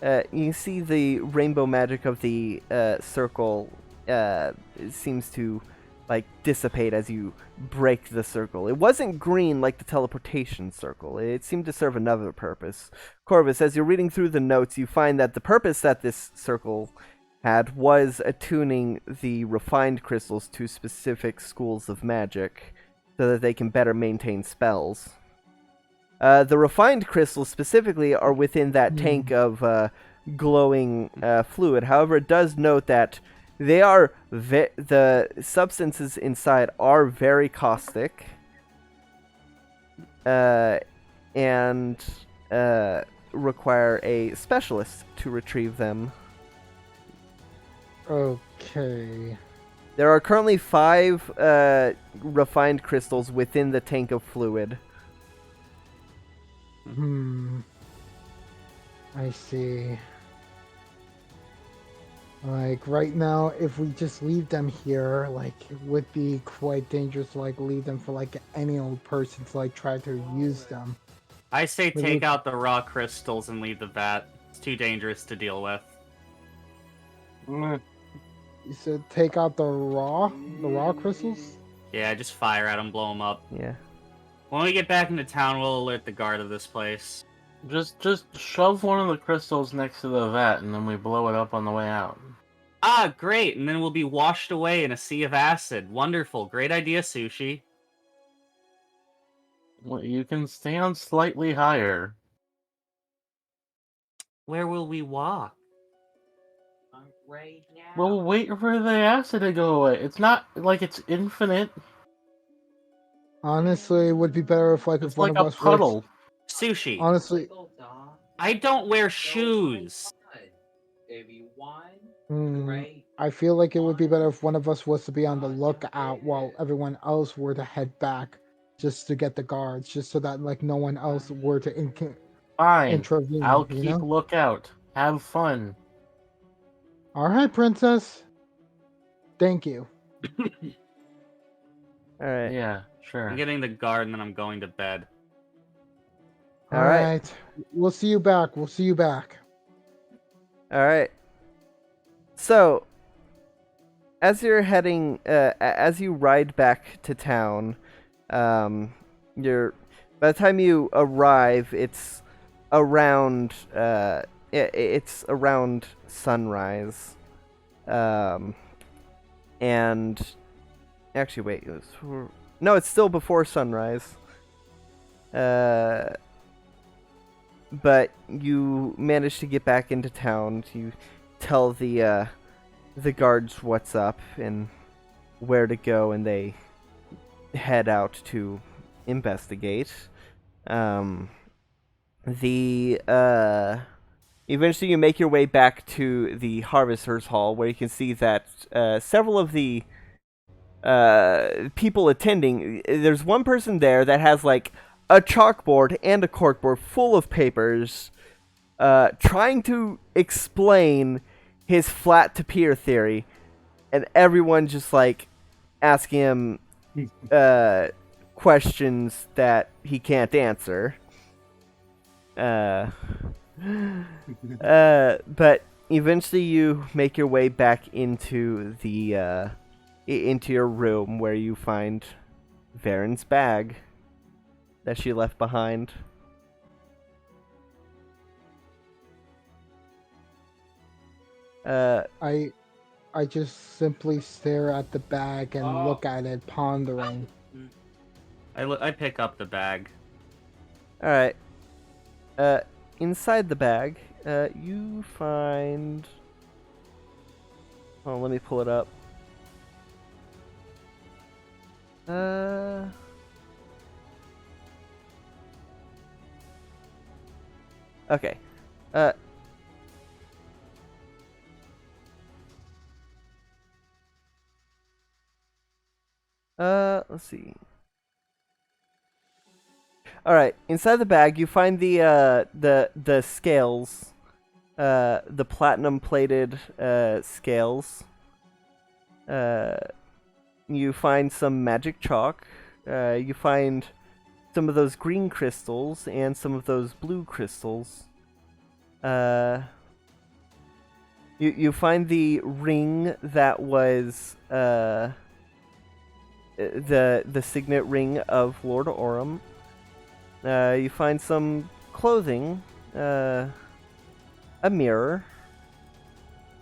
can see the rainbow magic of the circle. It seems to like dissipate as you break the circle. It wasn't green like the teleportation circle. It seemed to serve another purpose. Corvus, as you're reading through the notes, you find that the purpose that this circle had was attuning the refined crystals to specific schools of magic so that they can better maintain spells. The refined crystals specifically are within that tank of glowing fluid. However, it does note that they are the substances inside are very caustic and require a specialist to retrieve them. okay. There are currently 5 refined crystals within the tank of fluid. I see. Like, right now, if we just leave them here, like, it would be quite dangerous to, like, leave them for, like, any old person to, like, try to use them. I say But take look- out the raw crystals and leave the vat. It's too dangerous to deal with. Mm, You said take out the raw crystals? Yeah, just fire at them, blow them up. Yeah. When we get back into town, we'll alert the guard of this place. Just shove one of the crystals next to the vat, and then we blow it up on the way out. Ah, great, and then we'll be washed away in a sea of acid. Wonderful. Great idea, Sushi. Well, you can stand slightly higher. Where will we walk? Right now. We'll wait for the acid to go away. It's not like it's infinite. Honestly, it would be better if, like, It's if one like of a us were... puddle. Sushi. Honestly, I don't wear shoes. I feel like it would be better if one of us was to be on the lookout while everyone else were to head back just to get the guards, just so that, like, no one else were to Fine. intervene, I'll you keep know? lookout. Have fun. All right, princess. Thank you. All right. Yeah, sure. I'm getting the guard and then I'm going to bed. All All right. right. We'll see you back. We'll see you back. All right. So, as you're heading, as you ride back to town, you're by the time you arrive, it's around, it's around sunrise, and actually, wait, no, it's still before sunrise. But you manage to get back into town. You tell the guards what's up and where to go, and they head out to investigate. Eventually you make your way back to the Harvester's Hall, where you can see that several of the people attending, there's one person there that has like a chalkboard and a corkboard full of papers, trying to explain his flat Tapir theory, and everyone just like asking him questions that he can't answer. But eventually you make your way back into the into your room, where you find Varen's bag that she left behind. I just simply stare at the bag and look at it, pondering. I pick up the bag. All right. Inside the bag, you find. Oh, let me pull it up. Okay. Let's see. All right. Inside the bag, you find the scales the platinum-plated scales. You find some magic chalk. You find some of those green crystals and some of those blue crystals. You find the ring that was the signet ring of Lord Orim. You find some clothing, a mirror,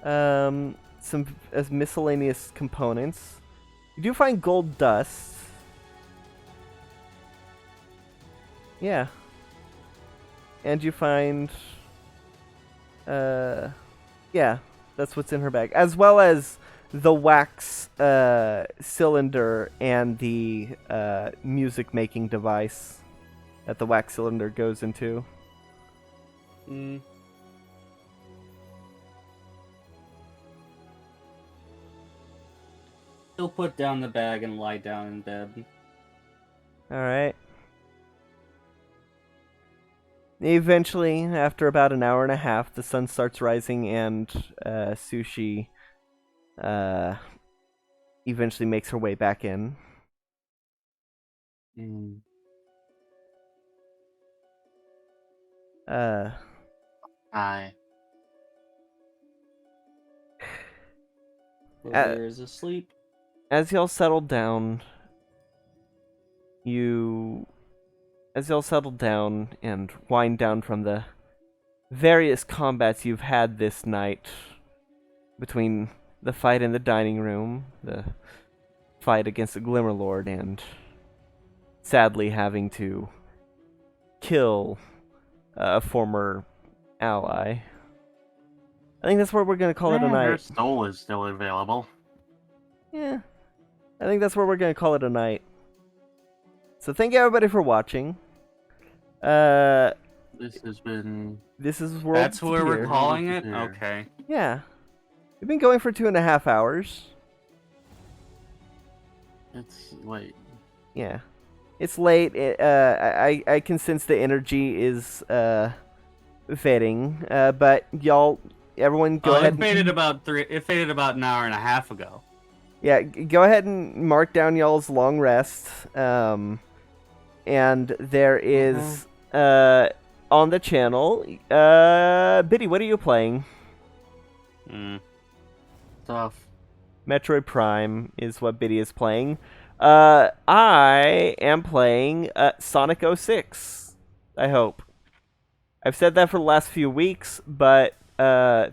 some miscellaneous components. You do find gold dust. Yeah. And you find, yeah, that's what's in her bag, as well as the wax cylinder and the music-making device that the wax cylinder goes into. He'll put down the bag and lie down in bed. Alright. Eventually, after about an hour and a half, the sun starts rising and Sushi eventually makes her way back in. Hi. Lover is asleep. As y'all settle down, and wind down from the various combats you've had this night, between the fight in the dining room, the fight against the Glimmer Lord, and sadly having to kill a former ally. I think that's where we're gonna call it a night. Her soul is still available. Yeah, I think that's where we're gonna call it a night. So thank you everybody for watching. This has been. This is World. That's where we're Tapir. calling it? Tapir. Okay. Yeah, we've been going for 2.5 hours. It's late. Yeah, it's late. I can sense the energy is fading. But y'all, everyone, go ahead. It faded about an hour and a half ago. Yeah, go ahead and mark down y'all's long rest. And there is on the channel, Biddy, what are you playing? Tough. Metroid Prime is what Biddy is playing. I am playing Sonic 06. I hope. I've said that for the last few weeks, but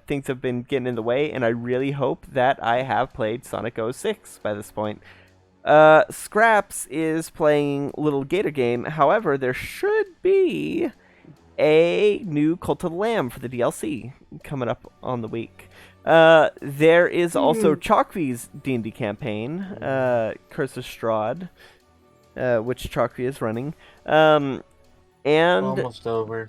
things have been getting in the way, and I really hope that I have played Sonic 06 by this point. Scraps is playing Little Gator Game. However, there should be a new Cult of the Lamb for the DLC coming up on the week. There is also Chalkvy's D&D campaign, Curse of Strahd, which Chalkvy is running. And Almost over.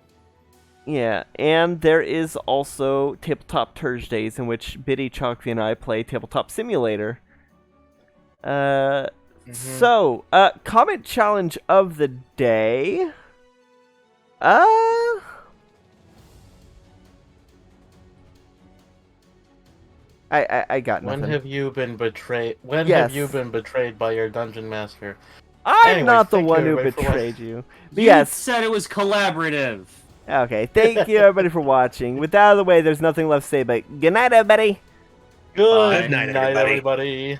yeah, and there is also Tabletop Thursdays, in which Biddy, Chalkvy, and I play Tabletop Simulator. So, comment challenge of the day. I got nothing. When have you been betrayed? When Yes. have you been betrayed by your dungeon master? I'm Anyways, not the thank one you, who everybody, for betrayed you. But You yes. said it was collaborative. Okay, thank you everybody for watching. With that out of the way, there's nothing left to say but good night, everybody. Good Good night, night, everybody. everybody.